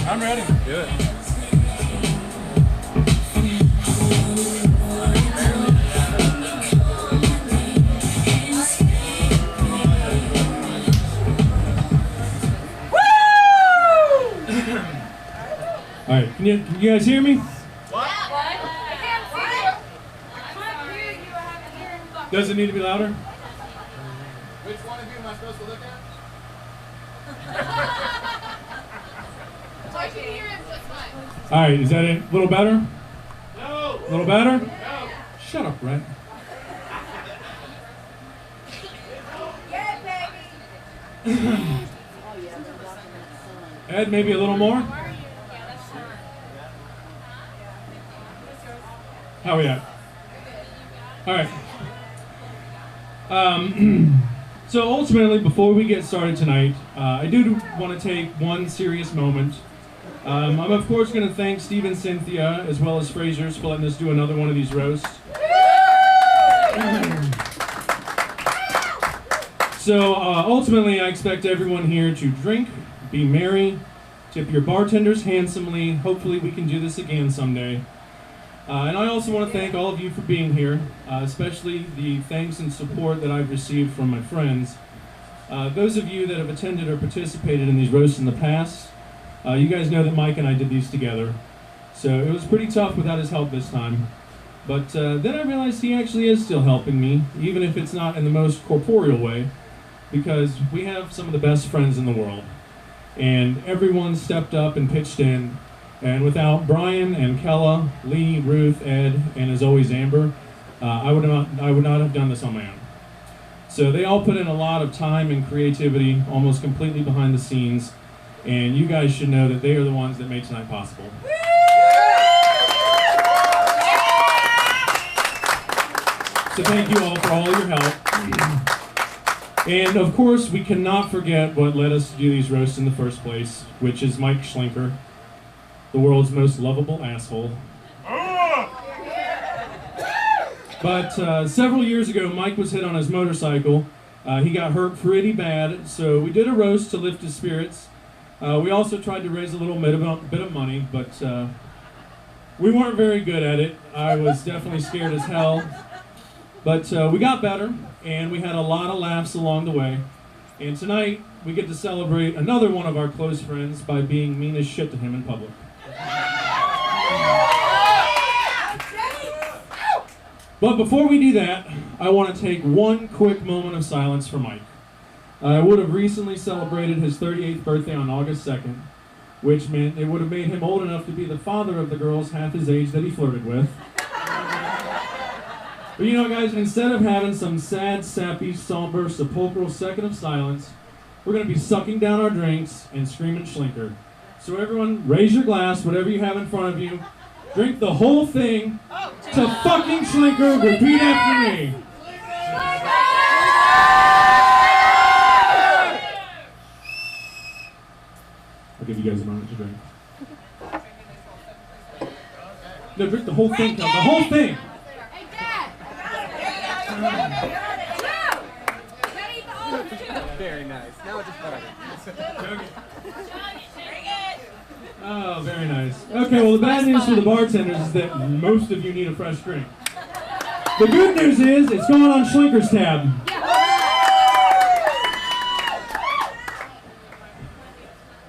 I'm ready. Do it. All right, can you guys hear me? What? I can't see you. I can't hear you. I have a hearing box. Does it need to be louder? Which one of you am I supposed to look at? I can hear him just fine. All right, is that a little better? No! A little better? No! Shut up, Brett. Yeah, baby. Ed, maybe a little more? How are we at? All right. So ultimately, before we get started tonight, I do want to take one serious moment. I'm of course going to thank Steve and Cynthia, as well as Fraser's, for letting us do another one of these roasts. So ultimately, I expect everyone here to drink, be merry, tip your bartenders handsomely. Hopefully we can do this again someday. And I also want to thank all of you for being here, especially the thanks and support that I've received from my friends. Those of you that have attended or participated in these roasts in the past, you guys know that Mike and I did these together. So it was pretty tough without his help this time. But then I realized he actually is still helping me, even if it's not in the most corporeal way, because we have some of the best friends in the world. And everyone stepped up and pitched in. And without Brian and Kella, Lee, Ruth, Ed, and as always Amber, I would not have done this on my own. So they all put in a lot of time and creativity, almost completely behind the scenes, and you guys should know that they are the ones that made tonight possible. So thank you all for all your help. And of course, we cannot forget what led us to do these roasts in the first place, which is Mike Schlenker, the world's most lovable asshole. But several years ago, Mike was hit on his motorcycle. He got hurt pretty bad, so we did a roast to lift his spirits. We also tried to raise a little bit of money, but we weren't very good at it. I was definitely scared as hell. But we got better, and we had a lot of laughs along the way. And tonight, we get to celebrate another one of our close friends by being mean as shit to him in public. But before we do that, I want to take one quick moment of silence for Mike. I would have recently celebrated his 38th birthday on August 2nd, which meant it would have made him old enough to be the father of the girls half his age that he flirted with. But you know, guys, instead of having some sad, sappy, somber, sepulchral second of silence, we're going to be sucking down our drinks and screaming Schlenker. So everyone, raise your glass, whatever you have in front of you. Drink the whole thing to fucking Schlenker. Repeat after me. I'll give you guys a moment to drink. No, drink the whole thing. The whole thing. Hey, Dad! Very nice. Now it just started. Oh, very nice. Okay, well, the bad news for the bartenders is that most of you need a fresh drink. The good news is it's going on Schlenker's tab.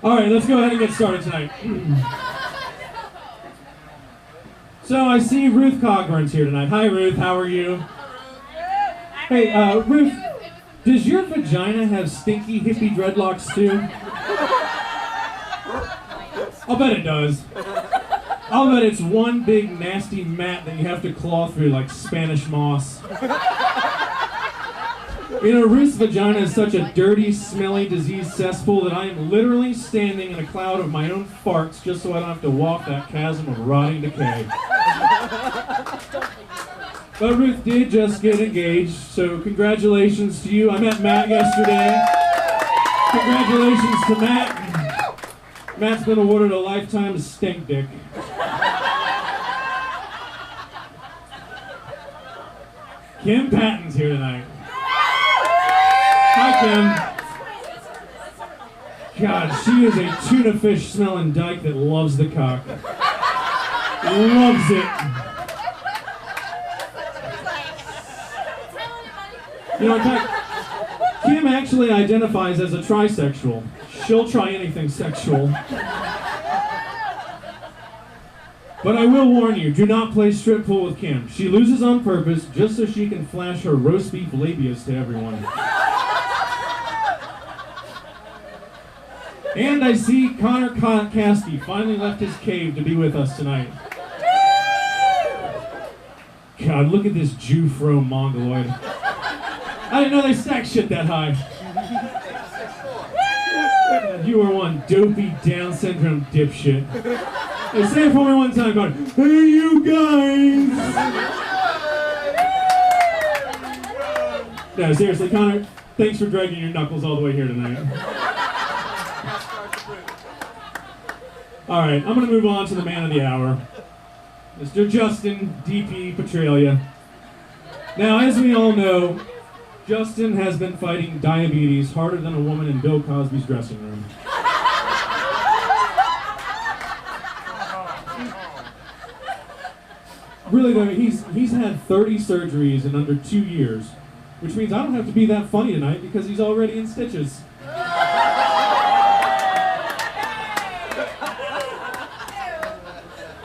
All right, let's go ahead and get started tonight. So I see Ruth Cogburn's here tonight. Hi, Ruth. How are you? Hey, Ruth, does your vagina have stinky hippie dreadlocks too? I'll bet it does. I'll bet it's one big nasty mat that you have to claw through like Spanish moss. You know, Ruth's vagina is such a dirty, smelly, diseased cesspool that I am literally standing in a cloud of my own farts just so I don't have to walk that chasm of rotting decay. But Ruth did just get engaged, so congratulations to you. I met Matt yesterday. Congratulations to Matt. Matt's been awarded a lifetime stink dick. Kim Patton's here tonight. Hi, Kim. God, she is a tuna fish smelling dyke that loves the cock. Loves it. You know, in fact, Kim actually identifies as a trisexual. She'll try anything sexual. But I will warn you, do not play strip pool with Kim. She loses on purpose just so she can flash her roast beef labias to everyone. And I see Connor Caskey finally left his cave to be with us tonight. God, look at this Jew-fro mongoloid. I didn't know they stacked shit that high. You are one dopey Down syndrome dipshit. Hey, say it for me one time, going, hey you guys! No, seriously, Connor, thanks for dragging your knuckles all the way here tonight. Alright, I'm gonna move on to the man of the hour. Mr. Justin D.P. Petralia. Now, as we all know, Justin has been fighting diabetes harder than a woman in Bill Cosby's dressing room. Really though, he's had 30 surgeries in under 2 years, which means I don't have to be that funny tonight because he's already in stitches.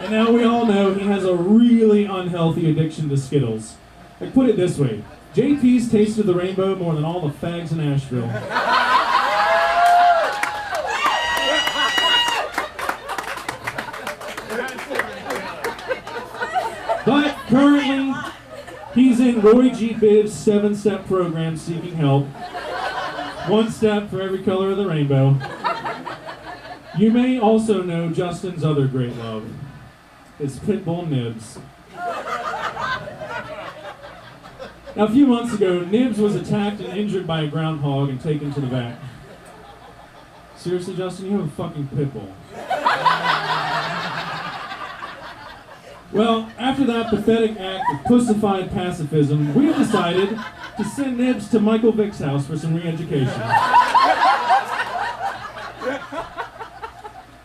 And now we all know he has a really unhealthy addiction to Skittles. Like, put it this way, JP's tasted the rainbow more than all the fags in Asheville. But currently, he's in Roy G. Bibb's 7-step program seeking help. 1 step for every color of the rainbow. You may also know Justin's other great love. It's Pitbull Nibs. Now, a few months ago, Nibs was attacked and injured by a groundhog and taken to the vet. Seriously, Justin, you have a fucking pitbull. Well, after that pathetic act of pussified pacifism, we have decided to send Nibs to Michael Vick's house for some re-education.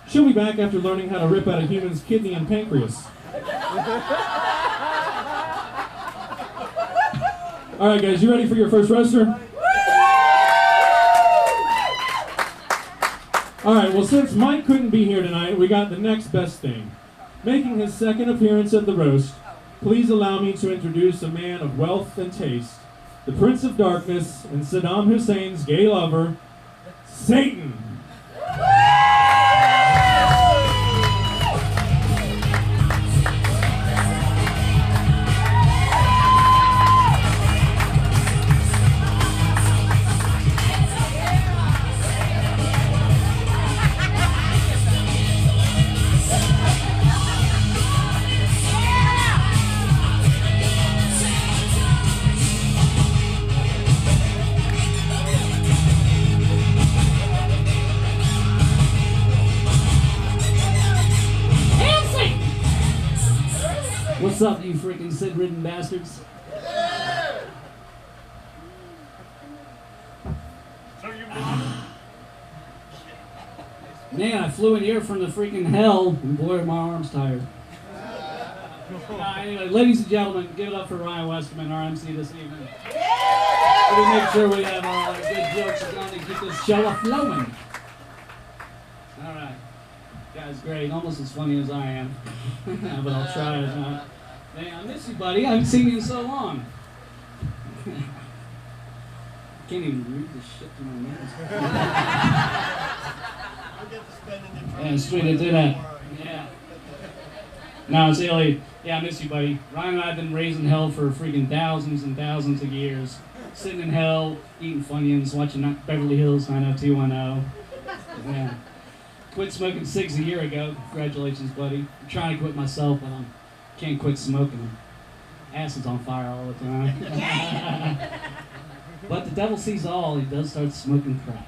She'll be back after learning how to rip out a human's kidney and pancreas. All right, guys, you ready for your first roaster? All right, well, since Mike couldn't be here tonight, we got the next best thing. Making his second appearance at the roast, please allow me to introduce a man of wealth and taste, the Prince of Darkness and Saddam Hussein's gay lover, Satan. What's up, you freaking Sid-ridden bastards? Man, I flew in here from the freaking hell, and boy, my arm's tired. Anyway, ladies and gentlemen, give it up for Ryan Westerman, our MC this evening. We make sure we have all our good jokes going to keep this show flowing. All right. Guys, great. Almost as funny as I am. But I'll try it. Man, I miss you, buddy. I haven't seen you in so long. Can't even read this shit through my nose. Yeah, sweet to do that. Yeah. No, it's really, yeah, I miss you, buddy. Ryan and I have been raising hell for freaking thousands and thousands of years. Sitting in hell, eating Funyuns, watching Beverly Hills 90210. Yeah. Quit smoking cigs a year ago. Congratulations, buddy. I'm trying to quit myself, but I can't quit smoking. Acid's on fire all the time. But the devil sees all. He does start smoking crack.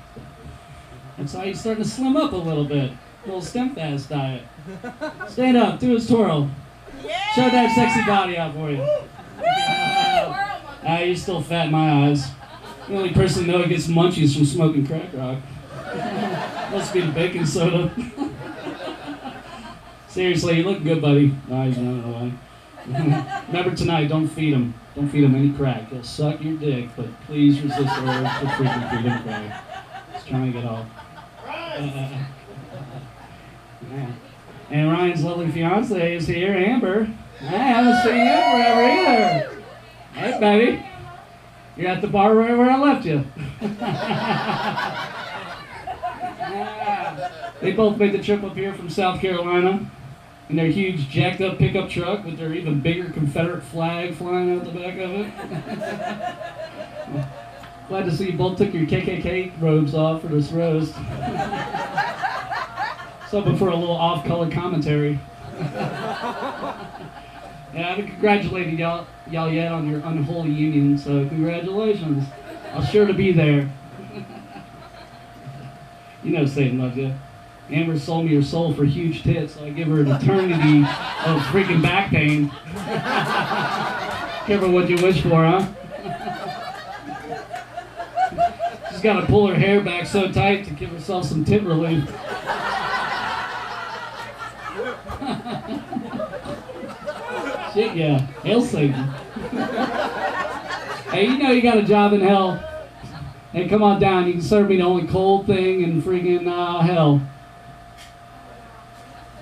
That's why he's starting to slim up a little bit. A little stem fast diet. Stand up, do his twirl. Show that sexy body out for you. You're still fat in my eyes. The only person I know who gets munchies from smoking crack rock. Must be the baking soda. Seriously, you look good, buddy. Nice, I don't know why. Remember tonight, don't feed him. Don't feed him any crack. He'll suck your dick, but please resist the urge to freaking feed him crack. Just trying to get off. Yeah. And Ryan's lovely fiance is here, Amber. I haven't seen you forever either. Hey, baby. You're at the bar right where I left you. Yeah. They both made the trip up here from South Carolina in their huge jacked up pickup truck with their even bigger Confederate flag flying out the back of it. Glad to see you both took your KKK robes off for this roast. So before a little off-color commentary. Yeah, I haven't congratulated y'all yet on your unholy union, so congratulations. I'll sure to be there. You know Satan loves you. Amber sold me her soul for huge tits, so I give her an eternity of freaking back pain. Careful what you wish for, huh? She's got to pull her hair back so tight to give herself some tit relief. Shit, yeah. Hail Satan. Hey, you know you got a job in hell. Hey, come on down. You can serve me the only cold thing in freaking hell.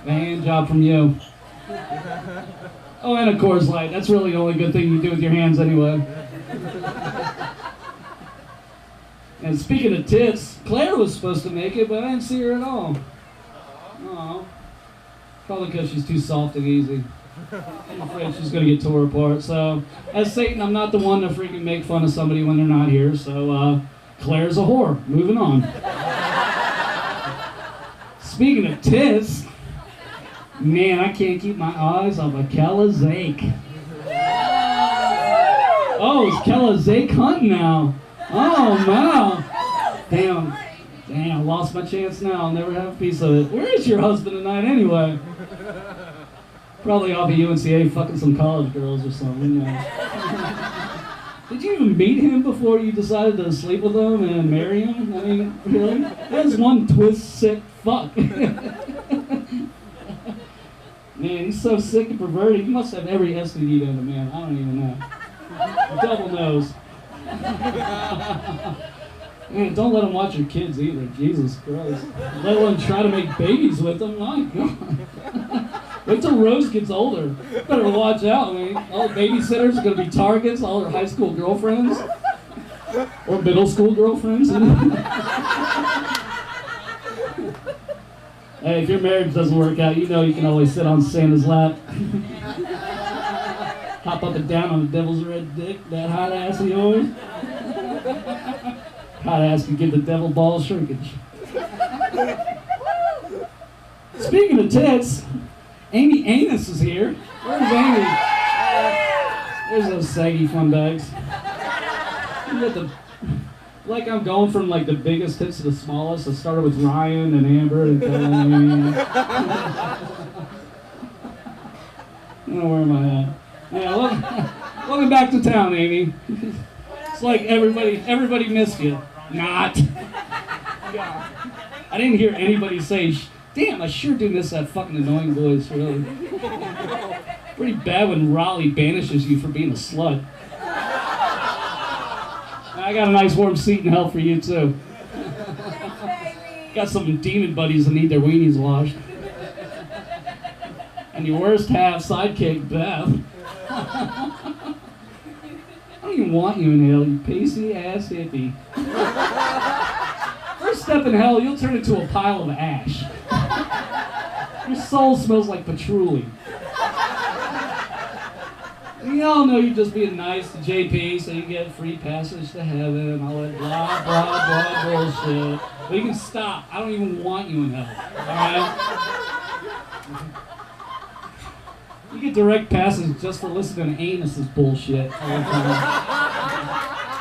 A hand job from you. Oh, and a Coors Light. That's really the only good thing you do with your hands anyway. And speaking of tits, Claire was supposed to make it, but I didn't see her at all. Oh, probably because she's too soft and easy. I'm afraid she's going to get tore apart. So, as Satan, I'm not the one to freaking make fun of somebody when they're not here. So, Claire's a whore. Moving on. Speaking of tits, man, I can't keep my eyes off of Kella Zake. Oh, it's Kella Zake hunting now. Oh, wow. Damn, I lost my chance now. I'll never have a piece of it. Where is your husband tonight anyway? Probably off of UNCA fucking some college girls or something. Did you even meet him before you decided to sleep with him and marry him? I mean, really? That's one twist sick fuck. Man, he's so sick and perverted. He must have every STD known to man. I don't even know. Double nose. Man, don't let him watch your kids either. Jesus Christ. Let alone try to make babies with them. My God. Wait till Rose gets older. Better watch out, man. All the babysitters are going to be targets, all her high school girlfriends. Or middle school girlfriends. Hey, if your marriage doesn't work out, you know you can always sit on Santa's lap. Hop up and down on the devil's red dick, that hot ass of yours. Hot ass can give the devil ball shrinkage. Speaking of tits, Amy Anus is here. Where's Amy? There's those saggy fun bags. You got the, like I'm going from like the biggest tits to the smallest. I started with Ryan and Amber and Amy. Oh, where am I at? Yeah, welcome back to town, Amy. It's like everybody missed you. Not. I didn't hear anybody say, damn, I sure do miss that fucking annoying voice, really. Pretty bad when Raleigh banishes you for being a slut. I got a nice warm seat in hell for you, too. Got some demon buddies that need their weenies washed. And your worst half, sidekick, Beth. I don't even want you in hell, you pasty ass hippie. First step in hell, you'll turn into a pile of ash. Your soul smells like patchouli. We all know you're just being nice to JP so you get free passage to heaven, all that blah, blah, blah bullshit. But you can stop. I don't even want you in hell, alright? You get direct passage just for listening to Anus's bullshit all the time.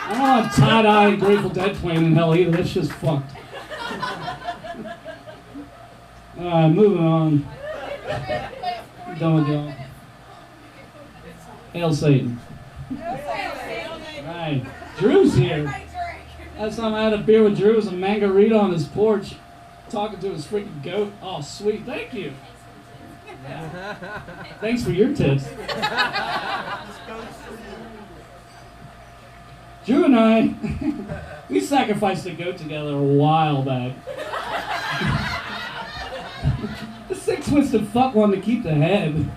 I don't want tie-dye Grateful Dead playing in hell either. That's just fucked. Alright, moving on. I'm done with y'all. Hail Satan. Alright, Drew's here. Last time I had a beer with Drew was a margarita on his porch. talking to his freaking goat. Oh, sweet. Thank you. Yeah. Thanks for your tips. Drew and I, we sacrificed a goat together a while back. The sick twisted fuck wanted to keep the head.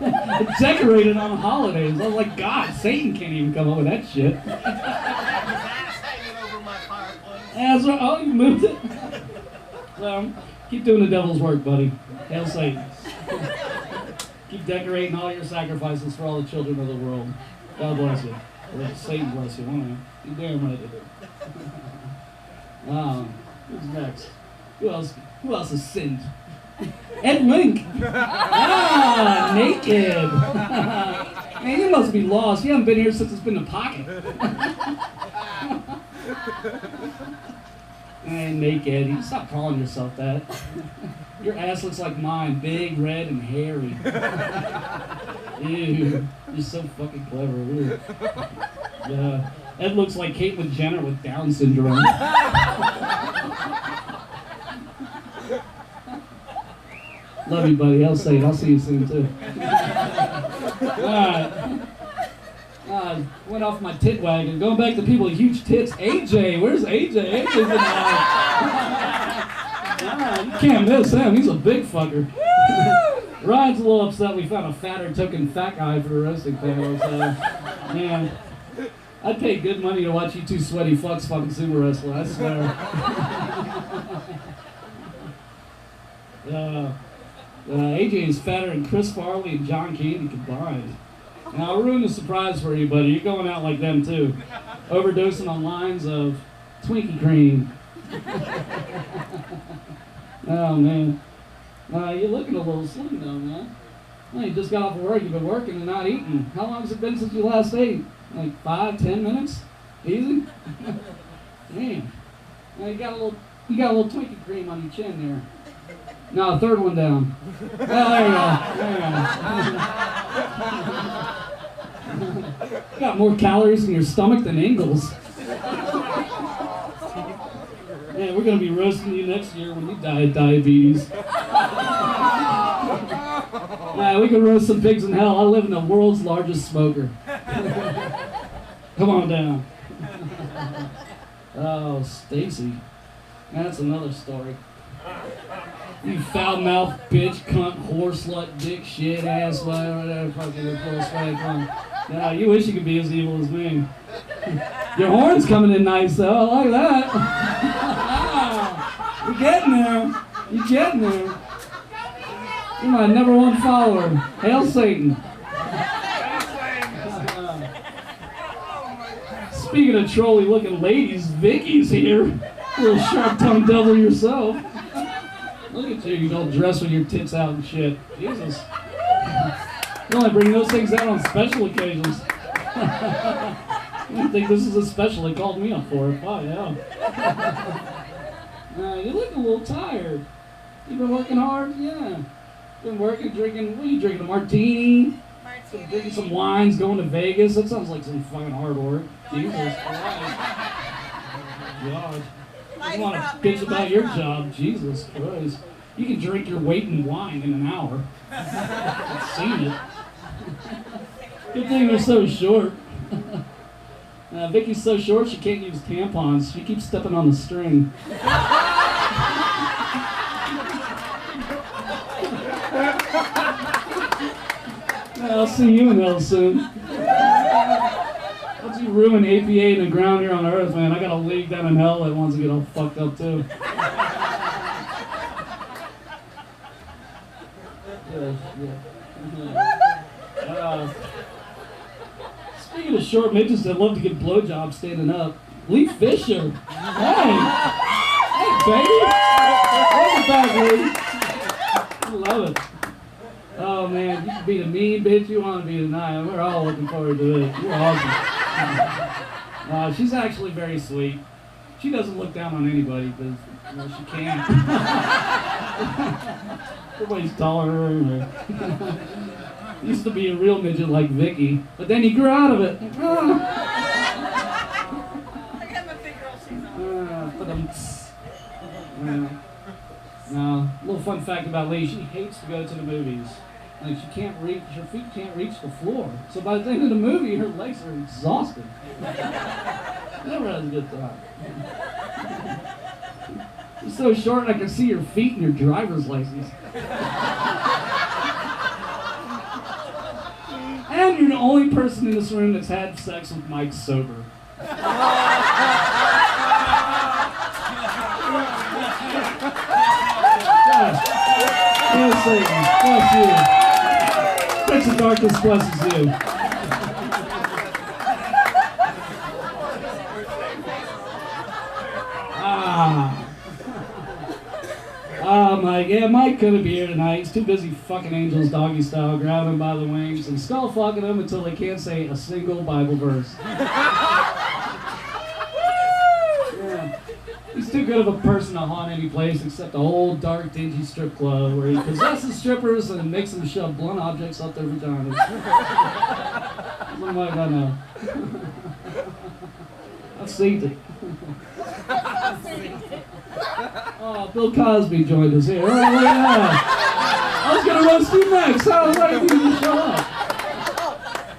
Decorated on holidays. I was like, God, Satan can't even come up with that shit. Yeah, that's right. Oh, you moved it. So, keep doing the devil's work, buddy. Hail Satan. Keep decorating all your sacrifices for all the children of the world. God bless you. Or Satan bless you. I don't know. You're damn right to do. Who's next? Who else has sinned? Ed Link. Naked. Man, you must be lost. You haven't been here since it's been in the pocket. Hey, naked. You stop calling yourself that. Your ass looks like mine, big, red, and hairy. Ew, you're so fucking clever. Ew. Yeah. Ed looks like Caitlyn Jenner with Down syndrome. Love you, buddy. I'll see you soon, too. Went off my tit wagon. Going back to people with huge tits. AJ, where's AJ? AJ's in the you can't miss him. He's a big fucker. Ryan's a little upset we found a fatter token fat guy for the roasting panel. So, man, I'd pay good money to watch you two sweaty fucks fucking sumo wrestle. I swear. AJ is fatter than Chris Farley and John Candy combined. And I'll ruin the surprise for you, buddy. You're going out like them, too. Overdosing on lines of Twinkie cream. Oh, man. You're looking a little slim, though, man. Well, you just got off of work. You've been working and not eating. How long has it been since you last ate? Like 5, 10 minutes? Easy? Damn. Now, you got a little Twinkie cream on your chin there. No, third one down. Oh, there you go. You got more calories in your stomach than Ingalls. Yeah, we're going to be roasting you next year when you die of diabetes. Yeah, we can roast some pigs in hell. I live in the world's largest smoker. Come on down. Oh, Stacy. That's another story. You foul-mouthed bitch, cunt, whore, slut, dick, shit, ass, whatever fucking full swag from. Yeah, you wish you could be as evil as me. Your horn's coming in nice though, I like that. You're getting there. You're getting there. You're my #1 follower. Hail Satan. Speaking of trolly-looking ladies, Vicky's here. Little sharp-tongued devil yourself. Look at you all dressed with your tits out and shit. Jesus. You only bring those things out on special occasions. I think this is a special they called me up for. Oh, yeah. You look a little tired. You been working hard? Yeah. Been working, drinking, what are you drinking, a martini? Drinking some wines, going to Vegas? That sounds like some fucking hard work. Jesus Christ. God. You want to bitch about your job, Jesus Christ. You can drink your weight in wine in an hour. I've seen it. Good thing they're so short. Vicky's so short she can't use tampons. She keeps stepping on the string. I'll see you in hell soon. Once you ruin APA and the ground here on Earth, man, I got a league down in hell that wants to get all fucked up too. Speaking of short midgets that love to get blowjobs standing up, Lee Fisher. Hey, baby. Welcome back, Lee. I love it. Oh man, you can be the mean bitch you want to be tonight. We're all looking forward to it. You're awesome. She's actually very sweet. She doesn't look down on anybody because she can't. Everybody's taller than her. Used to be a real midget like Vicky, but then he grew out of it. I got my big girl shoes on. No, Little fun fact about Lee, she hates to go to the movies. Like, she can't reach, her feet can't reach the floor. So by the end of the movie, her legs are exhausted. Never has a good time. She's so short I can see your feet in your driver's license. And you're the only person in this room that's had sex with Mike sober. Bless Satan. Bless you. Prince of Darkness blesses you. Mike. Yeah, Mike couldn't be here tonight. He's too busy fucking angels doggy style, grabbing them by the wings and skull fucking them until they can't say a single Bible verse. Yeah. He's too good of a person to haunt any place except a old, dark, dingy strip club where he possesses strippers and makes them shove blunt objects up their vaginas. What am I gonna? I've seen it. Oh, Bill Cosby joined us here. Oh, yeah. I was gonna roast you next. How was I going to show up?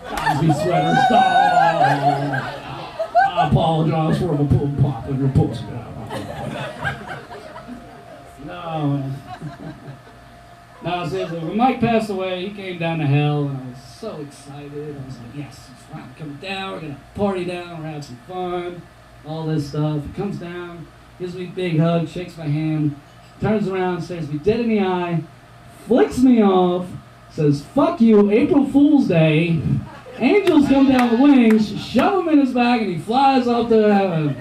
Cosby sweaters. Oh, I apologize for the pull pop in your pussy. No, seriously, when Mike passed away, he came down to hell, and I was so excited. I was like, yes, he's finally coming down. We're gonna party down. We're having some fun. All this stuff. He comes down, gives me a big hug, shakes my hand, turns around, stares me dead in the eye, flicks me off, says, fuck you, April Fool's Day. Angels come down the wings, shove him in his back, and he flies up to heaven.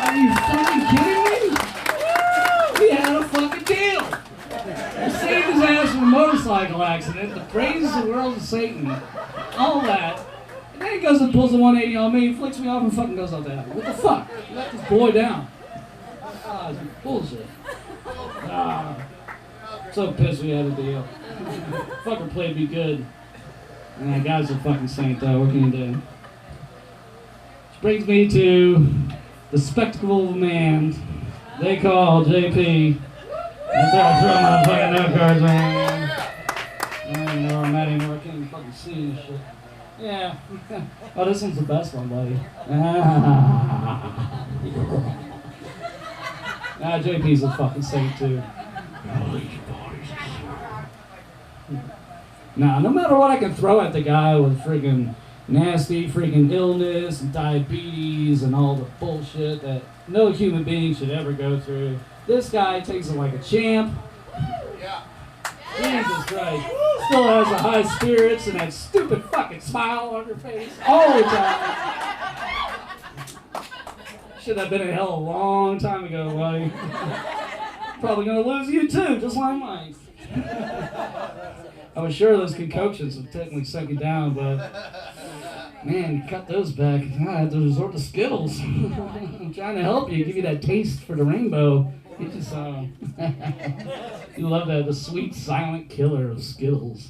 Are you fucking kidding me? We had a fucking deal. I saved his ass from a motorcycle accident, the praises the world of Satan, all that. And then he goes and pulls a 180 on me, flicks me off, and fucking goes up to heaven. What the fuck? Let this boy down. It's bullshit. So pissed we had a deal. Fucker played me good. And that guy's a fucking saint though, what can you do? Which brings me to the spectacle of a man they call JP. That's how I throw my fucking note cards, man. I don't even know where I'm at anymore, I can't even fucking see this shit. Yeah. Oh, this one's the best one, buddy. JP's a fucking saint too. Nah, no matter what I can throw at the guy with friggin' nasty freaking illness and diabetes and all the bullshit that no human being should ever go through, this guy takes it like a champ. Yeah. Jesus Christ. Still has the high spirits and that stupid fucking smile on her face all the time. Should have been in hell a long time ago, buddy. Probably gonna lose you too, just like Mike. I was sure those concoctions would technically suck you down, but man, you cut those back. I had to resort to Skittles. I'm trying to help you, give you that taste for the rainbow. You just, you love that, the sweet silent killer of Skittles.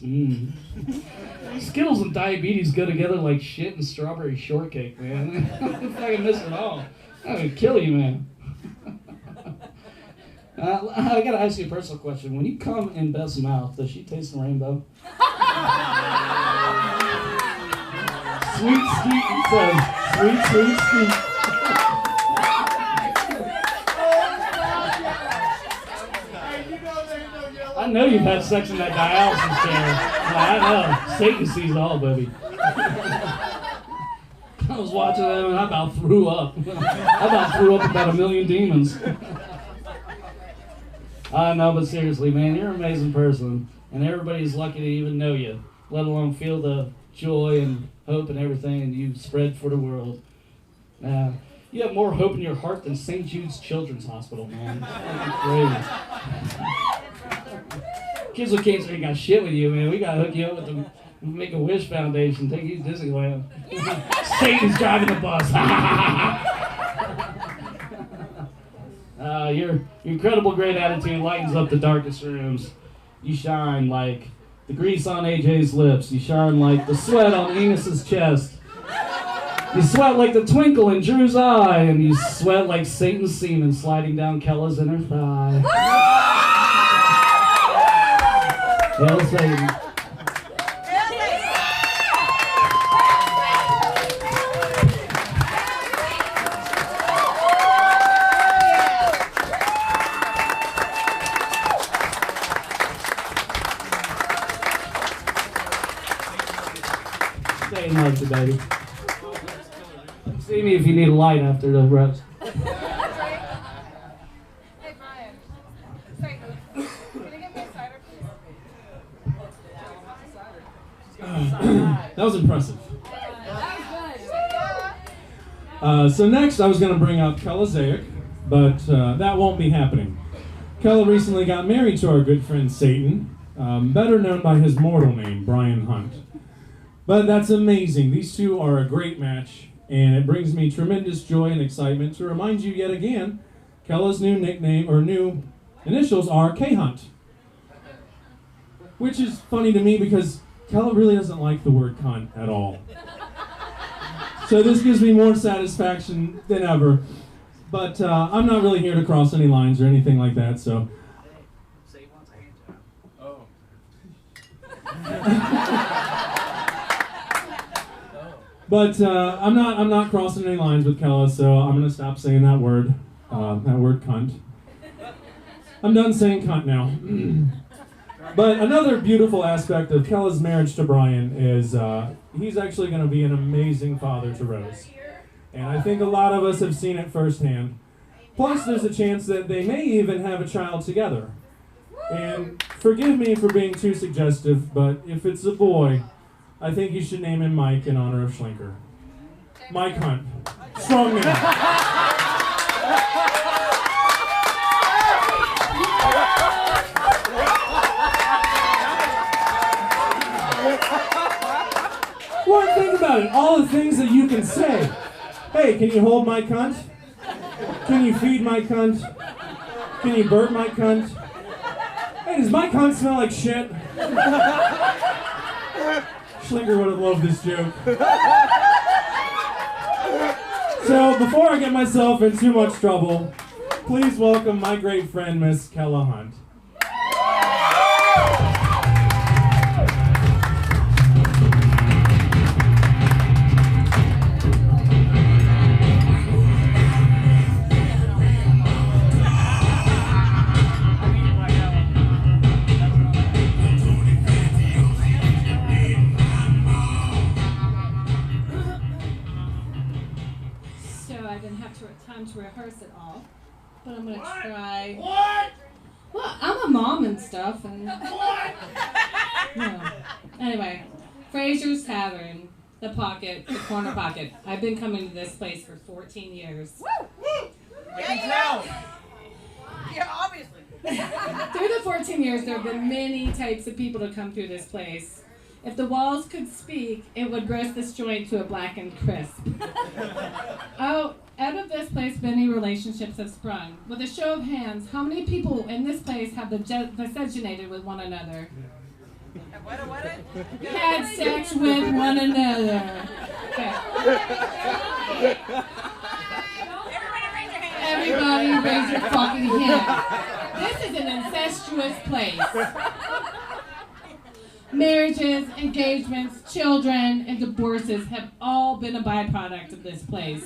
Skittles and diabetes go together like shit and strawberry shortcake, man. I fucking miss it all. I would kill you, man. I gotta ask you a personal question. When you come in Beth's mouth, does she taste the rainbow? Sweet skeet, it says. Sweet, sweet skeet. I know you've had sex in that dialysis chair. I know. Satan sees all, baby. I was watching them and I about threw up. I about threw up about 1 million demons. No, but seriously, man, you're an amazing person, and everybody's lucky to even know you, let alone feel the joy and hope and everything you spread for the world. You have more hope in your heart than St. Jude's Children's Hospital, man. That's crazy. Kids with cancer ain't got shit with you, man. We gotta hook you up with the Make-A-Wish Foundation, take you to Disneyland. Satan's driving the bus. Your incredible great attitude lightens up the darkest rooms. You shine like the grease on AJ's lips. You shine like the sweat on Enos's chest. You sweat like the twinkle in Drew's eye, and you sweat like Satan's semen sliding down Kella's inner thigh. Hail Satan. Satan loves you, baby. See me if you need a light after the roast. Hey, Brian. Sorry, can you get me a cider, please? That was impressive. That was good. So next, I was going to bring up Kella Zayek, but that won't be happening. Kella recently got married to our good friend Satan, better known by his mortal name, Brian Hunt. But that's amazing. These two are a great match, and it brings me tremendous joy and excitement to remind you yet again, Kella's new nickname, or new initials, are K-Hunt. Which is funny to me because Kella really doesn't like the word cunt at all. So this gives me more satisfaction than ever. But I'm not really here to cross any lines or anything like that, so... But I'm not crossing any lines with Kella, so I'm gonna stop saying that word cunt. I'm done saying cunt now. But another beautiful aspect of Kella's marriage to Brian is he's actually gonna be an amazing father to Rose, and I think a lot of us have seen it firsthand. Plus, there's a chance that they may even have a child together. And forgive me for being too suggestive, but if it's a boy, I think you should name him Mike in honor of Schlinker. Mike Hunt. Strong man. Well, think about it. All the things that you can say. Hey, can you hold my cunt? Can you feed my cunt? Can you burp my cunt? Hey, does my cunt smell like shit? Schlinker would have loved this joke. So, before I get myself in too much trouble, please welcome my great friend, Miss Kella Hunt. To rehearse it all, but I'm gonna try. What? Well, I'm a mom and stuff, and Anyway, Fraser's Tavern, the Pocket, the Corner Pocket. I've been coming to this place for 14 years. I can tell. Yeah, obviously. Through the 14 years, there have been many types of people to come through this place. If the walls could speak, it would roast this joint to a blackened crisp. Out of this place, many relationships have sprung. With a show of hands, how many people in this place have miscegenated with one another? Had sex with one another. Okay. Everybody raise your fucking hand. This is an incestuous place. Marriages, engagements, children, and divorces have all been a byproduct of this place.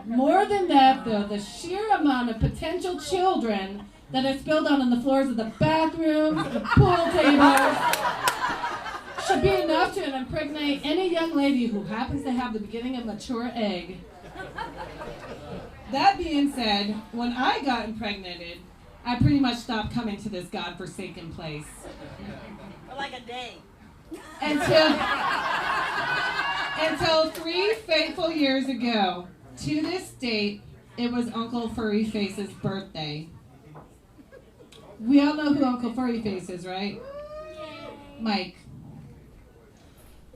More than that, though, the sheer amount of potential children that are spilled out on the floors of the bathrooms, the pool tables, should be enough to impregnate any young lady who happens to have the beginning of a mature egg. That being said, when I got impregnated, I pretty much stopped coming to this godforsaken place. For like a day. Until 3 fateful years ago. To this date, it was Uncle Furryface's birthday. We all know who Uncle Furryface is, right? Mike,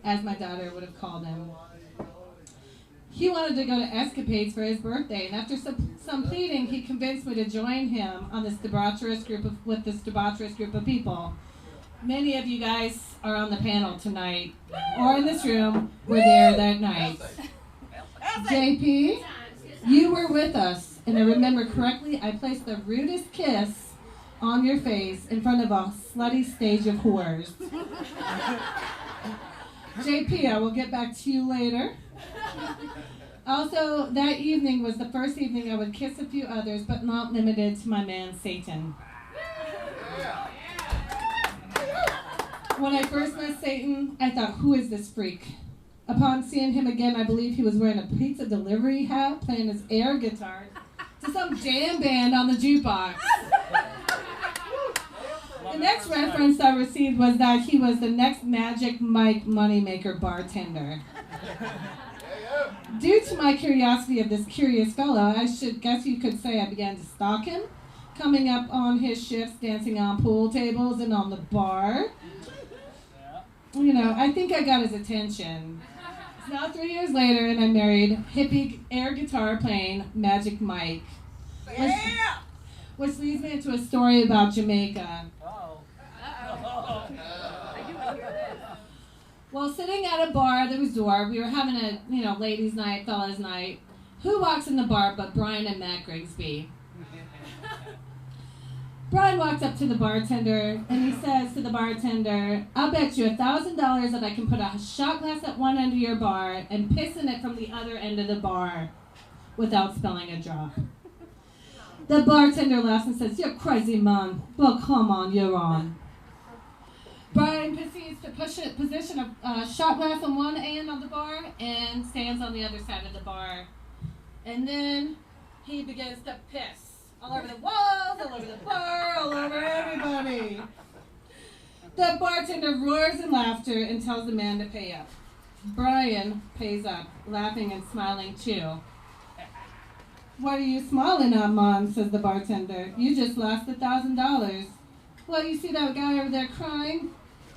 as my daughter would have called him. He wanted to go to Escapades for his birthday, and after some pleading, he convinced me to join him on this debaucherous group of people. Many of you guys are on the panel tonight, or in this room, were there that night. JP, you were with us, and I remember correctly, I placed the rudest kiss on your face in front of a slutty stage of whores. JP, I will get back to you later. Also, that evening was the first evening I would kiss a few others, but not limited to my man Satan. When I first met Satan, I thought, who is this freak? Upon seeing him again, I believe he was wearing a pizza delivery hat, playing his air guitar to some jam band on the jukebox. The next reference I received was that he was the next Magic Mike moneymaker bartender. Due to my curiosity of this curious fellow, I should guess you could say I began to stalk him, coming up on his shifts, dancing on pool tables and on the bar. You know, I think I got his attention. It's now 3 years later, and I'm married, hippie air guitar playing Magic Mike. Which leads me into a story about Jamaica. While sitting at a bar at the resort, we were having a, ladies' night, fellas' night. Who walks in the bar but Brian and Matt Grigsby? Brian walks up to the bartender, and he says to the bartender, I'll bet you $1,000 that I can put a shot glass at one end of your bar and piss in it from the other end of the bar without spilling a drop. The bartender laughs and says, you're crazy, man. Well, come on, you're on. Brian proceeds to position a shot glass on one end of the bar and stands on the other side of the bar. And then he begins to piss. All over the walls, all over the bar, all over everybody. The bartender roars in laughter and tells the man to pay up. Brian pays up, laughing and smiling too. What are you smiling at, man? Says the bartender. You just lost $1,000. Well, you see that guy over there crying?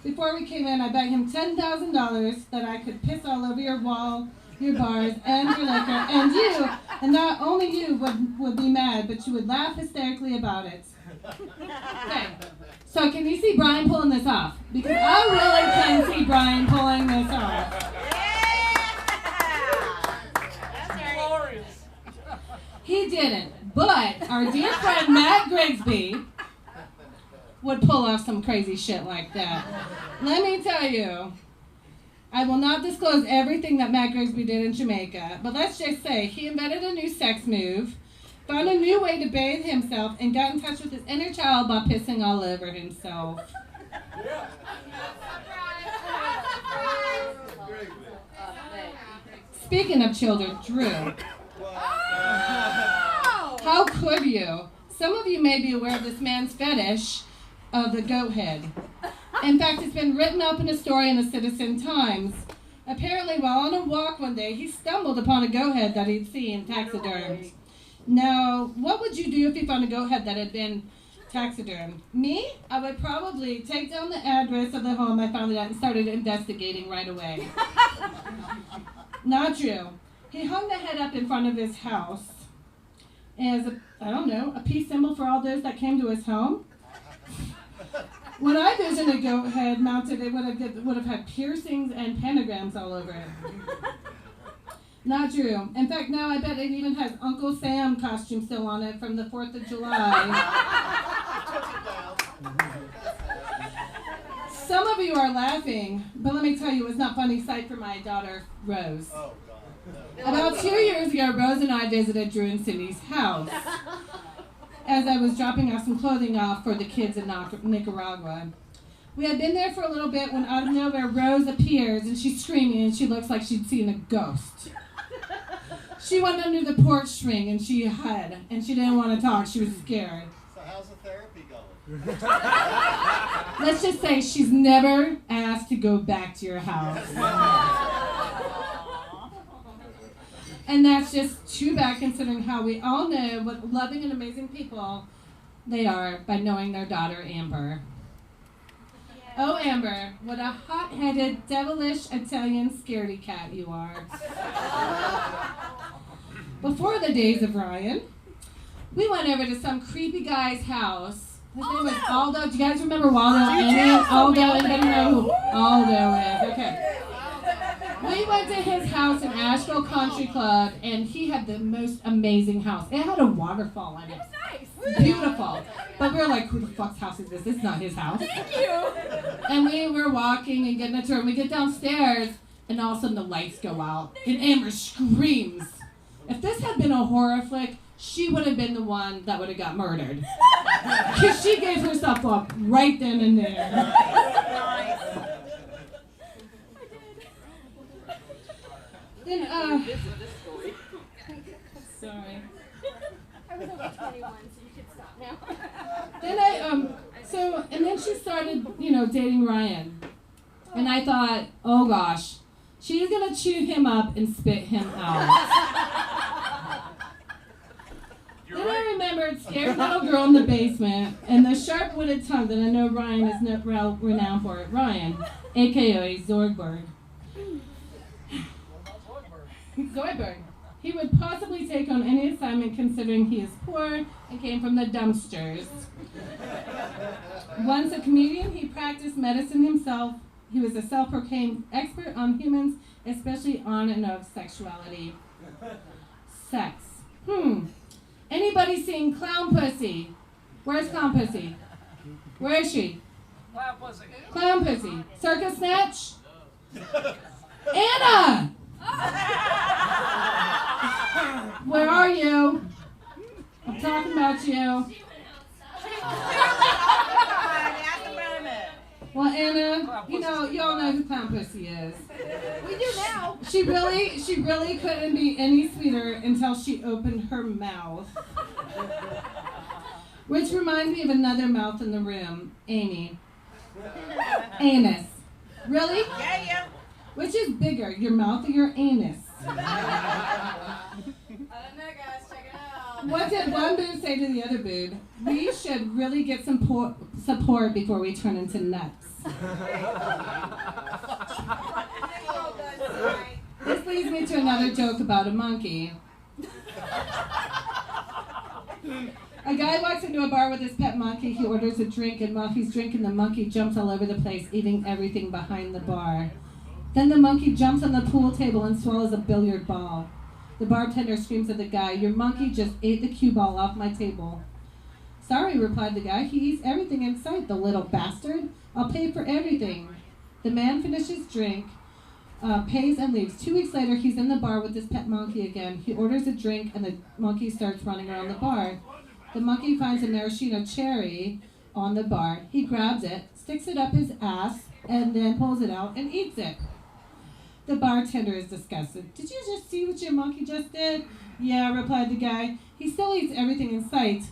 Before we came in, I bet him $10,000 that I could piss all over your wall, your bars, and your liquor, and you, and not only you would be mad, but you would laugh hysterically about it. Okay, so can you see Brian pulling this off? Because I really can see Brian pulling this off. He didn't, but our dear friend Matt Grigsby would pull off some crazy shit like that. Let me tell you, I will not disclose everything that Matt Grigsby did in Jamaica, but let's just say he invented a new sex move, found a new way to bathe himself, and got in touch with his inner child by pissing all over himself. Speaking of children, Drew. How could you? Some of you may be aware of this man's fetish of the goat head. In fact, it's been written up in a story in the Citizen Times. Apparently, while on a walk one day, he stumbled upon a goat head that he'd seen taxidermed. Now, what would you do if you found a goat head that had been taxidermed? Me? I would probably take down the address of the home I found it at and started investigating right away. Not Drew. He hung the head up in front of his house as a peace symbol for all those that came to his home. When I visioned a goat head mounted, it would have had piercings and pentagrams all over it. Not Drew. In fact, now I bet it even has Uncle Sam costume still on it from the 4th of July. Some of you are laughing, but let me tell you, it was not a funny sight for my daughter, Rose. About 2 years ago, Rose and I visited Drew and Cindy's house as I was dropping off some clothing off for the kids in Nicaragua. We had been there for a little bit when out of nowhere Rose appears and she's screaming and she looks like she'd seen a ghost. She went under the porch swing and she hid and she didn't want to talk. She was scared. So how's the therapy going? Let's just say she's never asked to go back to your house. And that's just too bad considering how we all know what loving and amazing people they are by knowing their daughter, Amber. Oh, Amber, what a hot-headed, devilish Italian scaredy cat you are. Before the days of Ryan, we went over to some creepy guy's house. His name was Aldo. Do you guys remember Waldo? Aldo, anybody know who Aldo is? Okay. We We went to his house in Asheville Country Club, and he had the most amazing house. It had a waterfall in it. Nice. Beautiful. But we were like, who the fuck's house is this? It's not his house. Thank you. And we were walking and getting a tour, and we get downstairs, and all of a sudden the lights go out, and Amber screams. If this had been a horror flick, she would have been the one that would have got murdered. Because she gave herself up right then and there. Then, sorry. I was over 21, so you should stop now. Then and then she started, dating Ryan. And I thought, oh gosh, she's gonna chew him up and spit him out. Then I remembered scared little girl in the basement and the sharp-witted tongue that I know Ryan is renowned for. Ryan, aka Zoidberg. Zoidberg. He would possibly take on any assignment considering he is poor and came from the dumpsters. Once a comedian, he practiced medicine himself. He was a self-proclaimed expert on humans, especially on and of sexuality. Sex. Anybody seen Clown Pussy? Where's Clown Pussy? Where is she? Clown Pussy. Clown Pussy. Circus Snatch? Anna! Where are you? I'm talking about you. Well, Anna, you all know who Clown Pussy is. We do now. She really couldn't be any sweeter until she opened her mouth. Which reminds me of another mouth in the room, Amy. Anus. Really? Yeah. Which is bigger, your mouth or your anus? I don't know, guys. Check it out. What did one boob say to the other boob? We should really get some support before we turn into nuts. This leads me to another joke about a monkey. A guy walks into a bar with his pet monkey. He orders a drink, and while he's drinking, the monkey jumps all over the place, eating everything behind the bar. Then the monkey jumps on the pool table and swallows a billiard ball. The bartender screams at the guy, "Your monkey just ate the cue ball off my table." "Sorry," replied the guy. "He eats everything in sight, the little bastard. I'll pay for everything." The man finishes drink, pays and leaves. 2 weeks later, he's in the bar with his pet monkey again. He orders a drink, and the monkey starts running around the bar. The monkey finds a maraschino cherry on the bar. He grabs it, sticks it up his ass, and then pulls it out and eats it. The bartender is disgusted. "Did you just see what your monkey just did?" "Yeah," replied the guy. "He still eats everything in sight,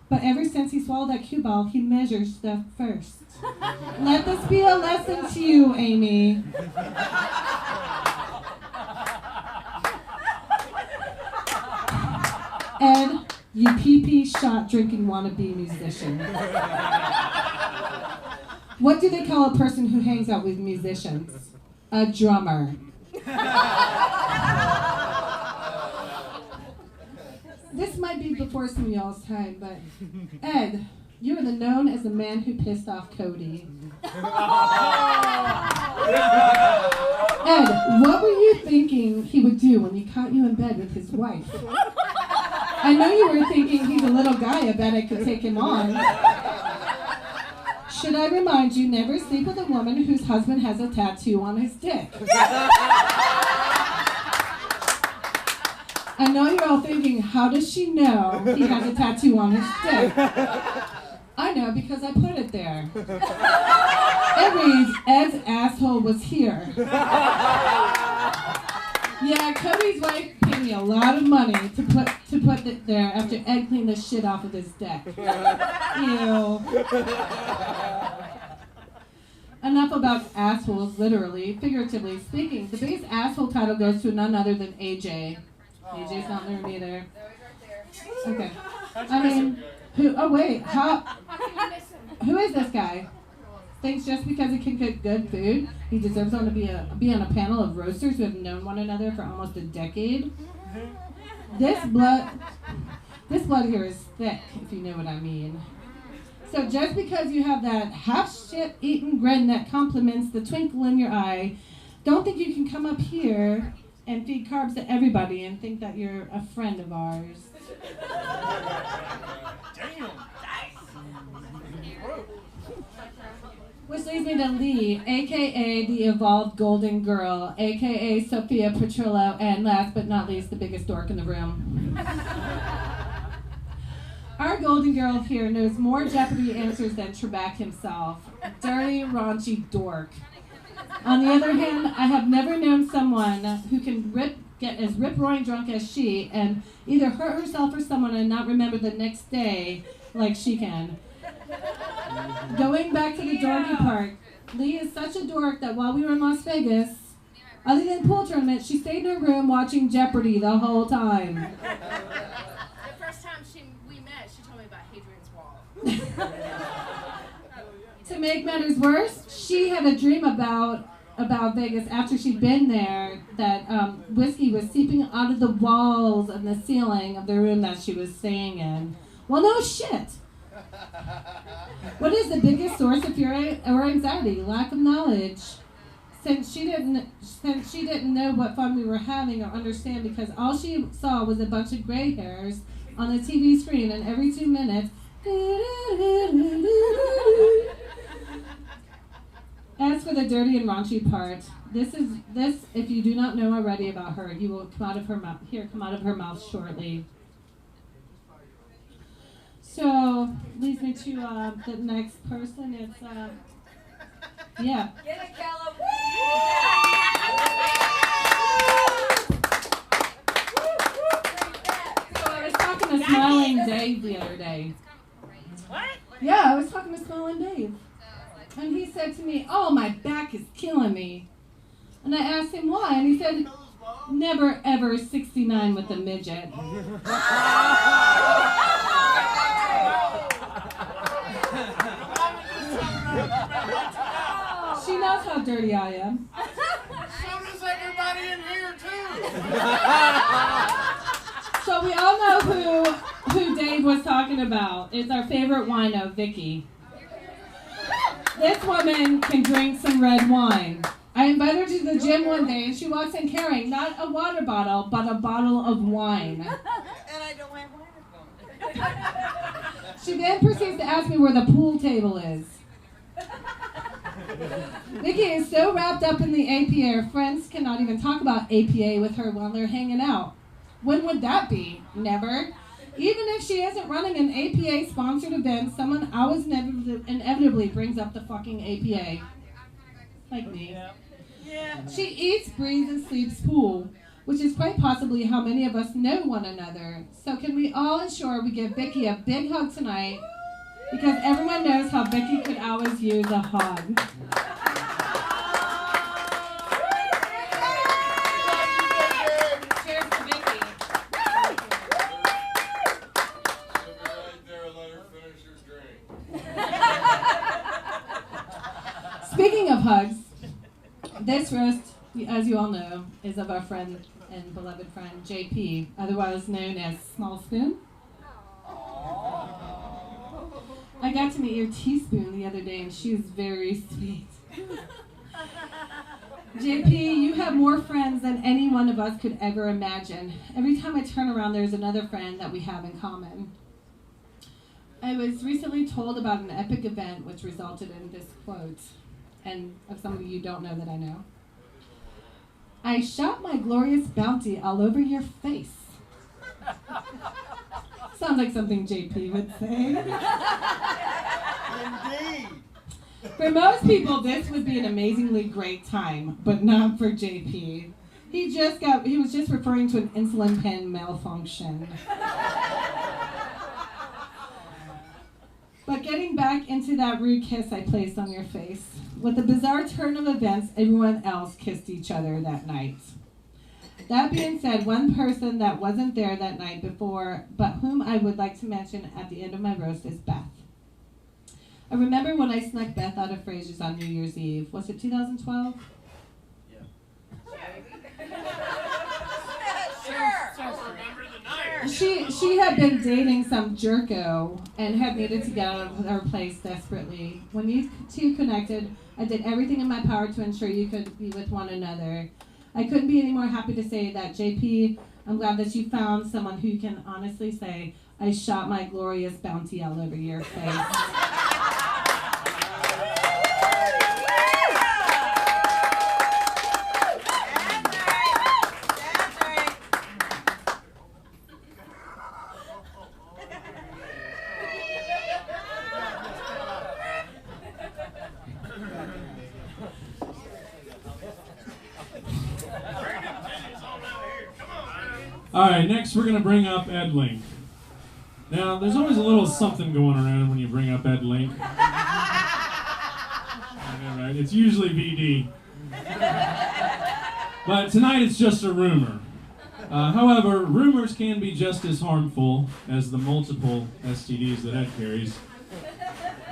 but ever since he swallowed that cue ball, he measures stuff first." Let this be a lesson to you, Amy. Ed, you pee-pee shot drinking wannabe musician. What do they call a person who hangs out with musicians? A drummer. This might be before some of y'all's time, but Ed, you are known as the man who pissed off Cody. Ed, what were you thinking he would do when he caught you in bed with his wife? I know you were thinking he's a little guy, I bet I could take him on. Should I remind you, never sleep with a woman whose husband has a tattoo on his dick. I know you're all thinking, how does she know he has a tattoo on his dick? I know because I put it there. It reads, Ed's asshole was here. Yeah, Cody's wife paid me a lot of money to put it there after Ed cleaned the shit off of his dick. Ew. Enough about assholes, literally. Figuratively speaking, the biggest asshole title goes to none other than AJ. AJ's not there either. Okay. I mean, who is this guy? Thinks just because he can cook good food, he deserves to be on a panel of roasters who have known one another for almost a decade? This blood here is thick, if you know what I mean. So just because you have that half-shit-eaten grin that complements the twinkle in your eye, don't think you can come up here and feed carbs to everybody and think that you're a friend of ours. Damn. Which leads me to Lee, aka the evolved golden girl, aka Sophia Petrillo, and last but not least, the biggest dork in the room. Our golden girl here knows more Jeopardy answers than Trebek himself. Dirty, raunchy dork. On the other hand, I have never known someone who can get as rip-roaring drunk as she and either hurt herself or someone and not remember the next day like she can. Going back to the dorky part, Lee is such a dork that while we were in Las Vegas, other than pool tournament, she stayed in her room watching Jeopardy the whole time. The first time we met, she told me about Hadrian's Wall. To make matters worse, she had a dream about Vegas after she'd been there that whiskey was seeping out of the walls and the ceiling of the room that she was staying in. Well, no shit. What is the biggest source of fear or anxiety? Lack of knowledge. Since she didn't know what fun we were having or understand because all she saw was a bunch of gray hairs on the TV screen and every 2 minutes. As for the dirty and raunchy part, this if you do not know already about her, you will come out of her mouth shortly. So leads me to the next person. It's yeah. Get it, Callum. So I was talking to Smiling Dave the other day. What? Yeah, I was talking to Smiling Dave. And he said to me, "Oh, my back is killing me." And I asked him why, and he said, "Never ever 69 with a midget." She knows how dirty I am. So does everybody in here too. So we all know who Dave was talking about. It's our favorite wino, Vicky. This woman can drink some red wine. I invited her to the gym one day, and she walks in carrying not a water bottle, but a bottle of wine. And I don't have water. She then proceeds to ask me where the pool table is. Vicky is so wrapped up in the APA, her friends cannot even talk about APA with her while they're hanging out. When would that be? Never. Even if she isn't running an APA-sponsored event, someone always inevitably brings up the fucking APA. Like me. Yeah. She eats, breathes, and sleeps pool, which is quite possibly how many of us know one another. So can we all ensure we give Vicky a big hug tonight? Because everyone knows how Vicky could always use a hug. Cheers to Vicky. Speaking of hugs, this roast, as you all know, is of our friend and beloved friend JP, otherwise known as Small Spoon. I got to meet your teaspoon the other day, and she was very sweet. JP, you have more friends than any one of us could ever imagine. Every time I turn around, there's another friend that we have in common. I was recently told about an epic event which resulted in this quote, and of somebody you don't know that I know. "I shot my glorious bounty all over your face." Sounds like something JP would say. Indeed. For most people, this would be an amazingly great time, but not for JP. He was just referring to an insulin pen malfunction. But getting back into that rude kiss I placed on your face, with a bizarre turn of events, everyone else kissed each other that night. That being said, one person that wasn't there that night before, but whom I would like to mention at the end of my roast is Beth. I remember when I snuck Beth out of Fraser's on New Year's Eve. Was it 2012? Sure. Remember the night. she had been dating some jerko and had needed to get out of her place desperately. When you two connected, I did everything in my power to ensure you could be with one another. I couldn't be any more happy to say that, JP, I'm glad that you found someone who can honestly say, I shot my glorious bounty all over your face. All right, next we're going to bring up Ed Link. Now, there's always a little something going around when you bring up Ed Link. Yeah, right. It's usually BD. But tonight it's just a rumor. However, rumors can be just as harmful as the multiple STDs that Ed carries.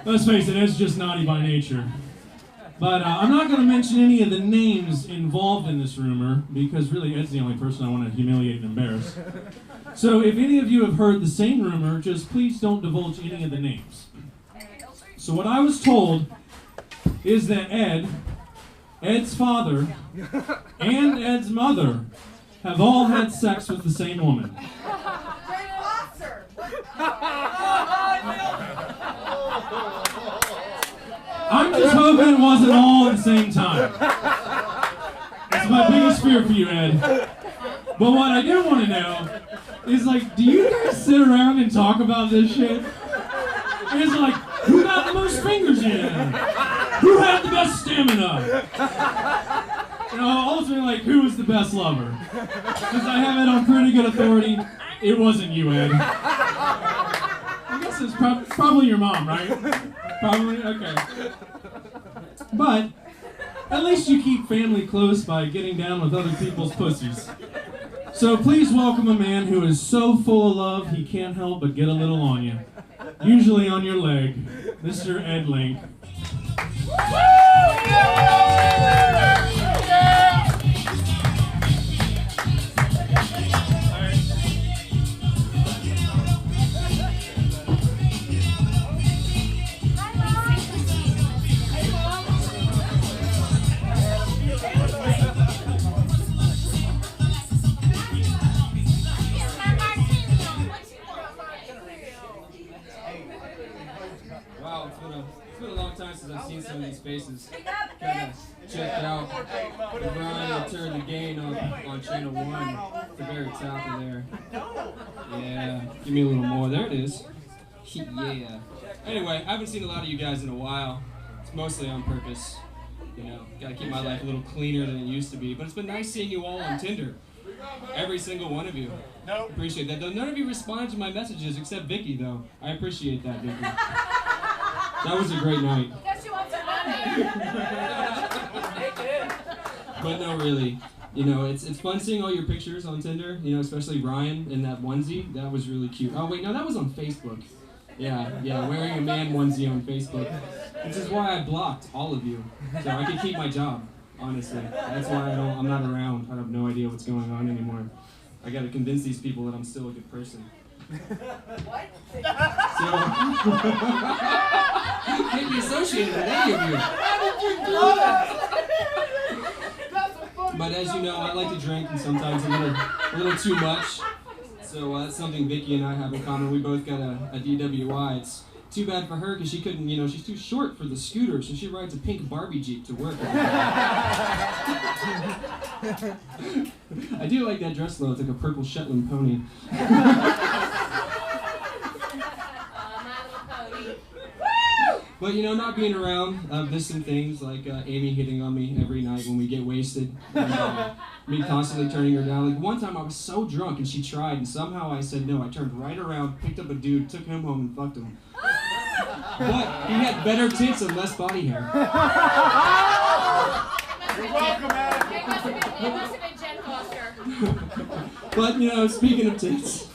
Let's face it, Ed's just naughty by nature. But I'm not going to mention any of the names involved in this rumor, because really Ed's the only person I want to humiliate and embarrass. So if any of you have heard the same rumor, just please don't divulge any of the names. So what I was told is that Ed's father, and Ed's mother have all had sex with the same woman. I'm just hoping it wasn't all at the same time. That's my biggest fear for you, Ed. But what I do want to know is, like, do you guys sit around and talk about this shit? It's like, who got the most fingers in? Who had the best stamina? You know, ultimately, like, who was the best lover? Because I have it on pretty good authority, it wasn't you, Ed. I guess it's probably your mom, right? Probably? Okay. But at least you keep family close by getting down with other people's pussies. So please welcome a man who is so full of love he can't help but get a little on you. Usually on your leg, Mr. Ed Link. Wow, it's been a long time since I've seen some of these faces. Kind of checked out Ryan and Turn the Gain on Channel 1 at the very top of there. Yeah, give me a little more. There it is. Yeah. Anyway, I haven't seen a lot of you guys in a while. It's mostly on purpose. You know, gotta keep my life a little cleaner than it used to be. But it's been nice seeing you all on Tinder. Every single one of you. Nope. Appreciate that. Though none of you responded to my messages except Vicky, though. I appreciate that, Vicky. That was a great night. Guess she wants her money. But no, really. You know, it's fun seeing all your pictures on Tinder. You know, especially Ryan in that onesie. That was really cute. Oh wait, no, that was on Facebook. Yeah, wearing a man onesie on Facebook. Which is why I blocked all of you, so I could keep my job. Honestly, that's why I'm not around. I have no idea what's going on anymore. I got to convince these people that I'm still a good person. What? So, can't be associated with any of you. But as you know, I like to drink, and sometimes a little too much. So that's something Vicky and I have in common. We both got a DWI. It's too bad for her because she couldn't, you know, she's too short for the scooter, so she rides a pink Barbie Jeep to work. I do like that dress though. It's like a purple Shetland pony. But you know, not being around, missing things like Amy hitting on me every night when we get wasted, and, me constantly turning her down. Like one time I was so drunk and she tried, and somehow I said no. I turned right around, picked up a dude, took him home, and fucked him. But he had better tits and less body hair. You're welcome, Adam. It must have been Jen Foster. But you know, speaking of tits,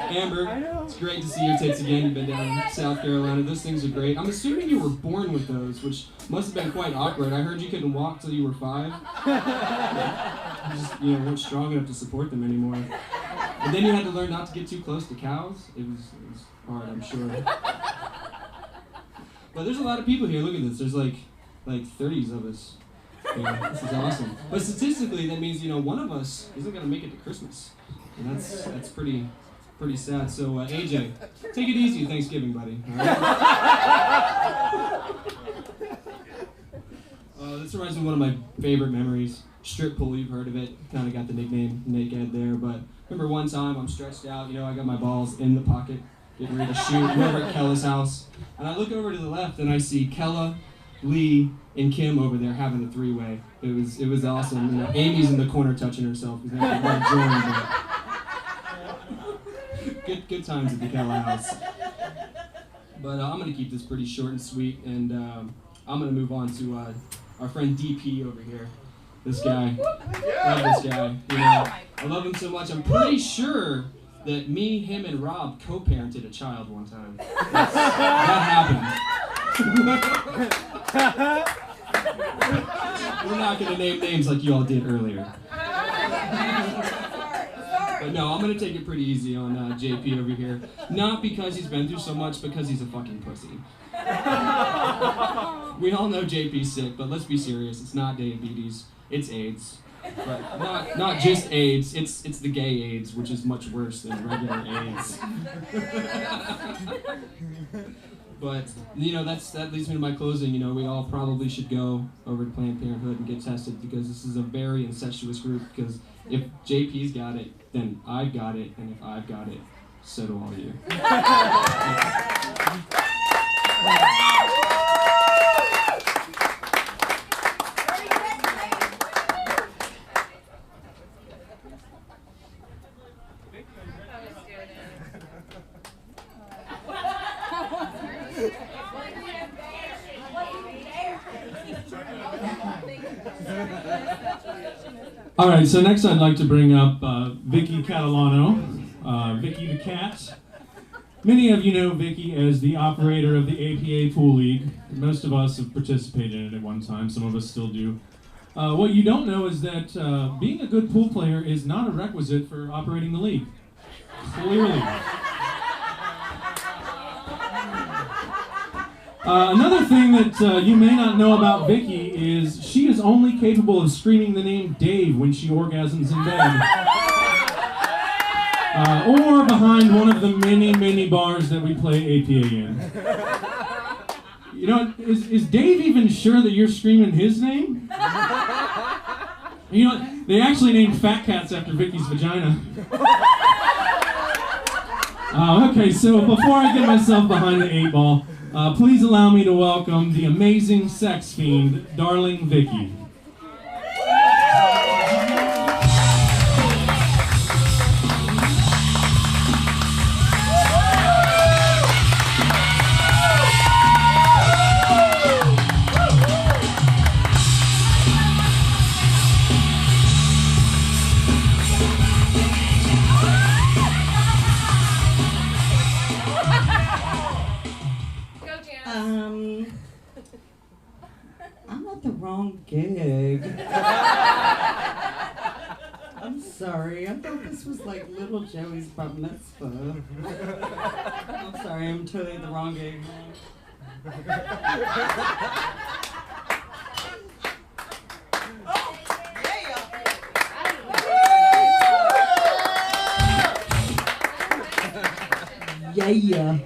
Amber, it's great to see your tits again. You've been down in South Carolina. Those things are great. I'm assuming you were born with those, which must have been quite awkward. I heard you couldn't walk till you were 5. You just, you know, weren't strong enough to support them anymore. And then you had to learn not to get too close to cows. It was hard, I'm sure. But there's a lot of people here. Look at this. There's like 30s of us. Yeah, this is awesome. But statistically, that means one of us isn't gonna make it to Christmas, and that's pretty sad. So AJ, take it easy Thanksgiving, buddy. All right? This reminds me of one of my favorite memories. Strip pool, you've heard of it. Kind of got the nickname Naked there, but remember one time I'm stretched out. I got my balls in the pocket, getting ready to shoot. I'm over at Kella's house, and I look over to the left and I see Kella, Lee, and Kim over there having a three-way. It was awesome. Amy's in the corner touching herself. Good times at the Kella house. But I'm gonna keep this pretty short and sweet, and I'm gonna move on to our friend DP over here. This guy, love this guy. I love him so much. I'm pretty sure that me, him, and Rob co-parented a child one time. That happened. We're not going to name names like you all did earlier. But no, I'm going to take it pretty easy on JP over here. Not because he's been through so much, because he's a fucking pussy. We all know JP's sick, but let's be serious. It's not diabetes, it's AIDS. But not just AIDS, it's the gay AIDS, which is much worse than regular AIDS. But, that leads me to my closing. We all probably should go over to Planned Parenthood and get tested, because this is a very incestuous group, because if JP's got it, then I've got it, and if I've got it, so do all you. All right, so next I'd like to bring up Vicky Catalano, Vicky the Cat. Many of you know Vicky as the operator of the APA Pool League. Most of us have participated in it at one time, some of us still do. What you don't know is that being a good pool player is not a requisite for operating the league. Clearly. Another thing that you may not know about Vicky is she is only capable of screaming the name Dave when she orgasms in bed. Or behind one of the many, many bars that we play APA in. Is Dave even sure that you're screaming his name? They actually named fat cats after Vicky's vagina. Okay, so before I get myself behind the 8 ball, please allow me to welcome the amazing sex fiend, Darling Vicky. I'm at the wrong gig. I'm sorry. I thought this was like little Joey's bar mitzvah. I'm sorry. I'm totally at the wrong gig. Yeah.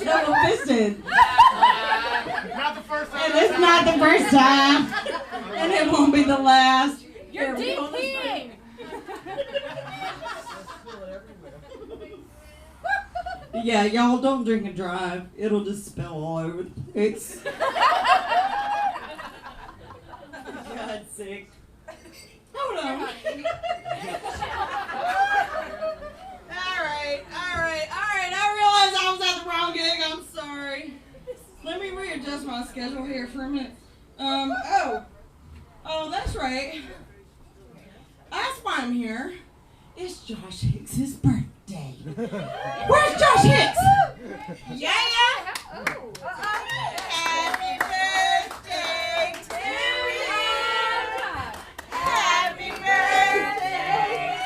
Double fisted. Not the first time. And it's not the first time. And it won't be the last. You're DPing! Yeah, y'all don't drink and drive. It'll just spill all over the place. God's sake. Hold on. Alright. I realized I was at the wrong gig. I'm sorry. Let me readjust my schedule here for a minute. Oh, that's right. That's why I'm here. It's Josh Hicks' birthday. Where's Josh Hicks? Yeah. Happy birthday to you. Happy birthday.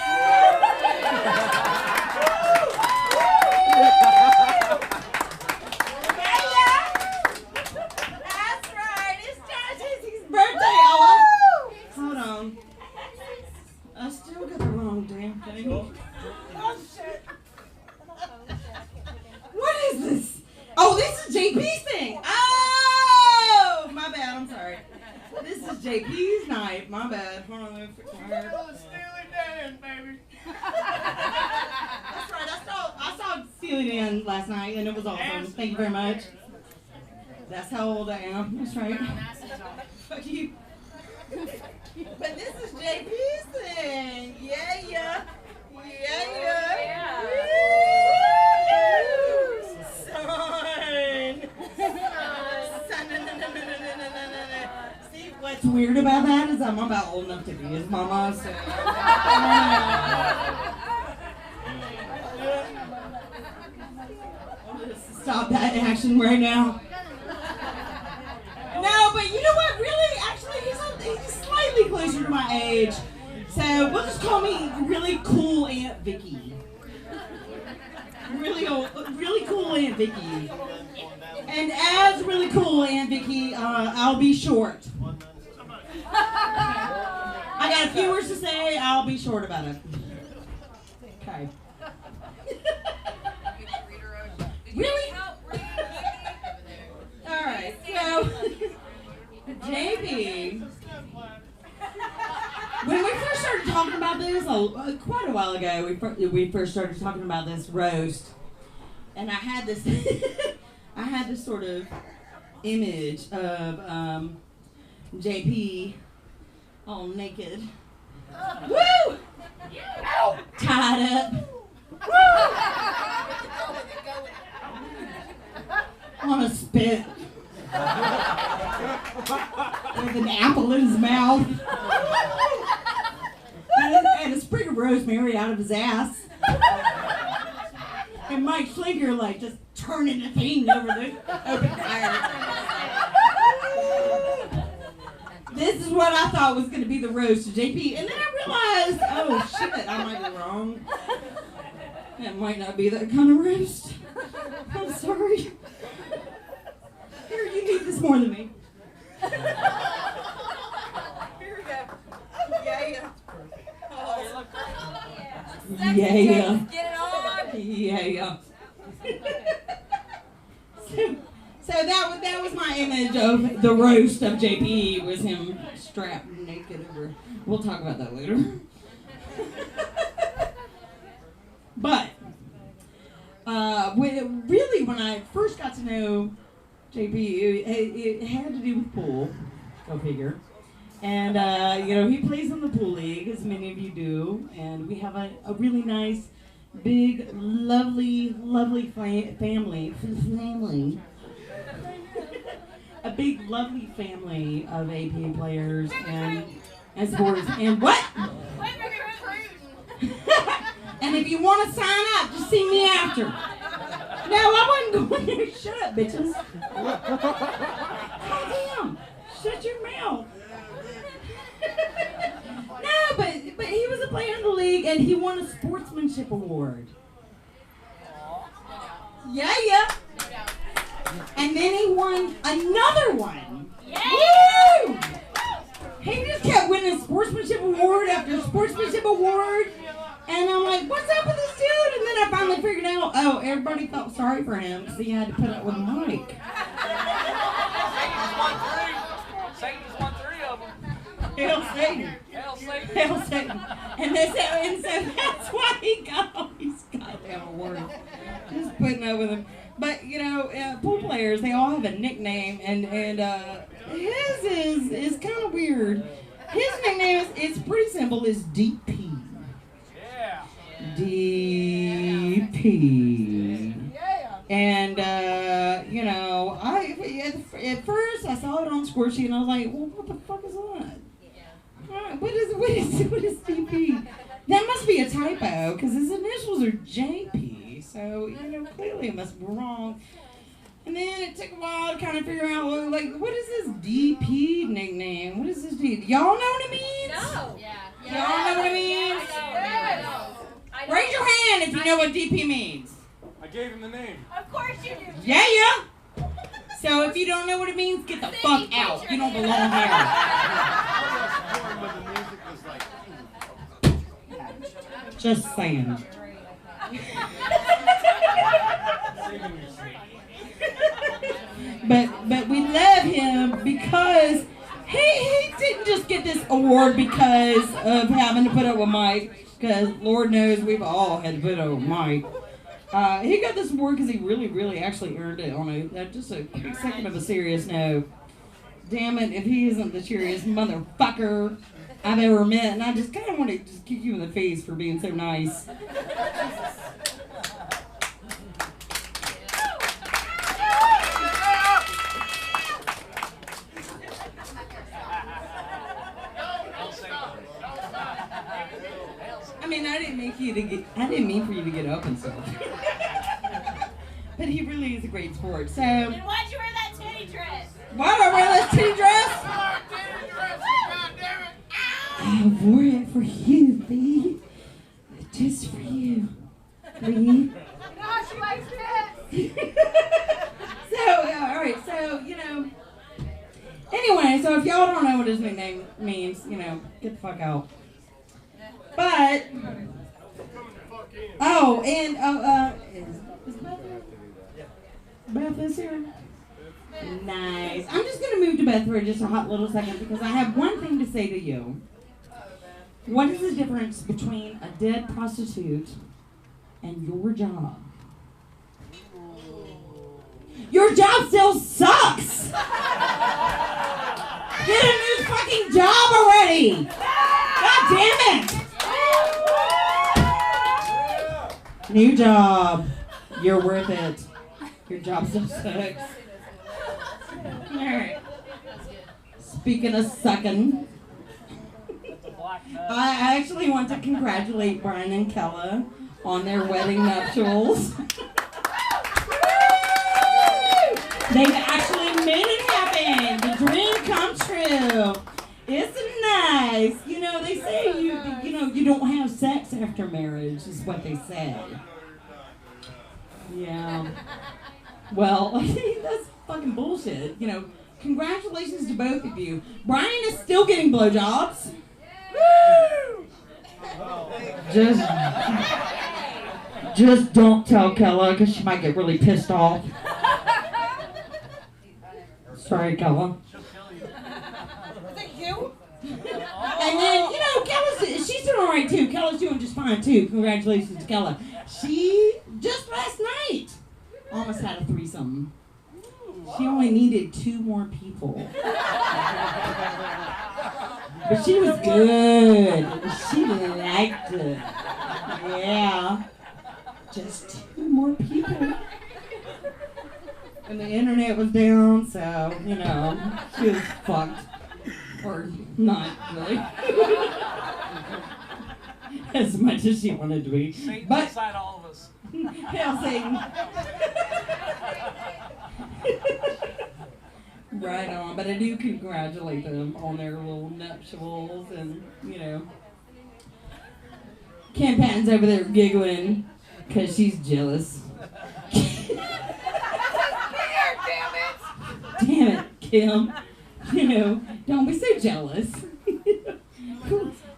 this is JP's thing. Oh, my bad. I'm sorry. This is JP's night. My bad. Hold on, let me fix my hair. Steely Dan, baby. That's right. I saw Steely Dan last night, and it was awesome. Thank you very much. That's how old I am. That's right. Fuck you. But this is JP's thing. Yeah, yeah. Yeah, yeah. Son. See, what's weird about that is I'm about old enough to be his mama, so. Stop that action right now. No, but you know what? Really, actually, he's slightly closer to my age. So we'll just call me really cool Aunt Vicky. Really cool Aunt Vicky. And as really cool Aunt Vicky, I'll be short. I got a few words to say. I'll be short about it. Okay. Really? All right. So, JB. When we first started talking about this, quite a while ago, we first started talking about this roast, and I had this sort of image of JP all naked, woo, tied up, woo, on a spit, with an apple in his mouth. And a sprig of rosemary out of his ass. And Mike Schlinker like just turning the thing over the open fire. This is what I thought was going to be the roast of JP. And then I realized, oh shit, I might be wrong. That might not be that kind of roast. I'm sorry. Here, you need this more than me. Here we go. Yeah, yeah. Yeah, yeah. Get it on. Yeah, yeah. So that was my image of the roast of JP, was him strapped naked over. We'll talk about that later. But when I first got to know JP, it had to do with pool. Go figure. And, he plays in the pool league, as many of you do. And we have a really nice, big, lovely family. A big, lovely family of APA players and supporters. And what? And if you want to sign up, just see me after. No, I wasn't going there. Shut up, bitches. God damn. Shut your mouth. No, but he was a player in the league and he won a sportsmanship award. Yeah, yeah. And then he won another one. Woo! He just kept winning sportsmanship award after sportsmanship award. And I'm like, what's up with this dude? And then I finally figured out, oh, everybody felt sorry for him because he had to put up with Mike. Satan's won 3 of them. Hail Satan. Hail Satan. Hail Satan. And so that's why he got all these goddamn awards. Just putting up with him. But, pool players, they all have a nickname, and his is kind of weird. His nickname it's pretty simple, is DP. Yeah. DP. And, at first I saw it on Squaresheet and I was like, well, what the fuck is that? What is DP? That must be a typo because his initials are JP. So, clearly it must be wrong. And then it took a while to kind of figure out, what is this DP nickname? What is this D? Y'all know what it means? No. Yeah. Y'all know what it means? I know. Raise your hand if you know what DP means. I gave him the name. Of course you do. Yeah, yeah. So if you don't know what it means, get the fuck out. You don't belong here. Just saying. but we love him because he didn't just get this award because of having to put up with Mike, because Lord knows we've all had to put up with Mike. He got this award because he really actually earned it on just a quick second of a serious note. Damn it, if he isn't the cheeriest motherfucker I've ever met, and I just kind of want to just kick you in the face for being so nice. I mean, I didn't mean for you to get up and stuff. But he really is a great sport. So. And why'd you wear that titty dress? Why did I wear that titty dress? I wore it for you, Lee. Just for you, Lee. No, she likes this. All right. So Anyway, so if y'all don't know what his nickname means, get the fuck out. But is Beth is here? Nice. I'm just gonna move to Beth for just a hot little second because I have one thing to say to you. What is the difference between a dead prostitute and your job? Your job still sucks! Get a new fucking job already! God damn it! New job. You're worth it. Your job still sucks. Alright. Speaking of sucking, I actually want to congratulate Brian and Kella on their wedding nuptials. They've actually made it happen. The dream come true. It's nice. They say you don't have sex after marriage is what they say. Yeah. Well, that's fucking bullshit. Congratulations to both of you. Brian is still getting blowjobs. Woo! Just don't tell Kella because she might get really pissed off. Sorry, Kella. Thank you. And then, she's doing all right too. Kella's doing just fine too. Congratulations to Kella. She, just last night, almost had a threesome. She only needed 2 more people. But she was good. She liked it. Yeah. Just 2 more people. And the internet was down, so, she was fucked. Or not, really. As much as she wanted to be. Satan But inside all of us. Hail Satan. Right on. But I do congratulate them on their little nuptials and, Kim Patton's over there giggling because she's jealous. Damn it, Kim. Don't be so jealous.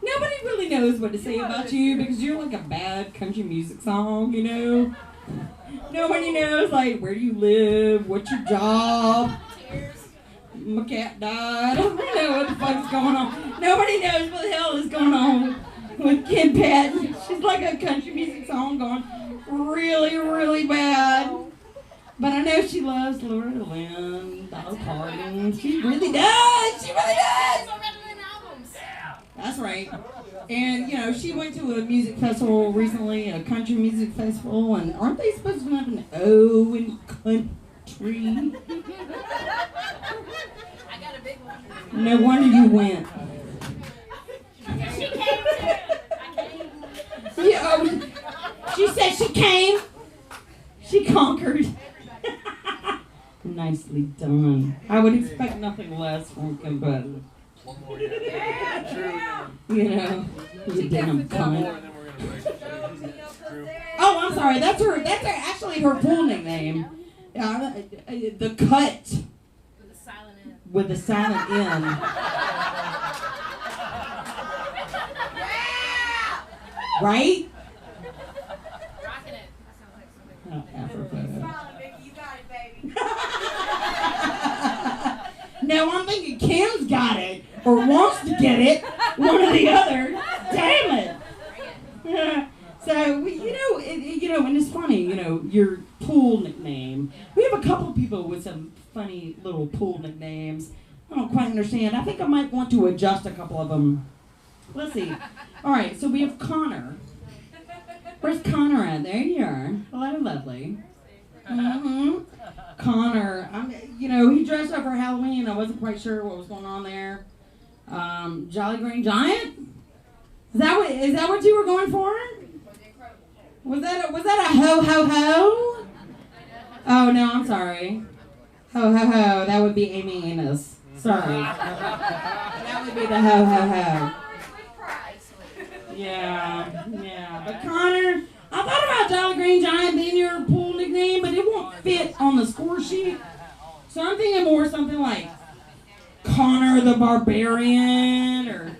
Nobody really knows what to say about you because you're like a bad country music song, Nobody knows, where do you live? What's your job? My cat died. I don't know what the fuck's going on. Nobody knows what the hell is going on with Kim Patton. She's like a country music song going really, really bad. But I know she loves Loretta Lynn, Dolly Parton. She really does. She really does. That's right. And, she went to a music festival recently, a country music festival, and aren't they supposed to have an O in country? I got a big one. No wonder you went. She came too. I came. Yeah, she said she came. She conquered. Nicely done. I would expect nothing less from Kim Patton. You damn cunt. Oh, I'm sorry. That's actually her full nickname. The Cut. With a silent N. With a silent N. Right? Rocking it. That sounds like something. Oh, Africa. You got it, baby. Now I'm thinking Kim's got it or wants to get it, one or the other. Damn it. So and it's funny, your pool nickname. We have a couple people with some funny little pool nicknames. I don't quite understand. I think I might want to adjust a couple of them. Let's see. All right, so we have Connor. Where's Connor at? There you are. Hello, lovely. Mm-hmm. Connor. He dressed up for Halloween. I wasn't quite sure what was going on there. Jolly Green Giant? Is that what you were going for? Was that a ho ho ho? Oh no, I'm sorry. Ho ho ho. That would be Amy Amos. Sorry. That would be the ho ho ho. Yeah. But Connor, I thought about Jolly Green Giant being your pool nickname, but it won't fit on the score sheet. So I'm thinking more something like Connor the Barbarian or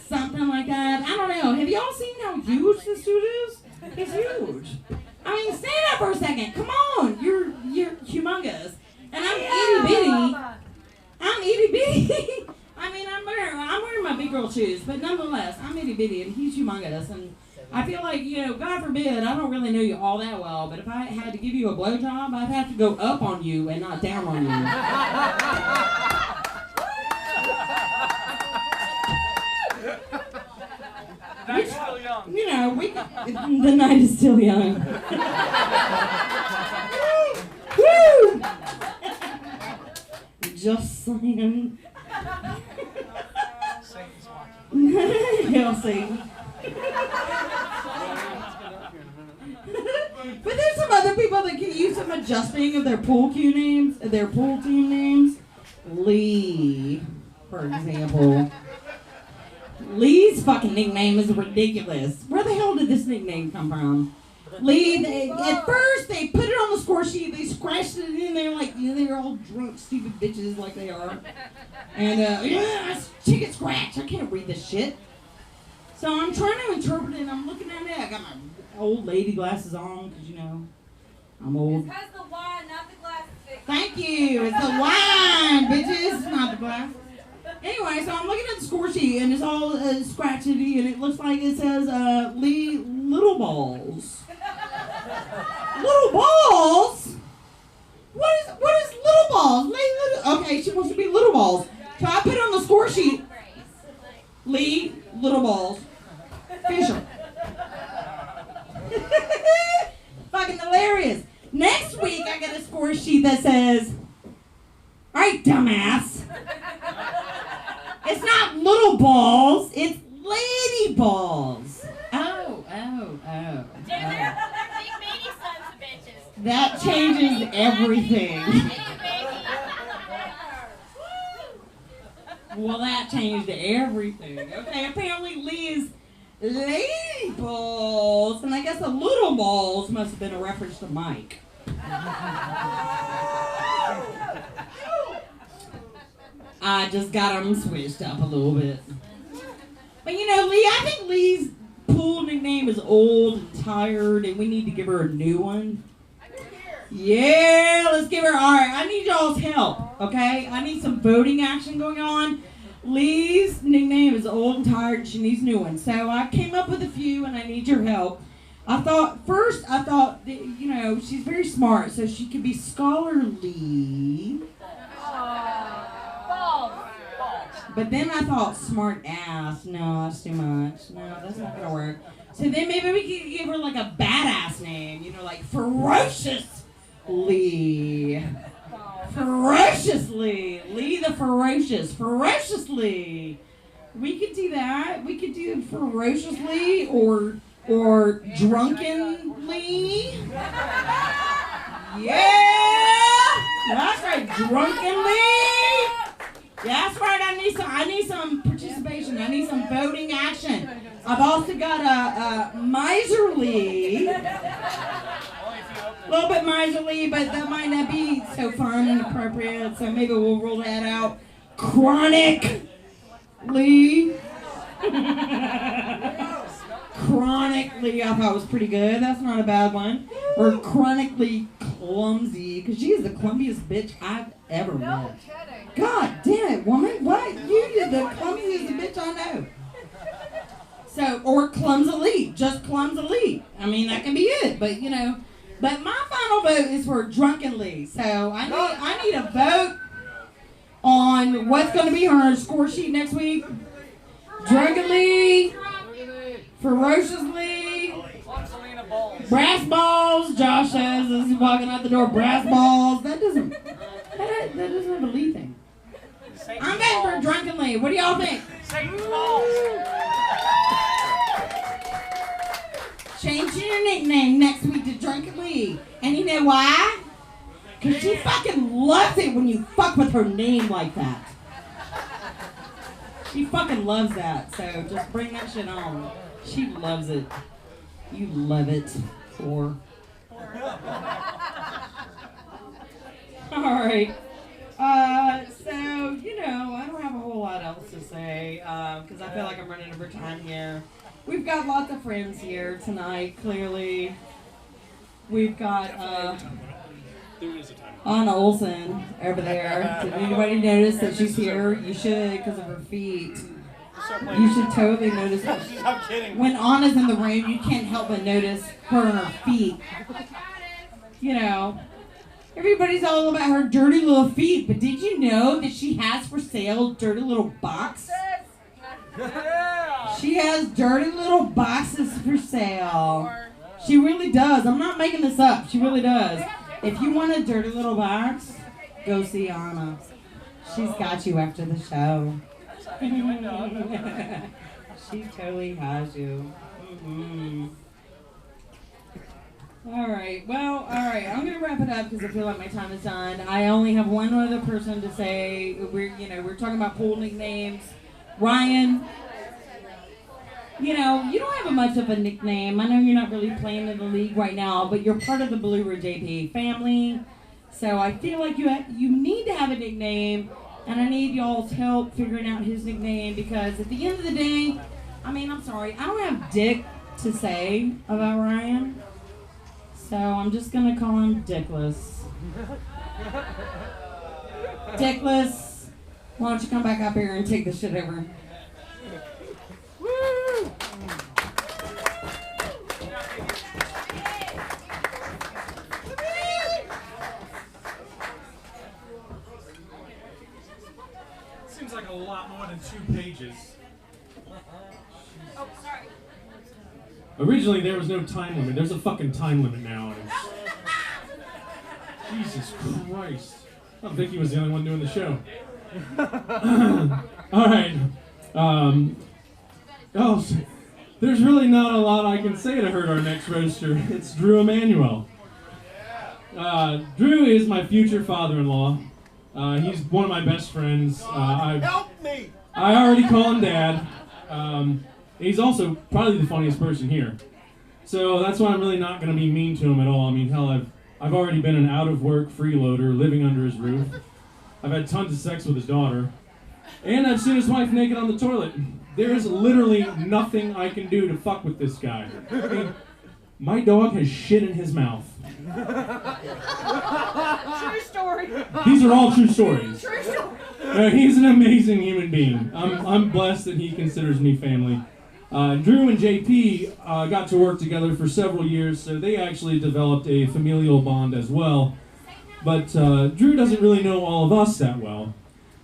something like that. I don't know. Have y'all seen how huge this suit is? It's huge. I mean, stand up for a second. Come on. You're humongous. And I'm itty bitty. I mean, I'm wearing my big girl shoes, but nonetheless, I'm itty bitty and he's humongous. And I feel like, God forbid, I don't really know you all that well, but if I had to give you a blowjob, I'd have to go up on you and not down on you. The night is still young. Woo! Just saying. He'll see. But there's some other people that can use some adjusting of their pool team names. Lee, for example. Lee's fucking nickname is ridiculous. Where the hell did this nickname come from? Lee, at first they put it on the score sheet, they scratched it in there like, they're all drunk, stupid bitches like they are. And, chicken scratch, I can't read this shit. So I'm trying to interpret it, and I'm looking at it, I got my old lady glasses on, because, I'm old. It's because the wine, not the glasses. Thank you, it's the wine, bitches, not the glass. Anyway, so I'm looking at the score sheet, and it's all scratchety, and it looks like it says, Lee Little Balls. Little Balls? What is Little Balls? Okay, she wants to be Little Balls. So I put on the score sheet, Lee Little Balls. Fisher. Fucking hilarious. Next week, I get a score sheet that says, all right, dumbass. It's not little balls, it's lady balls. Oh. They're big meaty sons of bitches. That changes everything. Well, that changed everything. Okay, apparently Lee is lady balls, and I guess the little balls must have been a reference to Mike. I just got them switched up a little bit. But Lee, I think Lee's pool nickname is old and tired, and we need to give her a new one. Yeah, let's give her, all right, I need y'all's help, okay? I need some voting action going on. Lee's nickname is old and tired, and she needs new ones. So I came up with a few, and I need your help. I thought that, she's very smart, so she could be scholarly. But then I thought smart ass. No, that's too much. No, that's not gonna work. So then maybe we could give her like a badass name, like Ferocious Lee. Ferociously. Lee the Ferocious. Ferociously. We could do that. We could do Ferociously or Drunkenly. Yeah! That's right, Drunkenly. Yeah, that's right. I need some participation. I need some voting action. I've also got a miserly. A little bit miserly, but that might not be so fun and appropriate. So maybe we'll roll that out. Chronically. Chronically, I thought was pretty good. That's not a bad one. Or chronically clumsy, because she is the clumsiest bitch I've ever No met. kidding. God damn it, woman. What? You did the clumsiest bitch I know. So, or clumsily, just clumsily. I mean, that can be it, but you know. But my final vote is for drunkenly. So I need a vote on what's going to be on our score sheet next week. Drunkenly, ferociously, brass balls. Josh says as he's walking out the door, brass balls. That doesn't have a lead thing. I'm voting for drunkenly. What do y'all think? Change your nickname next week to Drunkenly. And you know why? Because she fucking loves it when you fuck with her name like that. She fucking loves that. So just bring that shit on. She loves it. You love it. Whore. Alright. So, you know, I don't have a whole lot else to say. Because I feel like I'm running over time here. We've got lots of friends here tonight, clearly. We've got Anna Olsen over there. Did anybody notice that she's here? You should, because of her feet. You should totally notice that. I'm kidding. When Anna's in the room, you can't help but notice her and her feet. You know, everybody's all about her dirty little feet, but did you know that she has for sale dirty little box? She has dirty little boxes for sale. She really does. I'm not making this up. She really does. If you want a dirty little box, go see Anna. She's got you after the show. She totally has you. Mm-hmm. All right. Well, all right. I'm gonna wrap it up because I feel like my time is done. I only have one other person to say. We're talking about pool nicknames. Ryan, you know, you don't have much of a nickname. I know you're not really playing in the league right now, but you're part of the Blue Ridge JP family. So I feel like you need to have a nickname, and I need y'all's help figuring out his nickname because at the end of the day, I mean, I'm sorry, I don't have dick to say about Ryan. So I'm just going to call him Dickless. Dickless. Why don't you come back up here and take this shit over? Woo! Seems like a lot more than 2 pages. Oh, sorry. Originally, there was no time limit. There's a fucking time limit now. And Jesus Christ. I don't think he was the only one doing the show. All right. There's really not a lot I can say to hurt our next roaster. It's Drew Emanuel. Drew is my future father-in-law. He's one of my best friends. Help me! I already call him Dad. He's also probably the funniest person here. So that's why I'm really not going to be mean to him at all. I mean, hell, I've already been an out-of-work freeloader living under his roof. I've had tons of sex with his daughter. And I've seen his wife naked on the toilet. There's literally nothing I can do to fuck with this guy. I mean, my dog has shit in his mouth. True story. These are all true stories. True story. He's an amazing human being. I'm blessed that he considers me family. Drew and JP got to work together for several years, so they actually developed a familial bond as well. But Drew doesn't really know all of us that well.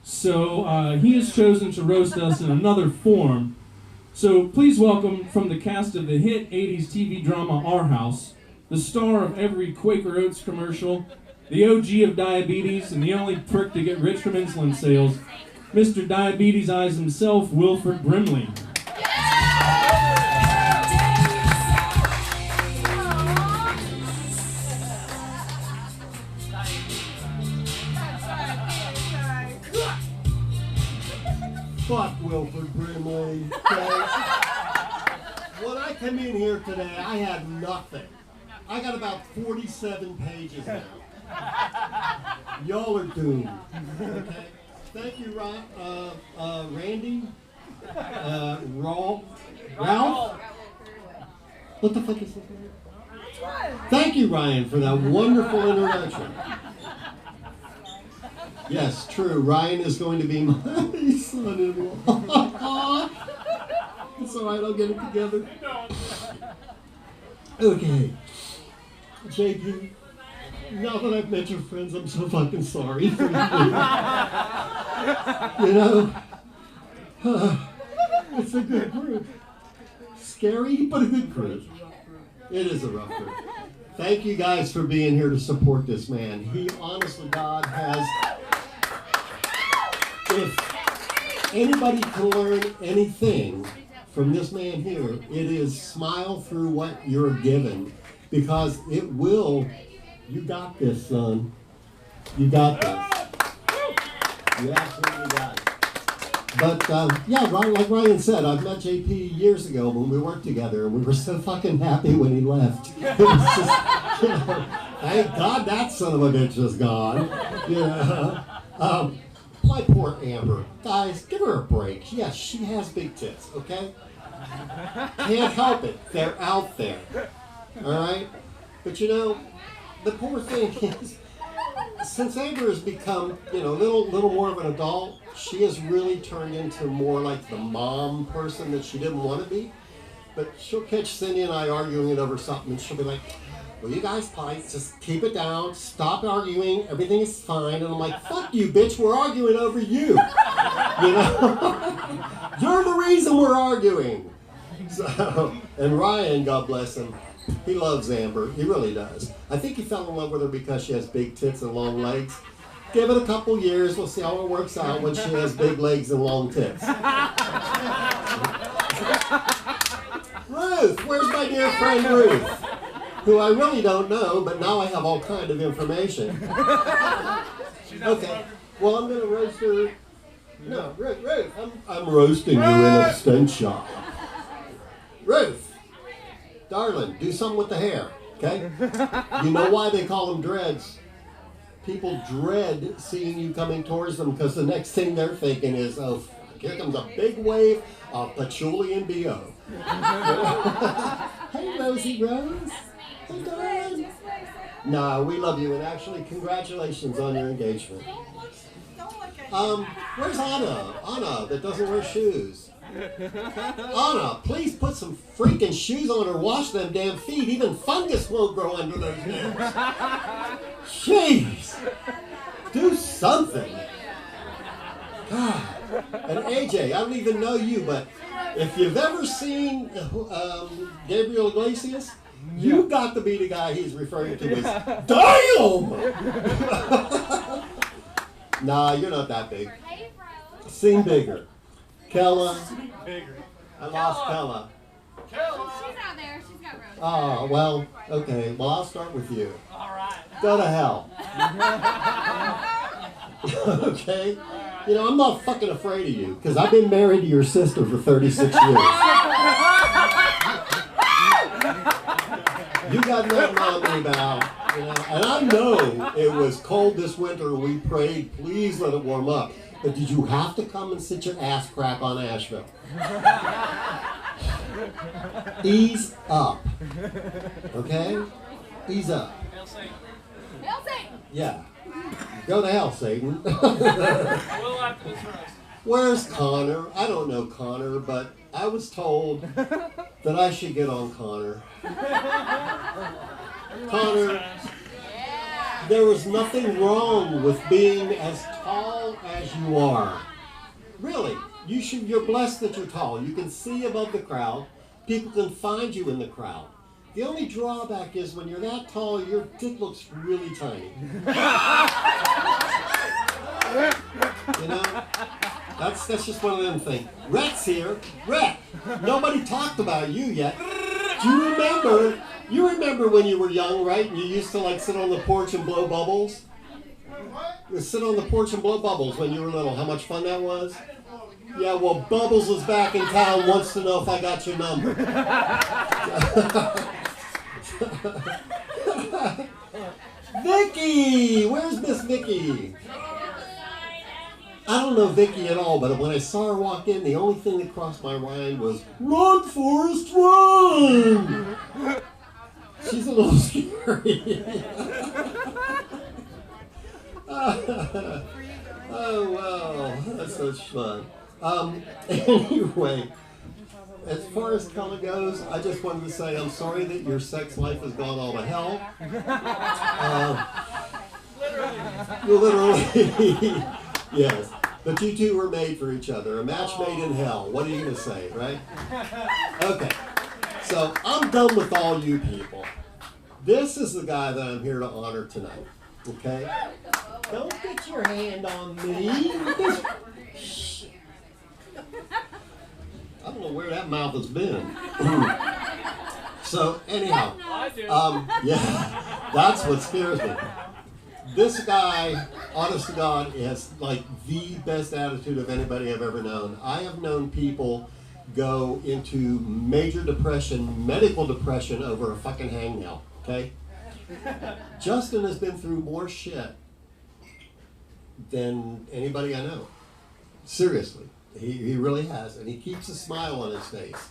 So he has chosen to roast us in another form. So please welcome from the cast of the hit 80s TV drama Our House, the star of every Quaker Oats commercial, the OG of diabetes, and the only prick to get rich from insulin sales, Mr. Diabetes Eyes himself, Wilford Brimley. Fuck Wilford Brimley. Okay? When I come in here today, I had nothing. I got about 47 pages now. Y'all are doomed. Okay? Thank you, Randy. Ralph. What the fuck is this? Thank you, Ryan, for that wonderful introduction. Yes, true. Ryan is going to be my son-in-law. It's all right. I'll get it together. Okay. JP, now that I've met your friends, I'm so fucking sorry for you. You know, it's a good group. Scary, but a good group. It is a rough group. Thank you guys for being here to support this man. He, honestly, God, has... If anybody can learn anything from this man here, it is smile through what you're given. Because it will... You got this, son. You got this. You absolutely got it. But, yeah, like Ryan said, I've met JP years ago when we worked together, and we were so fucking happy when he left. It was just, you know, thank God that son of a bitch is gone. You know? My poor Amber. Guys, give her a break. Yes, she has big tits, okay? Can't help it. They're out there. All right? But, you know, the poor thing is, since Amber has become, you know, a little more of an adult, she has really turned into more like the mom person that she didn't want to be. But she'll catch Cindy and I arguing it over something, and she'll be like, "Will you guys please just keep it down, stop arguing, everything is fine." And I'm like, "Fuck you, bitch, we're arguing over you." You know? You're the reason we're arguing. So, and Ryan, God bless him, he loves Amber. He really does. I think he fell in love with her because she has big tits and long legs. Give it a couple years. We'll see how it works out when she has big legs and long tits. Ruth, where's my dear friend Ruth? Who I really don't know, but now I have all kind of information. Okay. Well, I'm going to roast her. No, Ruth, I'm roasting you in absentia. Ruth, darling, do something with the hair, okay? You know why they call them dreads? People dread seeing you coming towards them because the next thing they're thinking is, oh, here comes a big wave of patchouli and B.O. Hey, Rosie Rose. Hey, darling. No, we love you, and actually, congratulations on your engagement. Where's Anna? Anna, that doesn't wear shoes. Anna, please put some freaking shoes on or wash them damn feet. Even fungus won't grow under those nails. Jeez. Do something. God. And AJ, I don't even know you, but if you've ever seen Gabriel Iglesias, you got to be the guy he's referring to as damn! Nah, you're not that big. Sing bigger. Kella. I lost Kella. She's out there. She's got road. Oh, well, okay. Well, I'll start with you. All right. Go to hell. Okay? You know, I'm not fucking afraid of you, because I've been married to your sister for 36 years. You got nothing on me about, you know. And I know it was cold this winter, and we prayed, please let it warm up. But did you have to come and sit your ass crack on Asheville? Ease up. Okay? Ease up. Hail Satan! Yeah. Go to hell, Satan. Where's Connor? I don't know Connor, but I was told that I should get on Connor. Connor, there was nothing wrong with being as tall as you are. Really, you're blessed that you're tall. You can see above the crowd. People can find you in the crowd. The only drawback is when you're that tall, your dick looks really tiny. You know? That's just one of them things. Rhett's here. Rhett, nobody talked about you yet. Do you remember? You remember when you were young, right? And you used to like sit on the porch and blow bubbles? You sit on the porch and blow bubbles when you were little. How much fun that was? Yeah, well, Bubbles is back in town, wants to know if I got your number. Vicky! Where's Miss Vicky? I don't know Vicky at all, but when I saw her walk in, the only thing that crossed my mind was, run, Forrest, run! She's a little scary. Oh, wow. That's such fun. Anyway, as far as color goes, I just wanted to say I'm sorry that your sex life has gone all to hell. Literally. Yes. But you two were made for each other. A match made in hell. What are you going to say, right? Okay. So I'm done with all you people. This is the guy that I'm here to honor tonight. Okay? Don't get your hand on me. Shit. I don't know where that mouth has been. So anyhow, yeah, that's what scares me. This guy, honest to God, has like the best attitude of anybody I've ever known. I have known people go into major depression, medical depression over a fucking hangnail, okay? Justin has been through more shit than anybody I know. Seriously, he really has, and he keeps a smile on his face.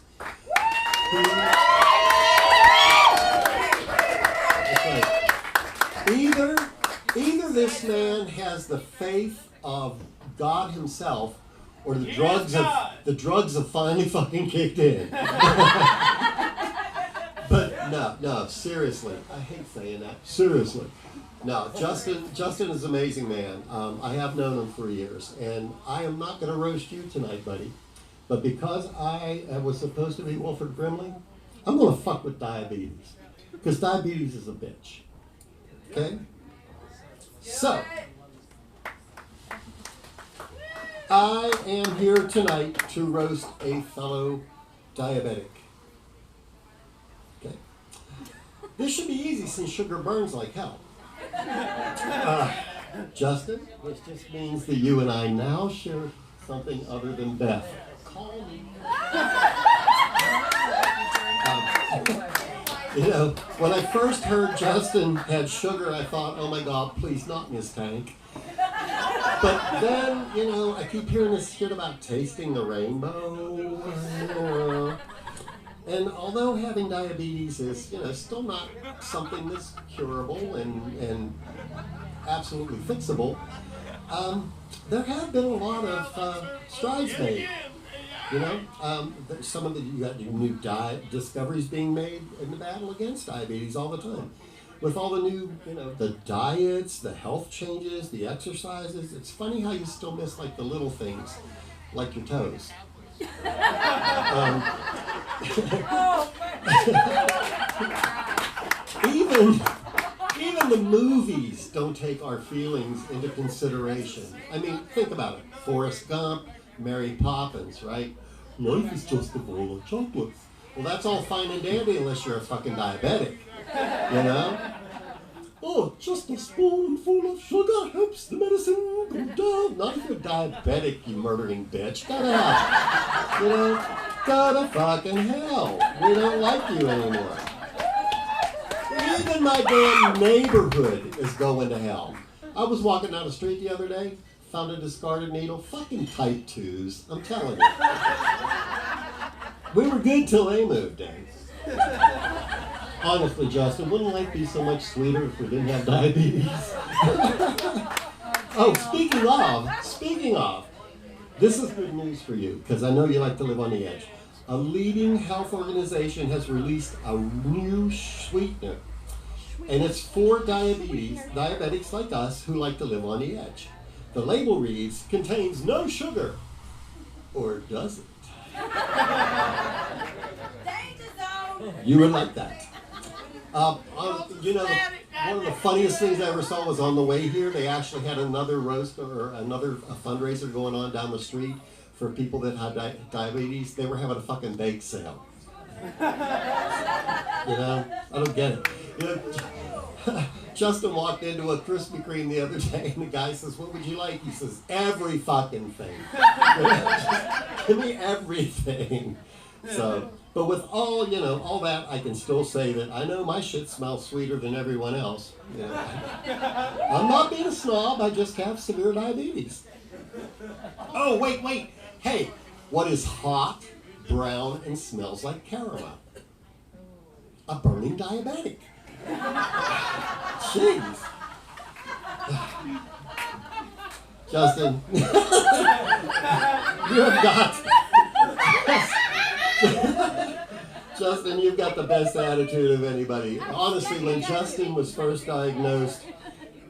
Either this man has the faith of God himself, or the drugs have finally fucking kicked in. But no, seriously, I hate saying that. Seriously, no, Justin is an amazing man. I have known him for years, and I am not going to roast you tonight, buddy. But because I was supposed to be Wilford Brimley, I'm going to fuck with diabetes, because diabetes is a bitch. Okay. So, I am here tonight to roast a fellow diabetic. Okay. This should be easy since sugar burns like hell. Justin, this just means that you and I now share something other than Beth. Call me. You know, when I first heard Justin had sugar, I thought, oh my God, please not in his tank. But then, you know, I keep hearing this shit about tasting the rainbow. And although having diabetes is, you know, still not something that's curable and absolutely fixable, there have been a lot of strides made. You know, some of you got new discoveries being made in the battle against diabetes all the time. With all the new, you know, the diets, the health changes, the exercises, it's funny how you still miss like the little things, like your toes. Even the movies don't take our feelings into consideration. I mean, think about it. Forrest Gump, Mary Poppins, right? Life is just a bowl of chocolates. Well, that's all fine and dandy unless you're a fucking diabetic, you know? Oh, just a spoonful of sugar helps the medicine go down. Not if you're diabetic, you murdering bitch. Go to hell. You know? Go to fucking hell. We don't like you anymore. Even my damn neighborhood is going to hell. I was walking down the street the other day, found a discarded needle. Fucking type 2s, I'm telling you. We were good till they moved in. Honestly, Justin, wouldn't life be so much sweeter if we didn't have diabetes? Oh, speaking of, this is good news for you, because I know you like to live on the edge. A leading health organization has released a new sweetener, and it's for diabetics like us who like to live on the edge. The label reads, contains no sugar, or does it? You would like that. You know, one of the funniest things I ever saw was on the way here, they actually had another roast or another fundraiser going on down the street for people that had diabetes. They were having a fucking bake sale. You know, I don't get it. You know, Justin walked into a Krispy Kreme the other day, and the guy says, what would you like? He says, every fucking thing. Give me everything. So, but with all, you know, all that, I can still say that I know my shit smells sweeter than everyone else. You know, I'm not being a snob, I just have severe diabetes. Oh, wait. Hey, what is hot, brown, and smells like caramel? a burning diabetic. Jeez. Justin, you have got... Justin, you've got the best attitude of anybody. Honestly, when Justin was first diagnosed,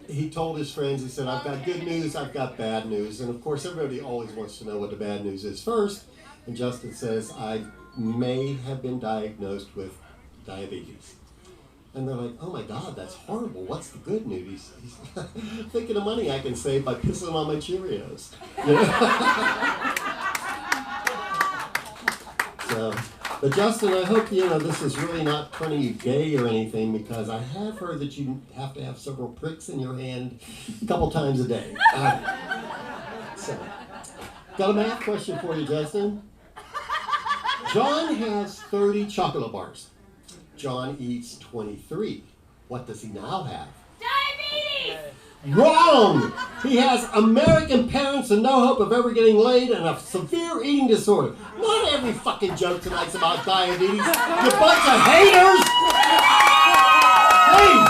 he told his friends, he said, I've got good news, I've got bad news. And of course, everybody always wants to know what the bad news is first. And Justin says, I may have been diagnosed with diabetes. And they're like, oh my God, that's horrible. What's the good news? He's thinking of money I can save by pissing on my Cheerios. You know? So, but Justin, I hope this is really not turning you gay or anything, because I have heard that you have to have several pricks in your hand a couple times a day. So, got a math question for you, Justin. John has 30 chocolate bars. John eats 23. What does he now have? Diabetes! Wrong! He has American parents and no hope of ever getting laid and a severe eating disorder. Not every fucking joke tonight's about diabetes. You bunch of haters! Hey!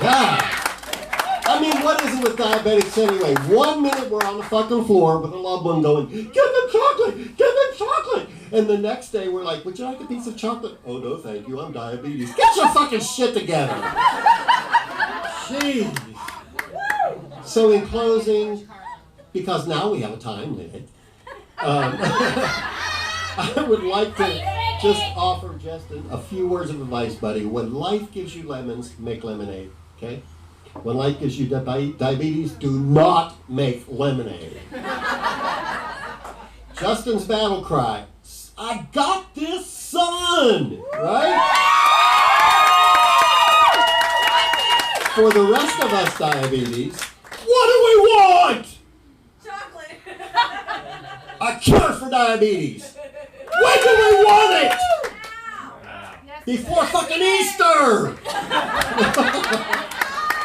Yeah. I mean, what is it with diabetics anyway? 1 minute we're on the fucking floor with a loved one going, give them chocolate! Give them chocolate! And the next day we're like, would you like a piece of chocolate? Oh, no, thank you. I'm diabetes. Get your fucking shit together. Jeez. So in closing, because now we have a time limit, I would like to just offer Justin a few words of advice, buddy. When life gives you lemons, make lemonade, okay? When life gives you diabetes, do not make lemonade. Justin's battle cry, I got this, son! Right? For the rest of us diabetes, what do we want? Chocolate. A cure for diabetes. When do we want it? Before fucking Easter!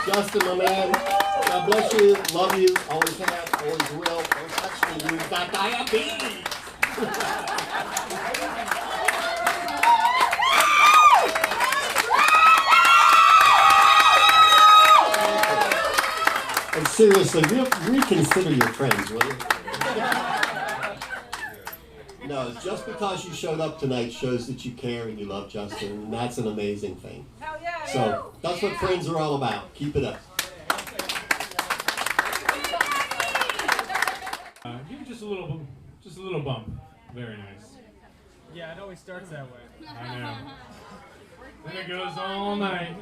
Justin, my man, God bless you, love you, always have, always will. Don't touch me, you've got diabetes! And seriously, reconsider your friends, will you? No, just because you showed up tonight shows that you care and you love Justin, and that's an amazing thing. So, that's what friends are all about. Keep it up. Give it just a little bump. Very nice. Yeah, it always starts that way. I know. Then it goes all night.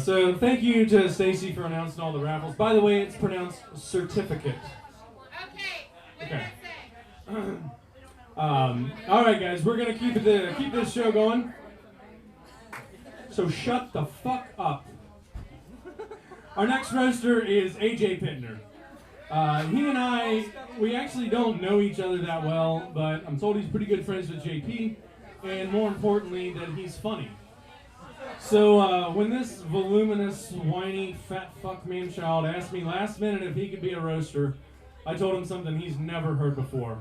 So thank you to Stacy for announcing all the raffles. By the way, it's pronounced certificate. Okay. All right, guys, we're gonna keep this show going. So shut the fuck up. Our next roaster is AJ Pittner. He and we actually don't know each other that well, but I'm told he's pretty good friends with JP, and more importantly, that he's funny. So when this voluminous, whiny, fat fuck man-child asked me last minute if he could be a roaster, I told him something he's never heard before.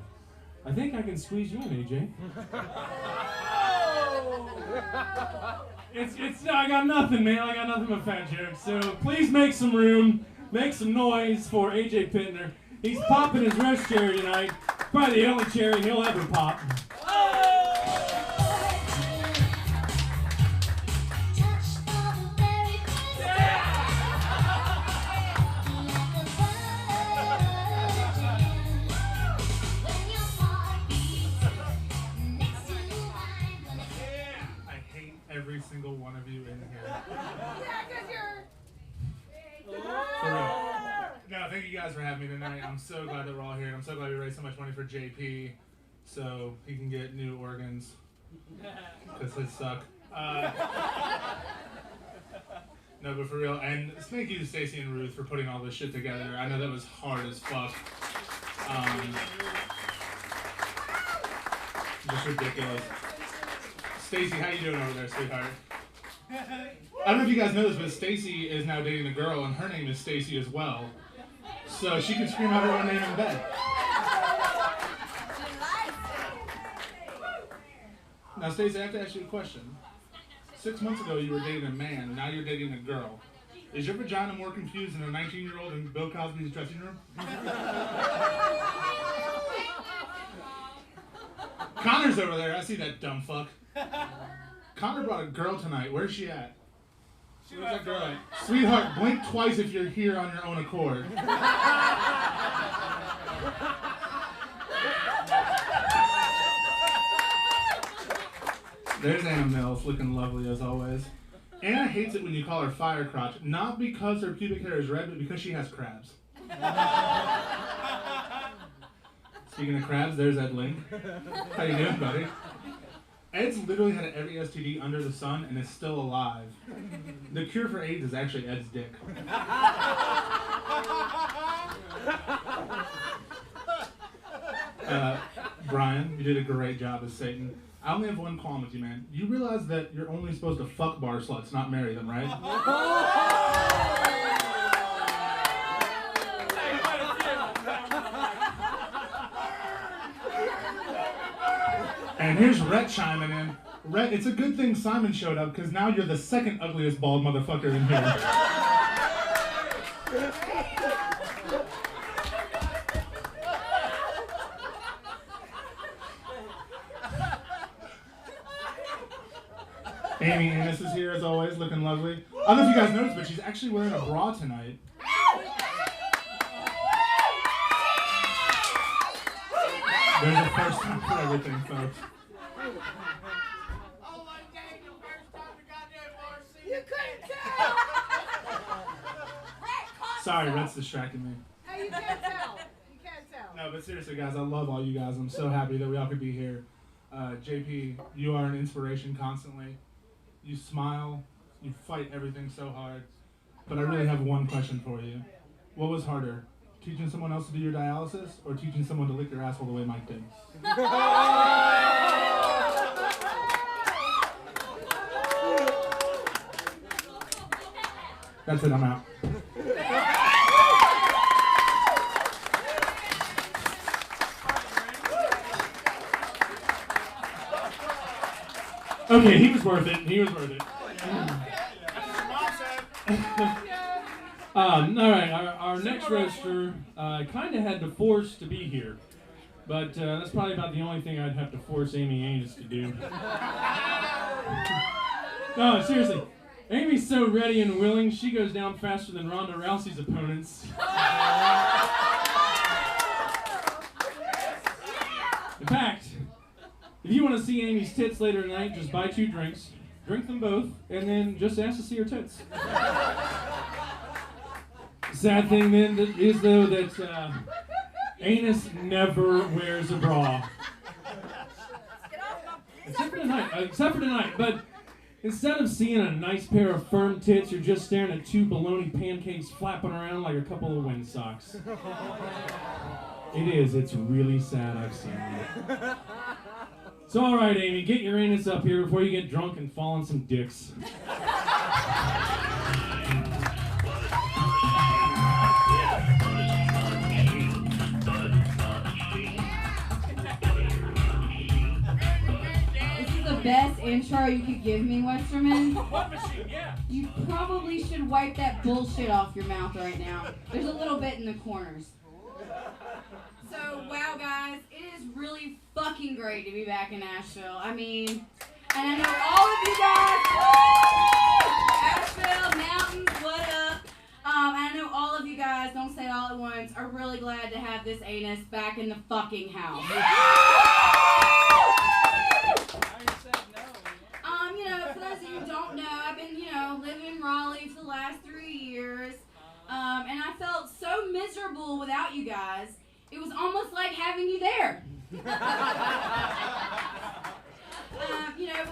I think I can squeeze you in, AJ. I got nothing, man. I got nothing but fat jokes. So please make some room, make some noise for AJ Pittner. He's popping his roast cherry tonight. Probably the only cherry he'll ever pop. Every single one of you in here. No, thank you guys for having me tonight. I'm so glad that we're all here, and I'm so glad we raised so much money for JP so he can get new organs, because his suck. No, but for real, and thank you to Stacy and Ruth for putting all this shit together. I know that was hard as fuck. Just ridiculous. Stacy, how you doing over there, sweetheart? I don't know if you guys know this, but Stacy is now dating a girl, and her name is Stacy as well. So she can scream out her own name in bed. Now, Stacey, I have to ask you a question. 6 months ago, you were dating a man. Now you're dating a girl. Is your vagina more confused than a 19-year-old in Bill Cosby's dressing room? Connor's over there. I see that dumb fuck. Connor brought a girl tonight. Where's she at? Where's that girl at? Sweetheart, blink twice if you're here on your own accord. There's Anna Mills, looking lovely as always. Anna hates it when you call her fire crotch, not because her pubic hair is red, but because she has crabs. Speaking of crabs, there's Ed Link. How you doing, buddy? Ed's literally had every STD under the sun and is still alive. The cure for AIDS is actually Ed's dick. Brian, you did a great job as Satan. I only have one qualm with you, man. You realize that you're only supposed to fuck bar sluts, not marry them, right? And here's Rhett chiming in. Rhett, it's a good thing Simon showed up, because now you're the second ugliest bald motherfucker in here. Amy Annis is here as always, looking lovely. I don't know if you guys noticed, but she's actually wearing a bra tonight. There's a first time for everything, folks. Oh, like Daniel, first time the goddamn bar scene. You couldn't tell. Sorry, Rhett's distracting me. Hey, you can't tell. You can't tell. No, but seriously, guys, I love all you guys. I'm so happy that we all could be here. JP, you are an inspiration constantly. You smile, you fight everything so hard. But I really have one question for you. What was harder, teaching someone else to do your dialysis or teaching someone to lick your asshole the way Mike did? That's it, I'm out. Okay, he was worth it. He was worth it. All right, our next roaster kind of had to force to be here, but that's probably about the only thing I'd have to force Amy Annis to do. No, seriously, Amy's so ready and willing, she goes down faster than Ronda Rousey's opponents. In fact, if you want to see Amy's tits later tonight, just buy 2 drinks, drink them both, and then just ask to see her tits. Sad thing then is though that Anus never wears a bra. Except for tonight, but instead of seeing a nice pair of firm tits, you're just staring at 2 bologna pancakes flapping around like a couple of wind socks. It's really sad I've seen you. So alright, Amy, get your anus up here before you get drunk and fall on some dicks. Best intro you could give me, Westerman. What machine? Yeah. You probably should wipe that bullshit off your mouth right now. There's a little bit in the corners. So, wow, guys, it is really fucking great to be back in Nashville. I mean, and I know all of you guys, Nashville, mountains, what up? I know all of you guys, don't say it all at once, are really glad to have this anus back in the fucking house. For those of you who don't know, I've been, living in Raleigh for the last 3 years, and I felt so miserable without you guys. It was almost like having you there. But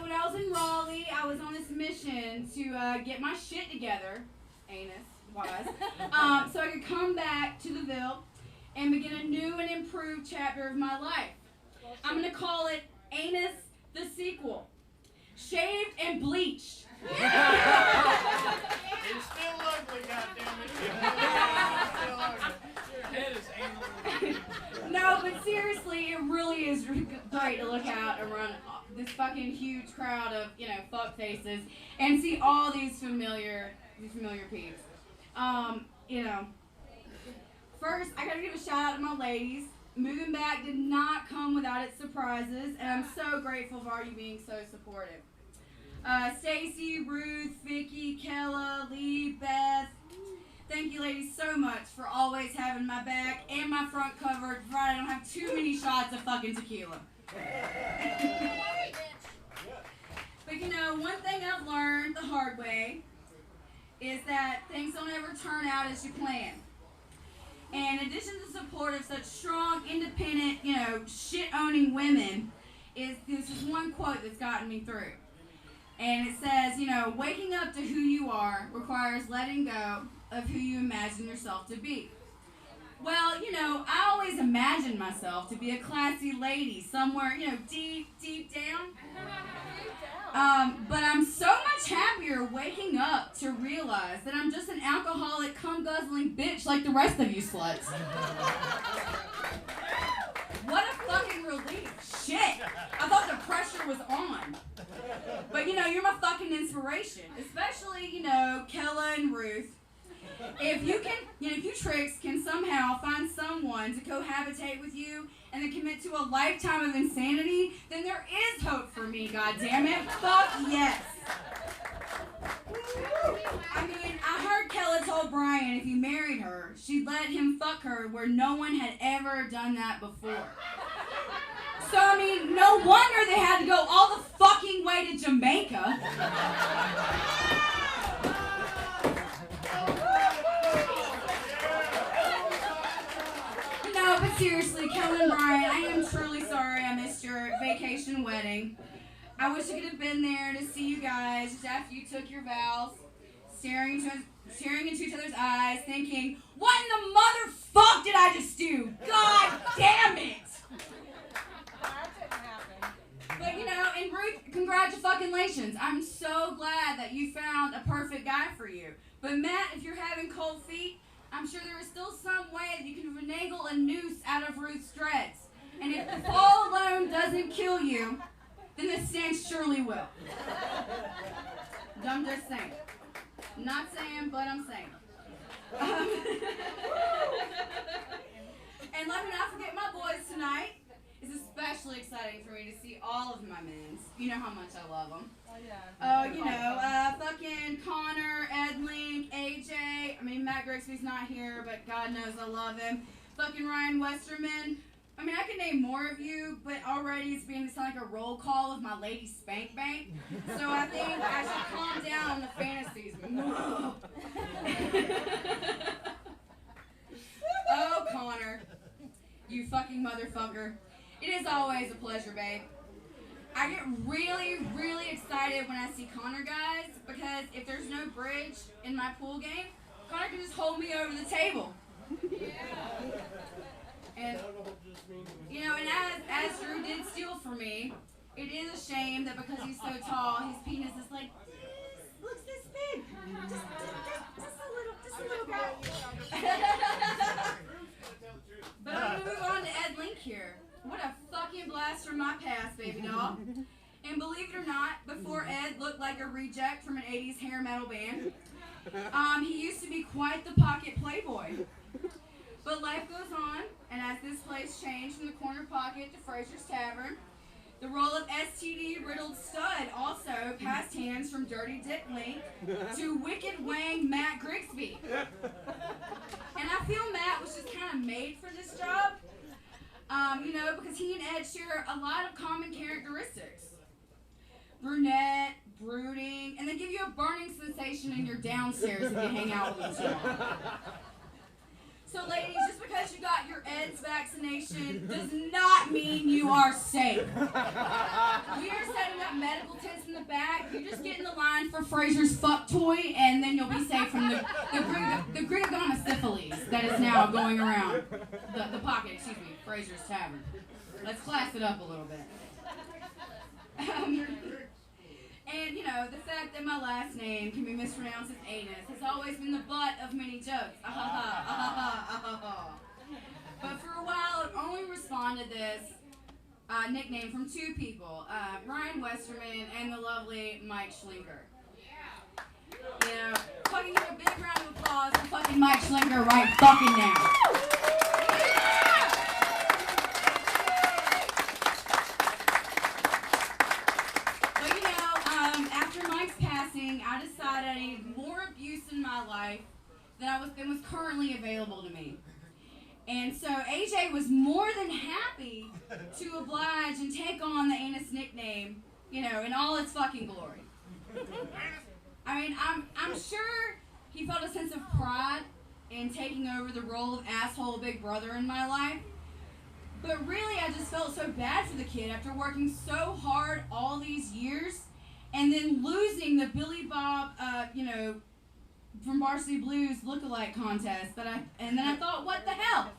when I was in Raleigh, I was on this mission to get my shit together, anus-wise, so I could come back to the Ville and begin a new and improved chapter of my life. I'm going to call it Anus the Sequel. Shaved and bleached. It's still ugly, goddammit. Still ugly. Your head is anal. No, but seriously, it really is great great to look out around this fucking huge crowd of, fuck faces and see all these familiar peeps. First, I gotta give a shout out to my ladies. Moving back did not come without its surprises, and I'm so grateful for all you being so supportive. Stacy, Ruth, Vicky, Kella, Lee, Beth, thank you ladies so much for always having my back and my front covered, provided I don't have too many shots of fucking tequila. But one thing I've learned the hard way is that things don't ever turn out as you plan. And in addition to the support of such strong, independent, shit-owning women, this is one quote that's gotten me through. And it says, waking up to who you are requires letting go of who you imagine yourself to be. Well, I always imagined myself to be a classy lady somewhere, deep down. But I'm so much happier waking up to realize that I'm just an alcoholic, cum-guzzling bitch like the rest of you sluts. What a fucking relief. Shit. I thought the pressure was on. But, you're my fucking inspiration. Especially, Kella and Ruth. If you tricks can somehow find someone to cohabitate with you and then commit to a lifetime of insanity, then there is hope for me, goddammit. Fuck yes. I heard Kella told Brian if he married her, she'd let him fuck her where no one had ever done that before. So, no wonder they had to go all the fucking way to Jamaica. No, but seriously, Kella and Brian, I am truly sorry I missed your vacation wedding. I wish I could have been there to see you guys just after you took your vows, staring into each other's eyes, thinking, what in the motherfuck did I just do? God damn it! But, and Ruth, congratulations. I'm so glad that you found a perfect guy for you. But Matt, if you're having cold feet, I'm sure there is still some way that you can finagle a noose out of Ruth's dreads. And if the fall alone doesn't kill you, then the stench surely will. I'm just saying. Not saying, but I'm saying. And let me not forget my boys tonight. It's especially exciting for me to see all of my men. You know how much I love them. Fucking Connor, Ed Link, AJ. Matt Grigsby's not here, but God knows I love him. Fucking Ryan Westerman. I could name more of you, but already it's beginning to sound like a roll call of my lady spank bank. So I think I should calm down on the fantasies. Oh, Connor. You fucking motherfucker. It is always a pleasure, babe. I get really, really excited when I see Connor guys, because if there's no bridge in my pool game, Connor can just hold me over the table. And, and as Drew did steal from me, it is a shame that because he's so tall, his penis is like, looks this big. Just a little guy. But I'm going to move on to Ed Link here. What a fucking blast from my past, baby doll. And believe it or not, before Ed looked like a reject from an 80s hair metal band, he used to be quite the pocket playboy. But life goes on, and as this place changed from the corner pocket to Fraser's Tavern, the role of STD-riddled stud also passed hands from Dirty Dick Link to Wicked Wang Matt Grigsby. And I feel Matt was just kind of made for this job, because he and Ed share a lot of common characteristics. Brunette, brooding, and they give you a burning sensation in your downstairs if you hang out with them too long. So ladies, just because you got your Ed's vaccination does not mean you are safe. We are setting up medical tents in the back. You just get in the line for Fraser's fuck toy, and then you'll be safe from the syphilis that is now going around the pocket, Fraser's Tavern. Let's class it up a little bit. And, the fact that my last name can be mispronounced as anus has always been the butt of many jokes. But for a while, I've only responded this nickname from two people, Ryan Westerman and the lovely Mike Schlinker. You know, fucking give a big round of applause for fucking Mike Schlinker right fucking now. But you know, after Mike's passing, I decided I needed more abuse in my life than was currently available to me. And so AJ was more than happy to oblige and take on the Anus nickname, you know, in all its fucking glory. I mean, I'm sure he felt a sense of pride in taking over the role of asshole big brother in my life. But really, I just felt so bad for the kid after working so hard all these years and then losing the Billy Bob, you know, from Varsity Blues lookalike contest. And then I thought, what the hell?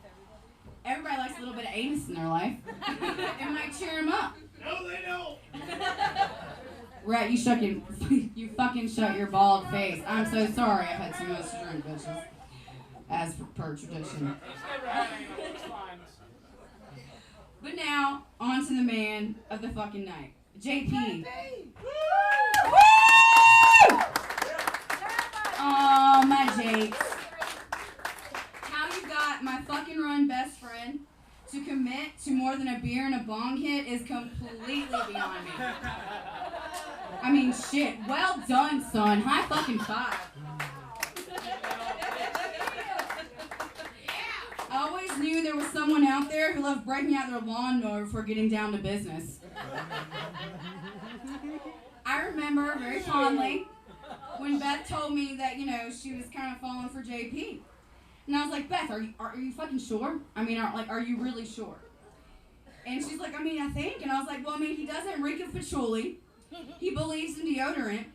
Everybody likes a little bit of anus in their life. It might cheer them up. No, they don't. Right, you fucking shut your bald face. I'm so sorry. I've had too much to drink, bitches. As per tradition. But now, on to the man of the fucking night, JP. Woo! Oh, my Jakes. How you got my fucking run best friend to commit to more than a beer and a bong hit is completely beyond me. I mean, shit. Well done, son. High fucking five. I always knew there was someone out there who loved breaking out their lawnmower before getting down to business. I remember very fondly when Beth told me that, you know, she was kind of falling for JP. And I was like, Beth, are you fucking sure? I mean, are you really sure? And she's like, I mean, I think. And I was like, well, I mean, he doesn't reek of patchouli. He believes in deodorant.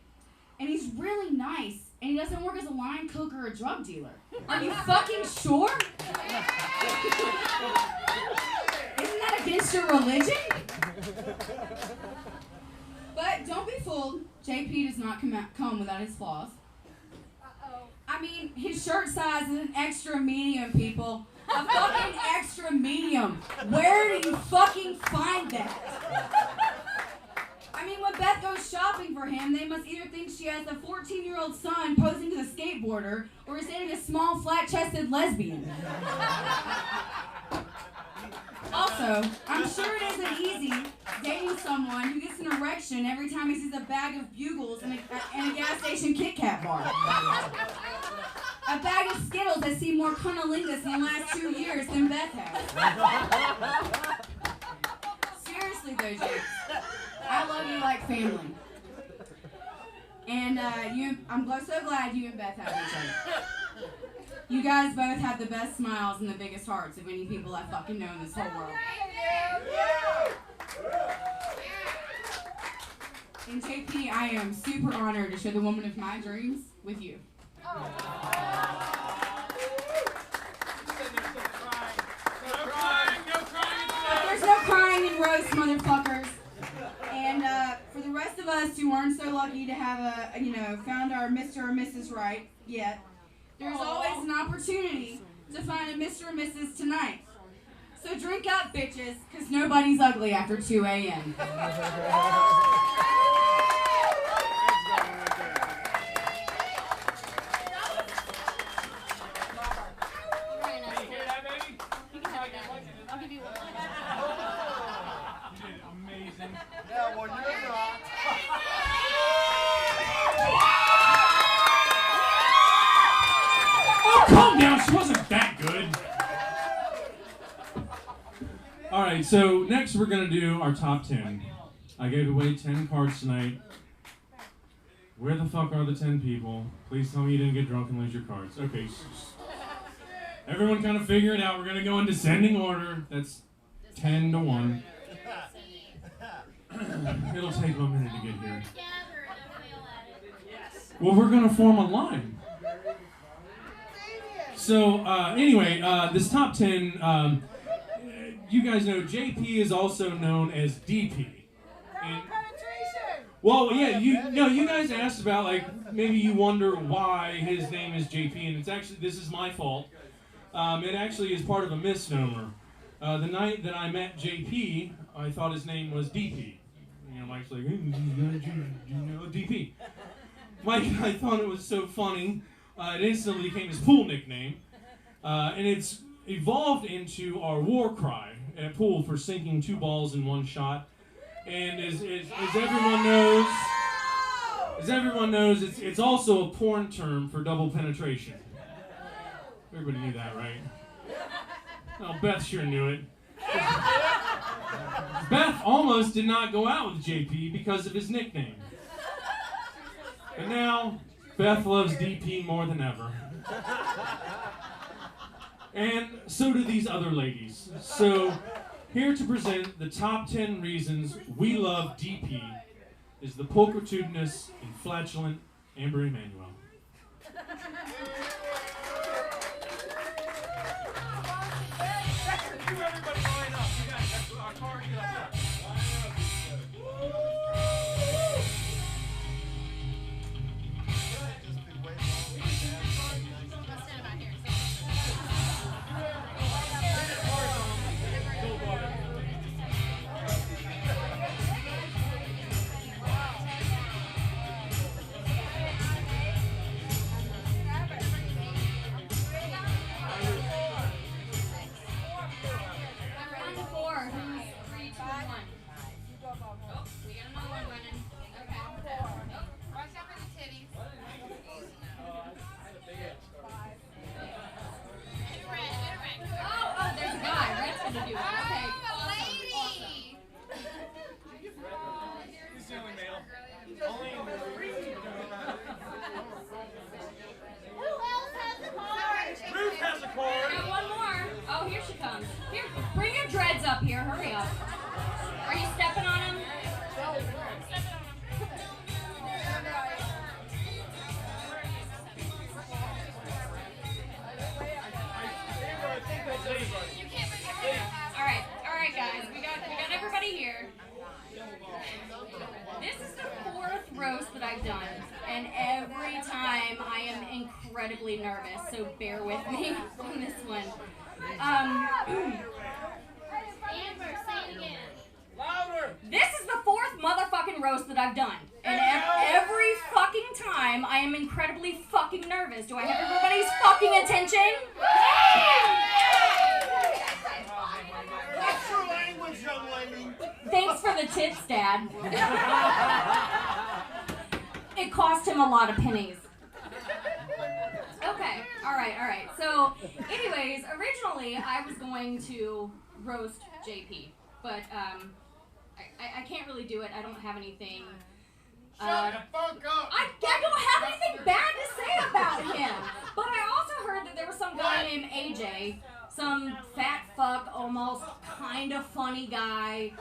And he's really nice. And he doesn't work as a line cook or a drug dealer. Are you fucking sure? Isn't that against your religion? But don't be fooled. JP does not come without his flaws. I mean, his shirt size is an extra medium, people. A fucking extra medium. Where do you fucking find that? I mean, when Beth goes shopping for him, they must either think she has a 14-year-old son posing to the skateboarder or is dating a small, flat-chested lesbian. Also, I'm sure it isn't easy dating someone who gets an erection every time he sees a bag of Bugles in a gas station Kit Kat bar. A bag of Skittles that see more cunnilingus in the last 2 years than Beth has. Seriously though, James, I love you like family. And I'm so glad you and Beth have each other. You guys both have the best smiles and the biggest hearts of any people I fucking know in this whole world. And JP, I am super honored to share the woman of my dreams with you. There's no crying in roast, motherfuckers. And for the rest of us who aren't so lucky to have found our Mr. or Mrs. right yet, there's always an opportunity to find a Mr. or Mrs. tonight. So drink up, bitches, because nobody's ugly after 2 a.m. Yeah, well, you're not. Oh, calm down. She wasn't that good. All right, so next we're going to do our top 10. I gave away 10 cards tonight. Where the fuck are the 10 people? Please tell me you didn't get drunk and lose your cards. Okay. Everyone kind of figure it out. We're going to go in descending order. That's 10 to 1. It'll take a minute to get here. Well, we're going to form a line. So, anyway, this top 10, you guys know JP is also known as DP. And, well, yeah, you guys asked about, like, maybe you wonder why his name is JP, and it's actually, this is my fault. It actually is part of a misnomer. The night that I met JP, I thought his name was DP. You know, Mike's like, hey, you know DP. Mike, I thought it was so funny. It instantly became his pool nickname. And it's evolved into our war cry at pool for sinking 2 balls in 1 shot. And as everyone knows, it's also a porn term for double penetration. Everybody knew that, right? Oh, Beth sure knew it. Beth almost did not go out with JP because of his nickname. And now, Beth loves DP more than ever. And so do these other ladies. So, here to present the top 10 reasons we love DP is the pulchritudinous and flatulent Amber Emanuel. Everybody line up. You guys, our car, get up there. Alright guys, we got everybody here. This is the 4th roast that I've done, and every time I am incredibly nervous, so bear with me on this one. Amber, say it again. Louder! This is the 4th motherfucking roast that I've done, and every fucking time I am incredibly fucking nervous. Do I have everybody's fucking attention? What's your language, young lady? Thanks for the tips, Dad. It cost him a lot of pennies. Okay, alright. So, anyways, originally I was going to roast JP, but I can't really do it. I don't have anything. Shut the fuck up! I don't have anything bad to say about him. But I also heard that there was some guy named AJ, some fat fuck, almost kind of funny guy,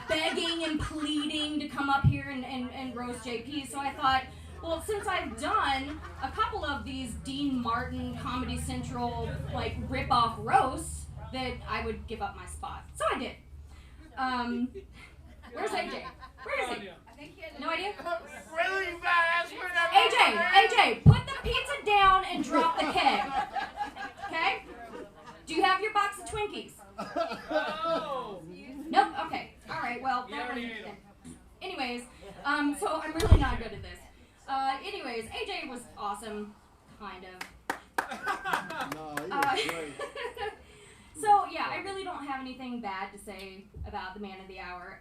begging and pleading to come up here and roast JP. So I thought, well, since I've done a couple of these Dean Martin Comedy Central like rip-off roasts, that I would give up my spot. So I did. Where's AJ? Where is he? No idea? Really fast! AJ, put the pizza down and drop the keg. Okay? Do you have your box of Twinkies? No! Nope, okay. Alright, well, that one. Anyways, so I'm really not good at this. Anyways, AJ was awesome, kind of. No, he was great. So, yeah, I really don't have anything bad to say about the man of the hour.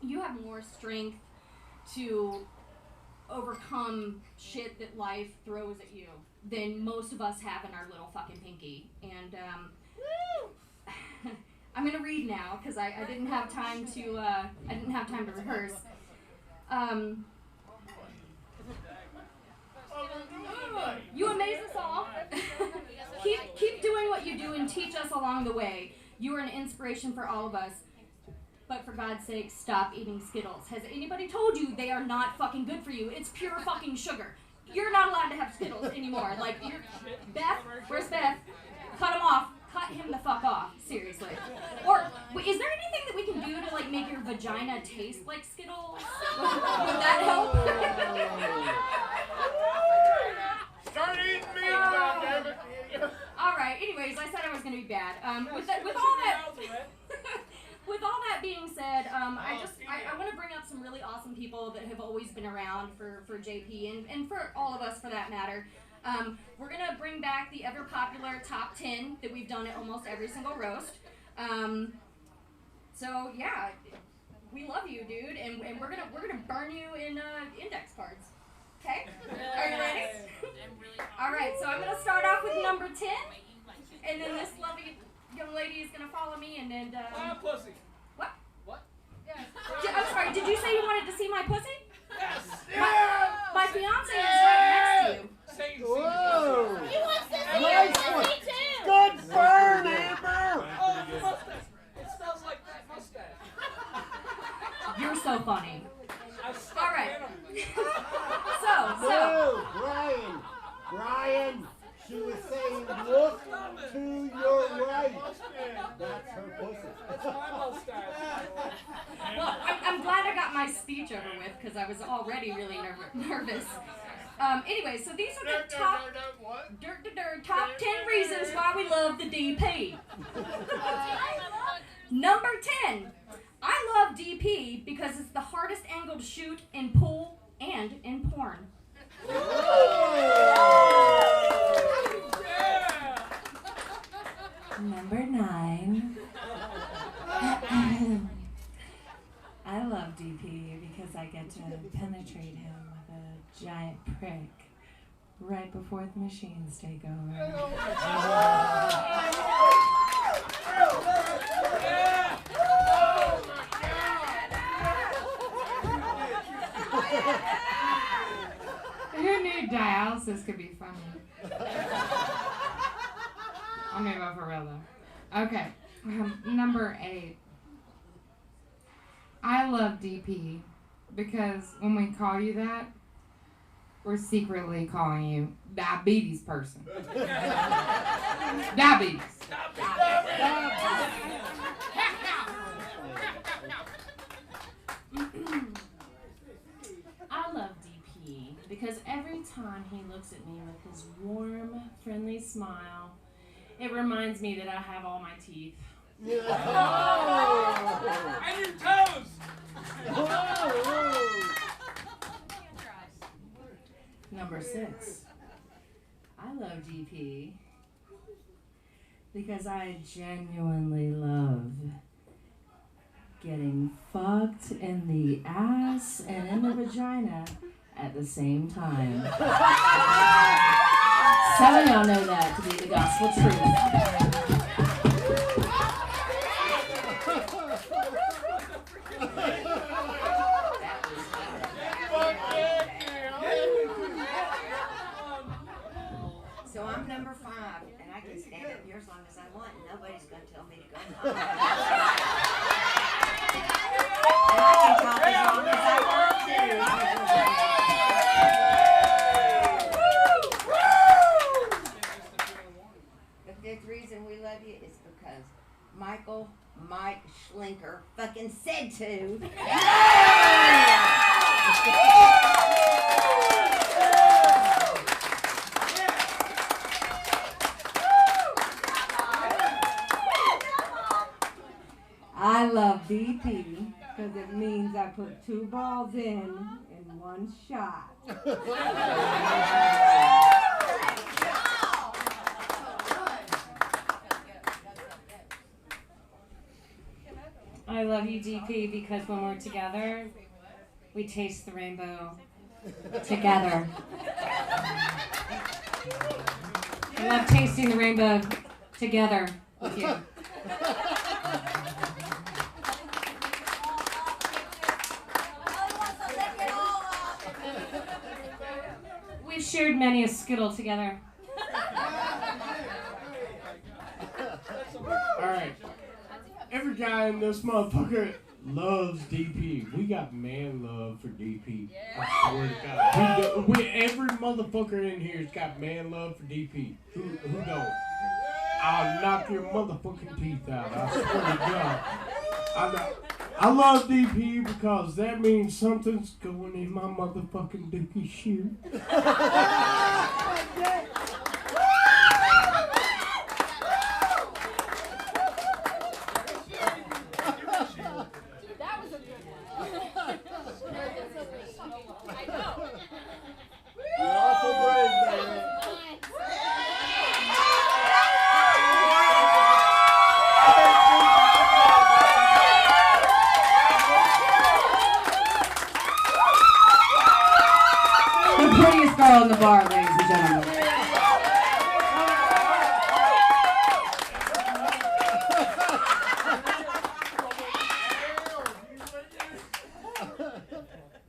You have more strength to overcome shit that life throws at you than most of us have in our little fucking pinky. And, I'm gonna read now, because I didn't have time to, rehearse. You amaze us all. Keep doing what you do and teach us along the way. You are an inspiration for all of us. But for God's sake, stop eating Skittles. Has anybody told you they are not fucking good for you? It's pure fucking sugar. You're not allowed to have Skittles anymore. Like, Beth, where's Beth? Cut him off. Cut him the fuck off. Seriously. Or, is there anything that we can do to, like, make your vagina taste like Skittles? Would that help? Start eating meat, goddammit! Alright, anyway. anyways, I said I was gonna be bad. With all that, with all that being said, I want to bring up some really awesome people that have always been around for JP and for all of us for that matter. We're gonna bring back the ever popular top 10 that we've done at almost every single roast. So yeah, we love you, dude, and we're gonna burn you in index cards. Okay? Are you ready? All right, so I'm gonna start off with number 10, and then this lovely young lady is gonna follow me, and then. Pussy. What? What? Yes. I'm sorry. Did you say you wanted to see my pussy? Yes. My fiance is right next to you. Whoa! He wants to see Nice your one. pussy too. Good burn, Amber! Oh, the mustache. It smells like that mustache. You're so funny. All right. No, Brian, she was saying look to your right. That's her pussy. That's my mustache. Well, I'm glad I got my speech over with because I was already really nervous. Anyway, so these are the top top 10 reasons why we love the DP. Number 10. I love DP because it's the hardest angle to shoot in pool and in porn. Number 9. I love DP because I get to penetrate him with a giant prick right before the machines take over. Who knew dialysis could be funny? I'll move on for real though. Okay, number 8. I love DP because when we call you that, we're secretly calling you diabetes person. Diabetes. I love DP because every time he looks at me with his warm, friendly smile, it reminds me that I have all my teeth. And your toes. Number 6. I love DP because I genuinely love getting fucked in the ass and in the vagina at the same time. Some of y'all know that to be the gospel truth. So I'm number 5, and I can stand up here as long as I want, and nobody's going to tell me to go home. And I can talk as long as I want to. The 5th reason we love you is because Mike Schlinker fucking said to. I love DP because it means I put 2 balls in 1 shot. I love you, DP, because when we're together, we taste the rainbow together. I love tasting the rainbow together with you. We've shared many a Skittle together. Alright. Every guy in this motherfucker loves DP. We got man love for DP. I swear to God. Every motherfucker in here's got man love for DP. Who don't? I'll knock your motherfucking teeth out. I swear to God. I love DP because that means something's going in my motherfucking DP shoe. girl in the bar, ladies and gentlemen.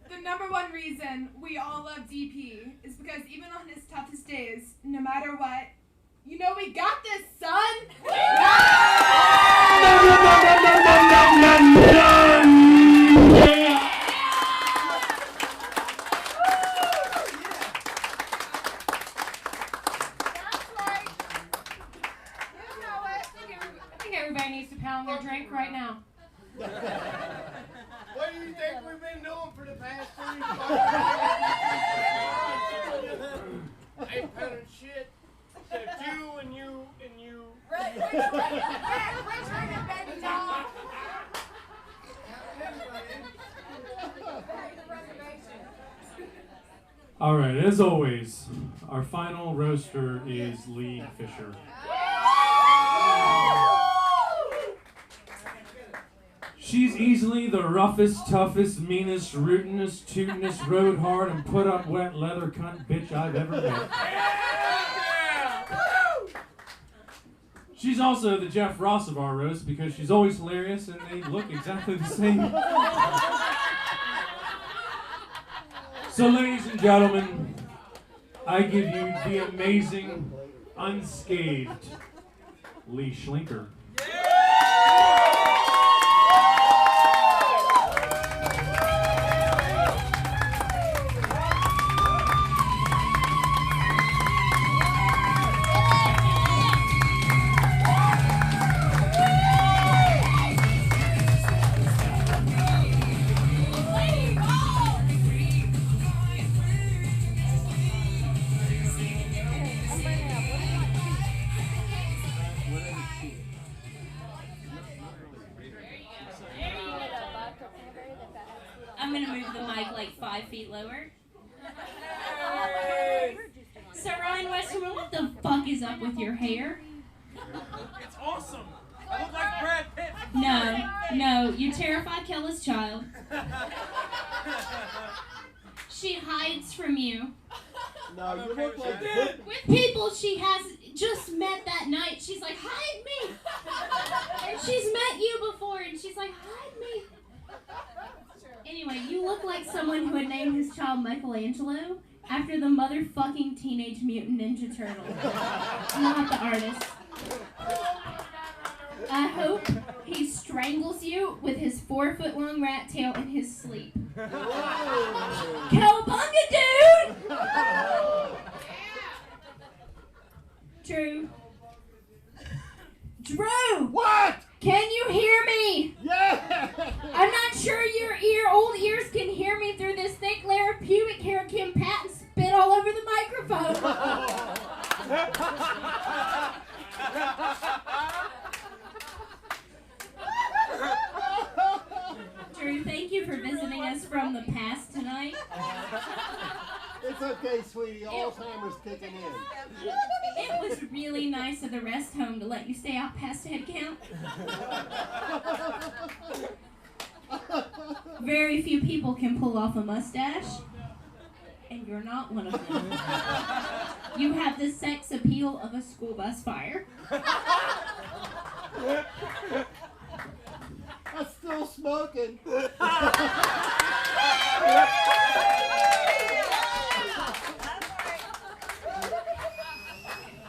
The number one reason we all love DP is because even on his toughest days, no matter what, you know we got this, son! I think everybody needs to pound their drink right now. What do you think we've been doing for the past 3 months? Ain't pounding shit. Except you and you and you. All right, as always, our final roaster is Lee Fisher. She's easily the roughest, toughest, meanest, rootinest, tootinest, rode hard, and put up wet leather cunt bitch I've ever met. She's also the Jeff Ross of our roast because she's always hilarious and they look exactly the same. So, ladies and gentlemen, I give you the amazing, unscathed Lee Schlinker. I'm gonna move the mic like 5 feet lower. So Ryan Westerman, what the fuck is up with your hair? It's awesome. I look like Brad Pitt. No, you terrify Kella's child. She hides from you. No, you look like With people she has just met that night, she's like, hide me! And she's met you before, and she's like, hide me! Anyway, you look like someone who had named his child Michelangelo after the motherfucking Teenage Mutant Ninja Turtle. Not the artist. I hope he strangles you with his 4-foot-long rat tail in his sleep. Cowabunga, dude! Drew. Drew! What? Can you hear me? Yeah! I'm not sure your old ears can hear me through this thick layer of pubic hair Kim Patton spit all over the microphone. Drew, thank you for visiting us from the past tonight. It's okay, sweetie. Alzheimer's kicking in. It was really nice of the rest home to let you stay out past head count. Very few people can pull off a mustache, and you're not one of them. You have the sex appeal of a school bus fire. I'm still smoking.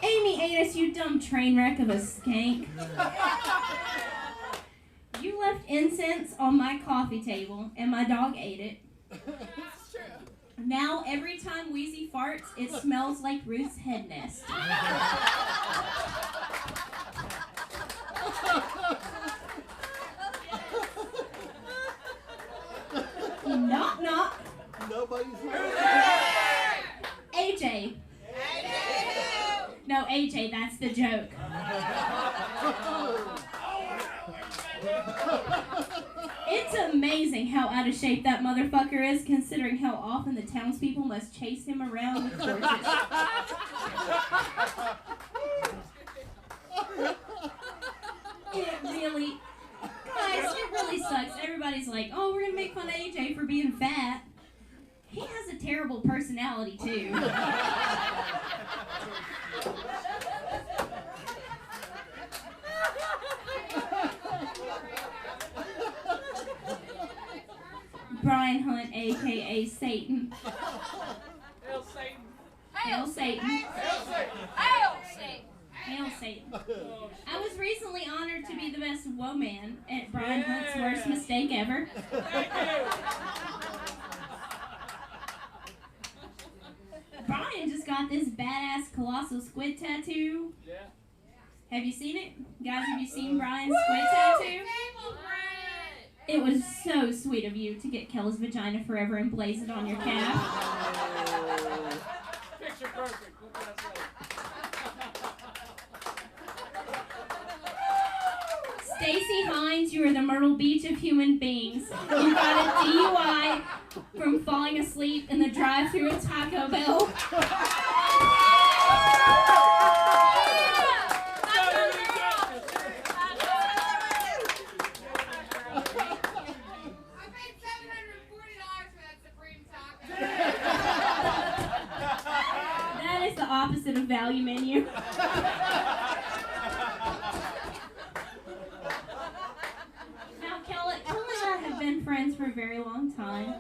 Amy Anus, you dumb train wreck of a skank. You left incense on my coffee table, and my dog ate it. Now, every time Wheezy farts, it smells like Ruth's head nest. Knock, knock. Nobody's here. AJ. No, AJ, that's the joke. It's amazing how out of shape that motherfucker is, considering how often the townspeople must chase him around with torches. Guys, it really sucks. Everybody's like, oh, we're gonna make fun of AJ for being fat. He has a terrible personality, too. Brian Hunt, a.k.a. Satan. Hail Satan. Hail Satan. Hail Satan. Hail Satan. Hail Satan. I was recently honored to be the best woe man at Brian Hunt's worst mistake ever. Brian just got this badass colossal squid tattoo. Yeah. Have you seen it? Guys, have you seen Brian's squid tattoo? It was so sweet of you to get Kella's vagina forever emblazoned on your calf. Picture perfect. What can I say? Stacy Hines, you are the Myrtle Beach of human beings. You got a DUI from falling asleep in the drive-thru of Taco Bell. That is the opposite of value menu. Now, Kella and I have been friends for a very long time,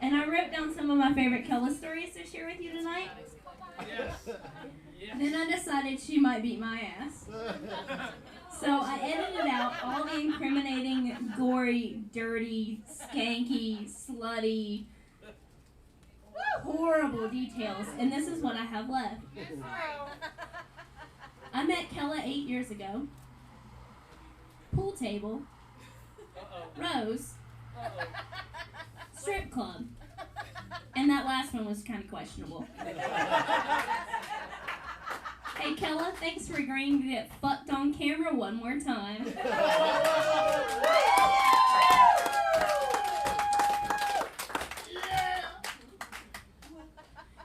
and I wrote down some of my favorite Kella stories to share with you tonight. Yes. Then I decided she might beat my ass. So I edited out all the incriminating, gory, dirty, skanky, slutty, horrible details, and this is what I have left. I met Kella 8 years ago. Pool table. Rose. Strip club. And that last one was kind of questionable. Hey Kella, thanks for agreeing to get fucked on camera one more time.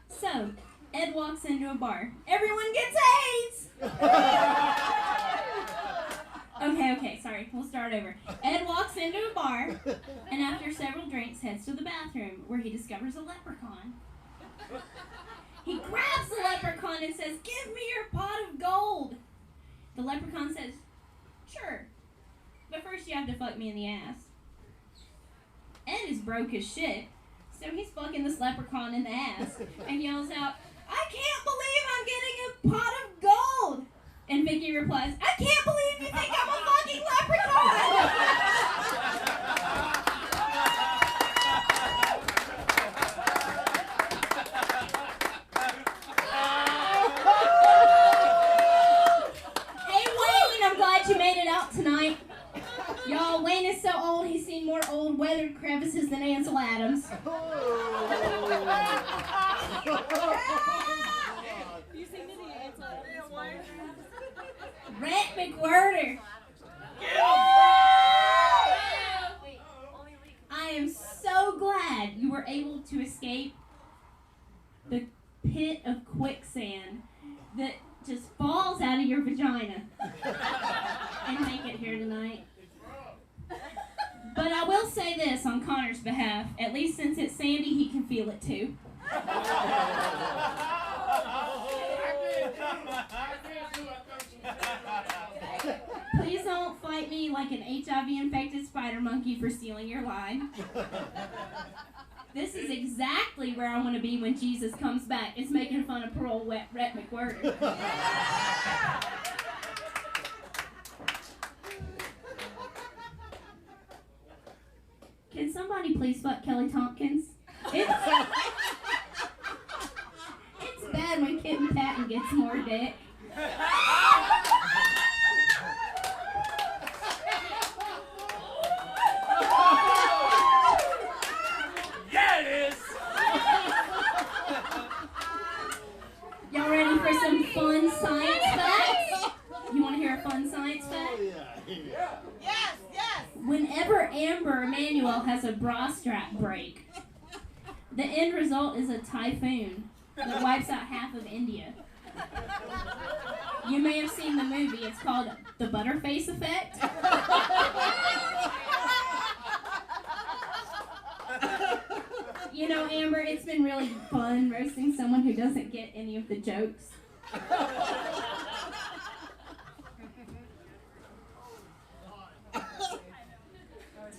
So, Ed walks into a bar. Everyone gets AIDS! Okay, sorry. We'll start over. Ed walks into a bar, and after several drinks, heads to the bathroom, where he discovers a leprechaun. He grabs the leprechaun and says, "Give me your pot of gold." The leprechaun says, "Sure, but first you have to fuck me in the ass." Ed is broke as shit, so he's fucking this leprechaun in the ass and yells out, "I can't believe I'm getting a pot of gold!" And Vicky replies, "I can't believe you think I'm a fucking leprechaun!" Hey Wayne, I'm glad you made it out tonight. Y'all, Wayne is so old he's seen more old weathered crevices than Ansel Adams. Rhett McWhirter. I am so glad you were able to escape the pit of quicksand that just falls out of your vagina and make it here tonight. But I will say this on Connor's behalf, at least since it's Sandy, he can feel it too. Please don't fight me like an HIV-infected spider monkey for stealing your line. This is exactly where I want to be when Jesus comes back. It's making fun of poor old Rhett McWhirter. Can somebody please fuck Kelly Tompkins? It's bad when Kitten Patton gets more dick. Yeah, it is. Y'all ready for some fun science facts? You want to hear a fun science fact? Yes, yes. Whenever Amber Emanuel has a bra strap break, the end result is a typhoon that wipes out half of India. You may have seen the movie. It's called The Butterface Effect. You know, Amber, it's been really fun roasting someone who doesn't get any of the jokes. Did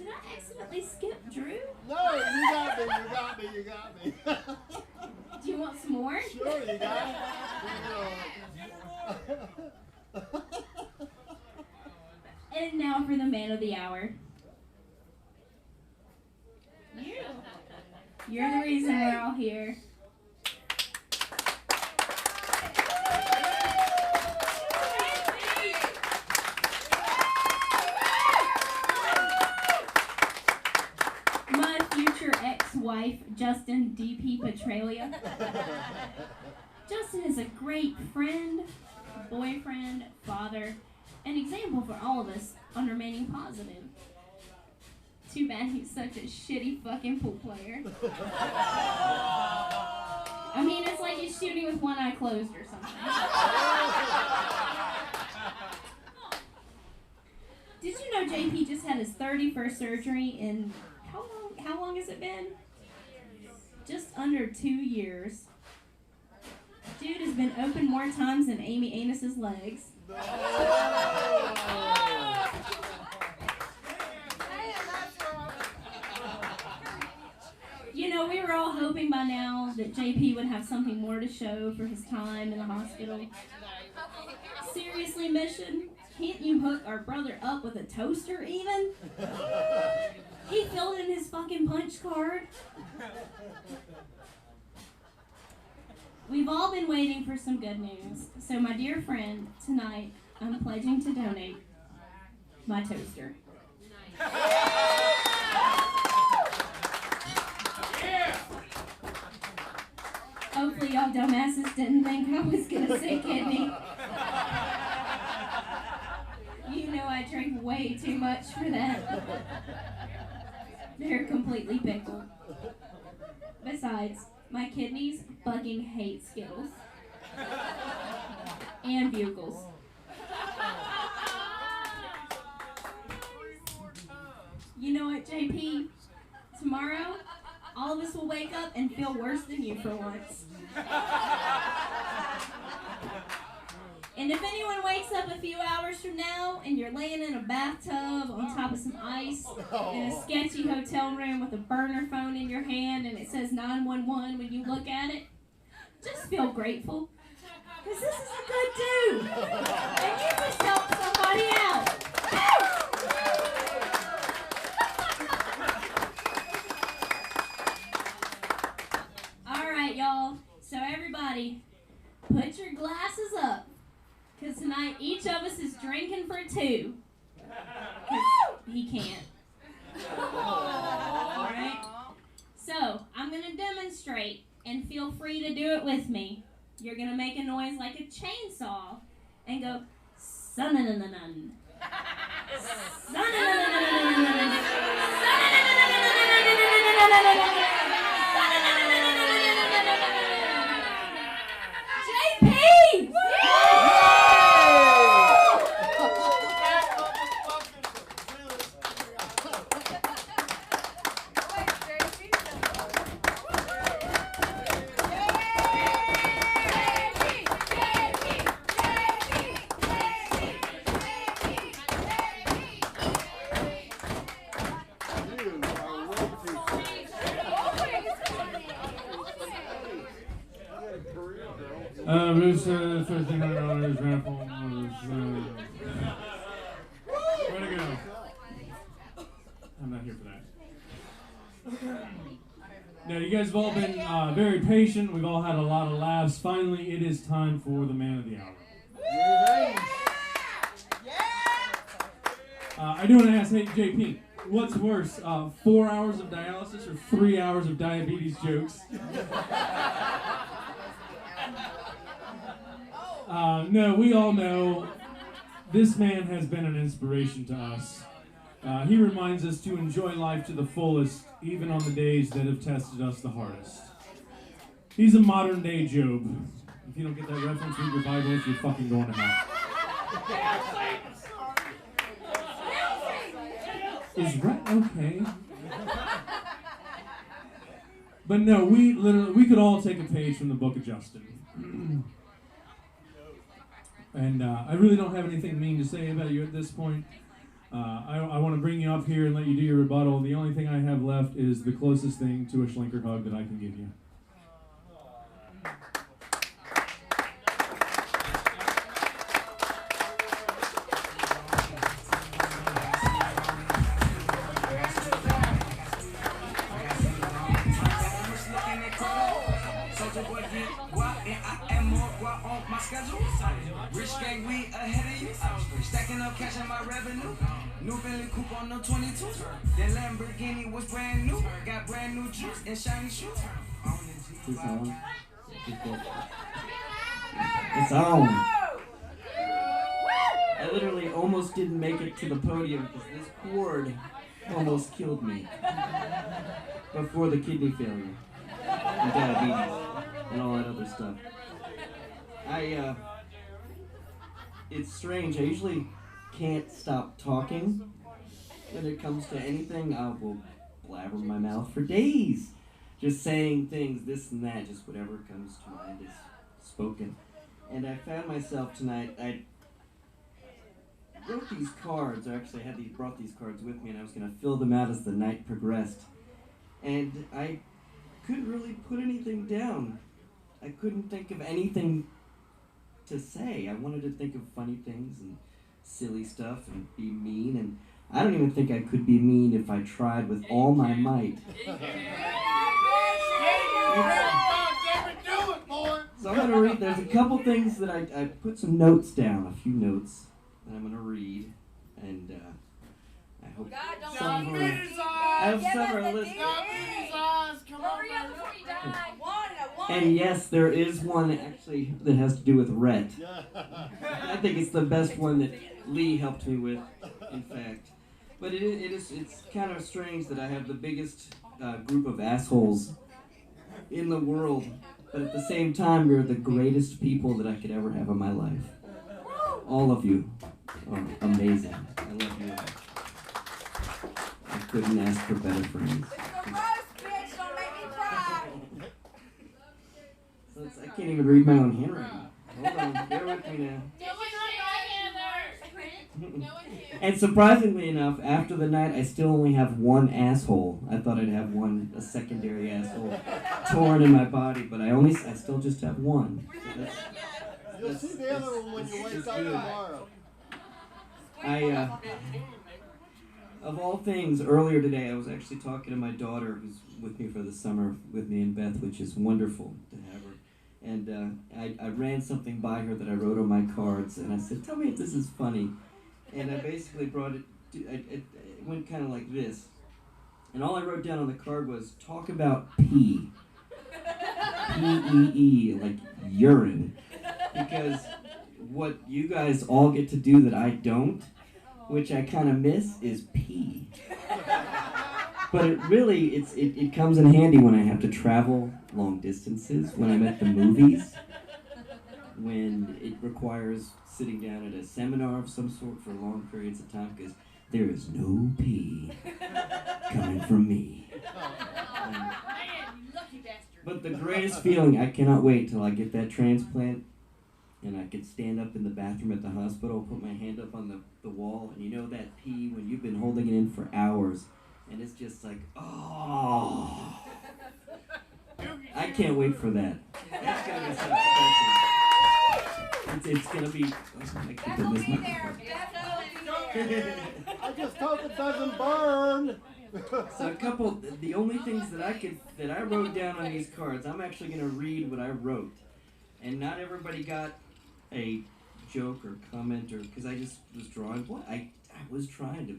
I accidentally skip Drew? No, you got me, you got me, you got me. Do you want some more? Sure, you got it. And now for the man of the hour. You. You're the reason we're all here. My future ex-wife, Justin D.P. Petralia. Justin is a great friend, boyfriend, father, an example for all of us on remaining positive. Too bad he's such a shitty fucking pool player. I mean, it's like he's shooting with one eye closed or something. Did you know JP just had his 31st surgery in, how long has it been? Just under 2 years. Dude has been open more times than Amy Anus's legs. You know, we were all hoping by now that JP would have something more to show for his time in the hospital. Seriously, Mission? Can't you hook our brother up with a toaster even? He filled in his fucking punch card. We've all been waiting for some good news. So my dear friend, tonight I'm pledging to donate my toaster. Hopefully y'all dumbasses didn't think I was gonna say kidney. You know I drink way too much for that. They're completely pickled. Besides, my kidneys fucking hate Skittles. And Bugles. You know what, JP? Tomorrow, all of us will wake up and feel worse than you for once. And if anyone wakes up a few hours from now and you're laying in a bathtub on top of some ice in a sketchy hotel room with a burner phone in your hand and it says 911 when you look at it, just feel grateful. Because this is a good dude. And you just helped somebody out. Alright, y'all. So everybody, put your glasses up. Because tonight, each of us is drinking for two. He can't. Alright? So, I'm going to demonstrate, and feel free to do it with me. You're going to make a noise like a chainsaw, and go, sun-na-na-na-nun. Sun-na-na-na-na-nun. Sun-na-na-na-na-nun. JP! This $1,500 raffle was, way to go. I'm not here for that. Now, you guys have all been very patient. We've all had a lot of laughs. Finally, it is time for the man of the hour. I do want to ask, hey, JP, what's worse, 4 hours of dialysis or 3 hours of diabetes jokes? No, we all know this man has been an inspiration to us. He reminds us to enjoy life to the fullest, even on the days that have tested us the hardest. He's a modern day Job. If you don't get that reference, read your Bible if you're fucking going to hell. Is Rhett okay? But no, we could all take a page from the Book of Justin. And I really don't have anything mean to say about you at this point. I want to bring you up here and let you do your rebuttal. The only thing I have left is the closest thing to a Schlinker hug that I can give you. Rich gang, we ahead of you. Stacking up cash on my revenue. New Bentley coupe on no 22. That Lamborghini was brand new. Got brand new juice and shiny shoes. It's on. It's on. I literally almost didn't make it to the podium because this cord almost killed me. Before the kidney failure. And diabetes. And all that other stuff. It's strange. I usually can't stop talking when it comes to anything. I will blabber my mouth for days. Just saying things, this and that, just whatever comes to mind is spoken. And I found myself tonight, I wrote these cards, or actually I brought these cards with me, and I was going to fill them out as the night progressed. And I couldn't really put anything down. I couldn't think of anything to say. I wanted to think of funny things and silly stuff and be mean, and I don't even think I could be mean if I tried with all my might. So I'm going to read, there's a couple things that I put some notes down, a few notes that I'm going to read, and I hope some of are listening. And yes, there is one actually that has to do with Rhett. I think it's the best one that Lee helped me with, in fact. But it's kind of strange that I have the biggest group of assholes in the world, but at the same time, you're the greatest people that I could ever have in my life. All of you are amazing. I love you. I couldn't ask for better friends. I can't even read my own handwriting. Hold on, bear with me now. And surprisingly enough, after the night, I still only have one asshole. I thought I'd have a secondary asshole torn in my body, but I still just have one. So you'll see the other one when you wake up tomorrow. Of all things, earlier today, I was actually talking to my daughter, who's with me for the summer, with me and Beth, which is wonderful to have her. And I ran something by her that I wrote on my cards, and I said, tell me if this is funny. And I basically brought it, it went kind of like this. And all I wrote down on the card was, talk about pee. P-E-E, like urine. Because what you guys all get to do that I don't, which I kind of miss, is pee. But it comes in handy when I have to travel long distances, when I'm at the movies, when it requires sitting down at a seminar of some sort for long periods of time, because there is no pee coming from me. But the greatest feeling, I cannot wait till I get that transplant and I can stand up in the bathroom at the hospital, put my hand up on the wall, and you know that pee when you've been holding it in for hours, and it's just like, oh. I can't wait for that. That's going to be so special. It's going to be... I just hope it doesn't burn. So the only things that I wrote down on these cards, I'm actually going to read what I wrote. And not everybody got a joke or comment, or because I just was drawing. I was trying to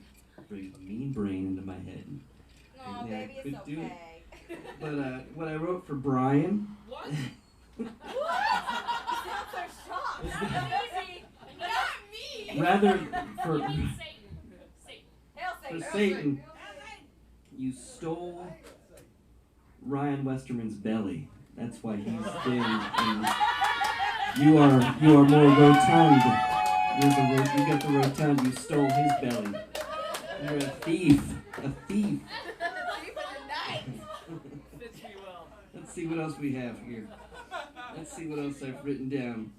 bring Mean Brain into my head. Oh, yeah, baby, I could it's do okay. it. But what I wrote for Brian. What? You sound so shocked. Not me. Rather for Satan. Satan, you stole Ryan Westerman's belly. That's why he's thin. And you are more rotund. You got the rotund. You stole his belly. You're a thief. A thief. see what else we have here. Let's see what else I've written down.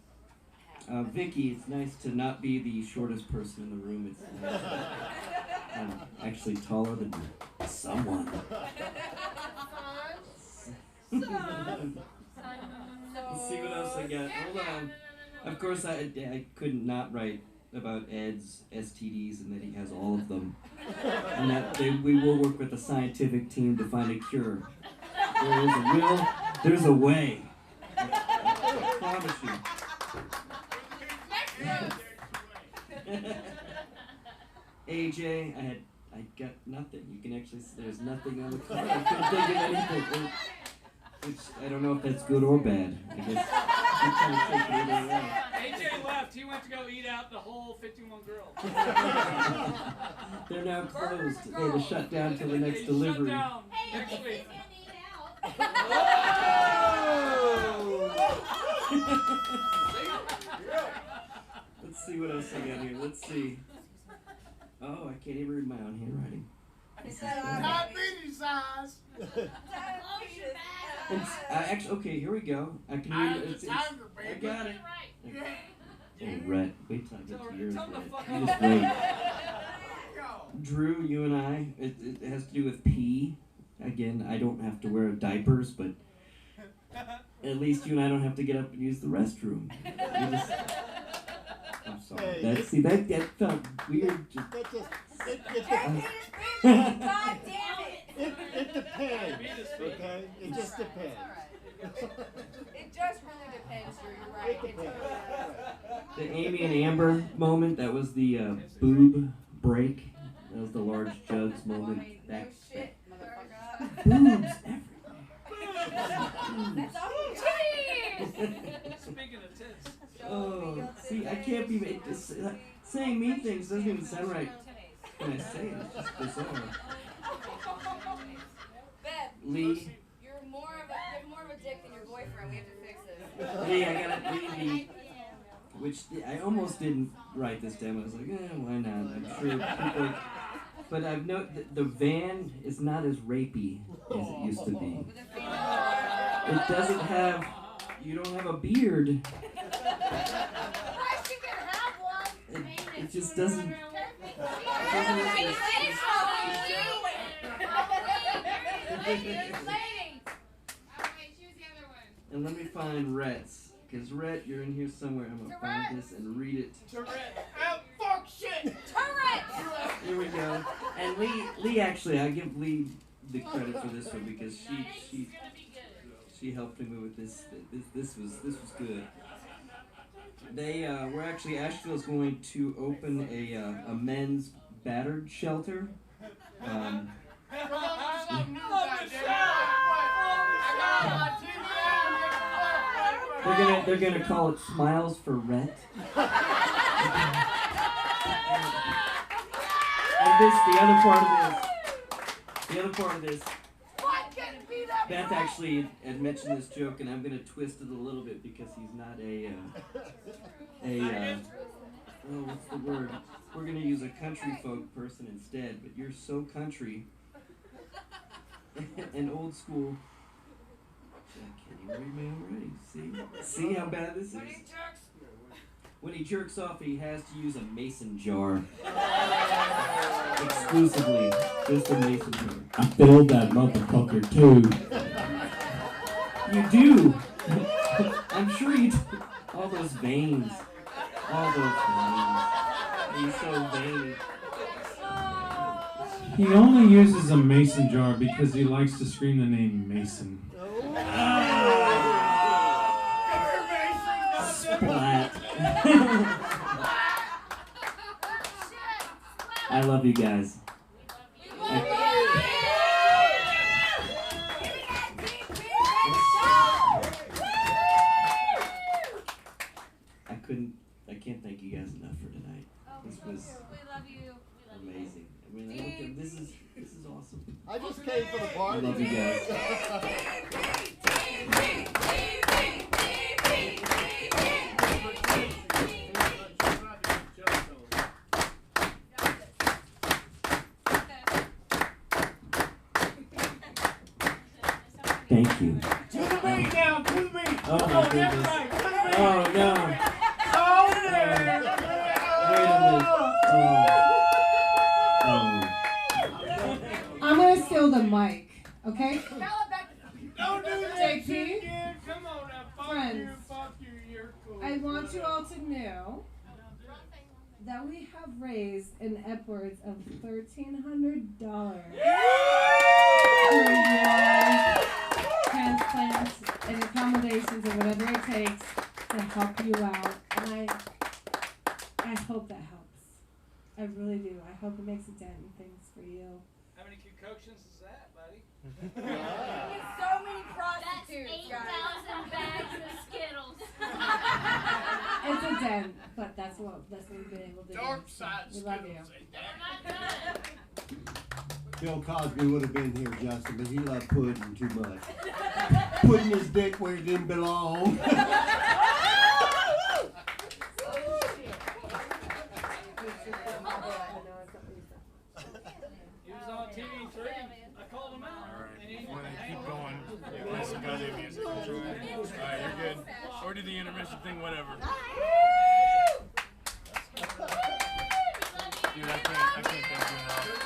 Vicky, it's nice to not be the shortest person in the room. It's nice. I'm actually taller than someone. Let's see what else I got. Hold on. Of course, I couldn't not write about Ed's STDs and that he has all of them. And that we will work with the scientific team to find a cure. There is a will, there's a way. I promise you. AJ, I got nothing. You can actually see there's nothing on the card. I couldn't think of anything. Which I don't know if that's good or bad. I guess I'm trying to take it either way. AJ left. He went to go eat out the whole 51 girls. They're now closed. They had to shut down till the next delivery. Shut down next week. Let's see what else I got here. Let's see. Oh, I can't even read my own handwriting. Diabetes size. Actually, okay, here we go. I can read it. I got it. Oh, Rhett, wait till I get to yours, Rhett. You just wait. Drew, you and I, it has to do with pee. Again, I don't have to wear diapers, but at least you and I don't have to get up and use the restroom. I'm sorry. Hey, that felt weird. God damn it! It depends, okay? It just depends. It just really depends. You're right. It totally The Amy and Amber moment, that was the boob break. That was the large jugs moment. That, shit, boobs That's all. Speaking of tits. Oh, see, I can't be saying mean things doesn't even sound right when I say it. It's just bizarre. Beth, Lee. you have more of a dick than your boyfriend. We have to fix this. Lee, I gotta Lee, which I almost didn't write this down. I was like, why not? I'm sure people. But I've noted the van is not as rapey as it used to be. It doesn't have. You don't have a beard. It just doesn't. And let me find Rhett's. Because Rhett, you're in here somewhere. I'm going to find this and read it. Fuck shit. Here we go. And Lee actually, I give Lee the credit for this one because she helped me with this. This was good. They were actually Asheville's going to open a men's battered shelter. They're gonna call it Smiles for Rhett. And the other part of this. Beth actually had mentioned this joke, and I'm gonna twist it a little bit because he's not what's the word? We're gonna use a country folk person instead, but you're so country and old school. I can't even read my own writing. See how bad this is? When he jerks off, he has to use a mason jar. Exclusively. Just a mason jar. I filled that motherfucker too. You do. I'm sure you do. All those veins. He's so vain. He only uses a mason jar because he likes to scream the name Mason. Splat. I love you guys. I can't thank you guys enough for tonight. This was amazing. I mean, this is awesome. I just came for the I party. love you guys. Thank you. me now, to me. Oh, Come my on, goodness. everybody, to me. Oh, no. Oh, there. Wait a minute. I'm gonna steal the mic, okay? Don't do that JP? shit again. Come on now, fuck you, you're cool. I want you all to know that we have raised an upwards of $1,300 for your transplants and accommodations and whatever it takes to help you out. And I hope that helps. I really do. I hope it makes a dent in things for you. How many concoctions is that, buddy? So many prostitutes, That's 8,000 bags of Skittles. It's a dent, but that's what we've been able to do. Dark So side we love you. Bill Cosby would have been here, Justin, but he loved pudding too much. Putting his dick where it didn't belong. He was on TV3. I called him out. Alright, when they keep going, play some goddamn music. Alright, you're good. Or do the intermission thing, whatever. Dude, I can't thank you enough.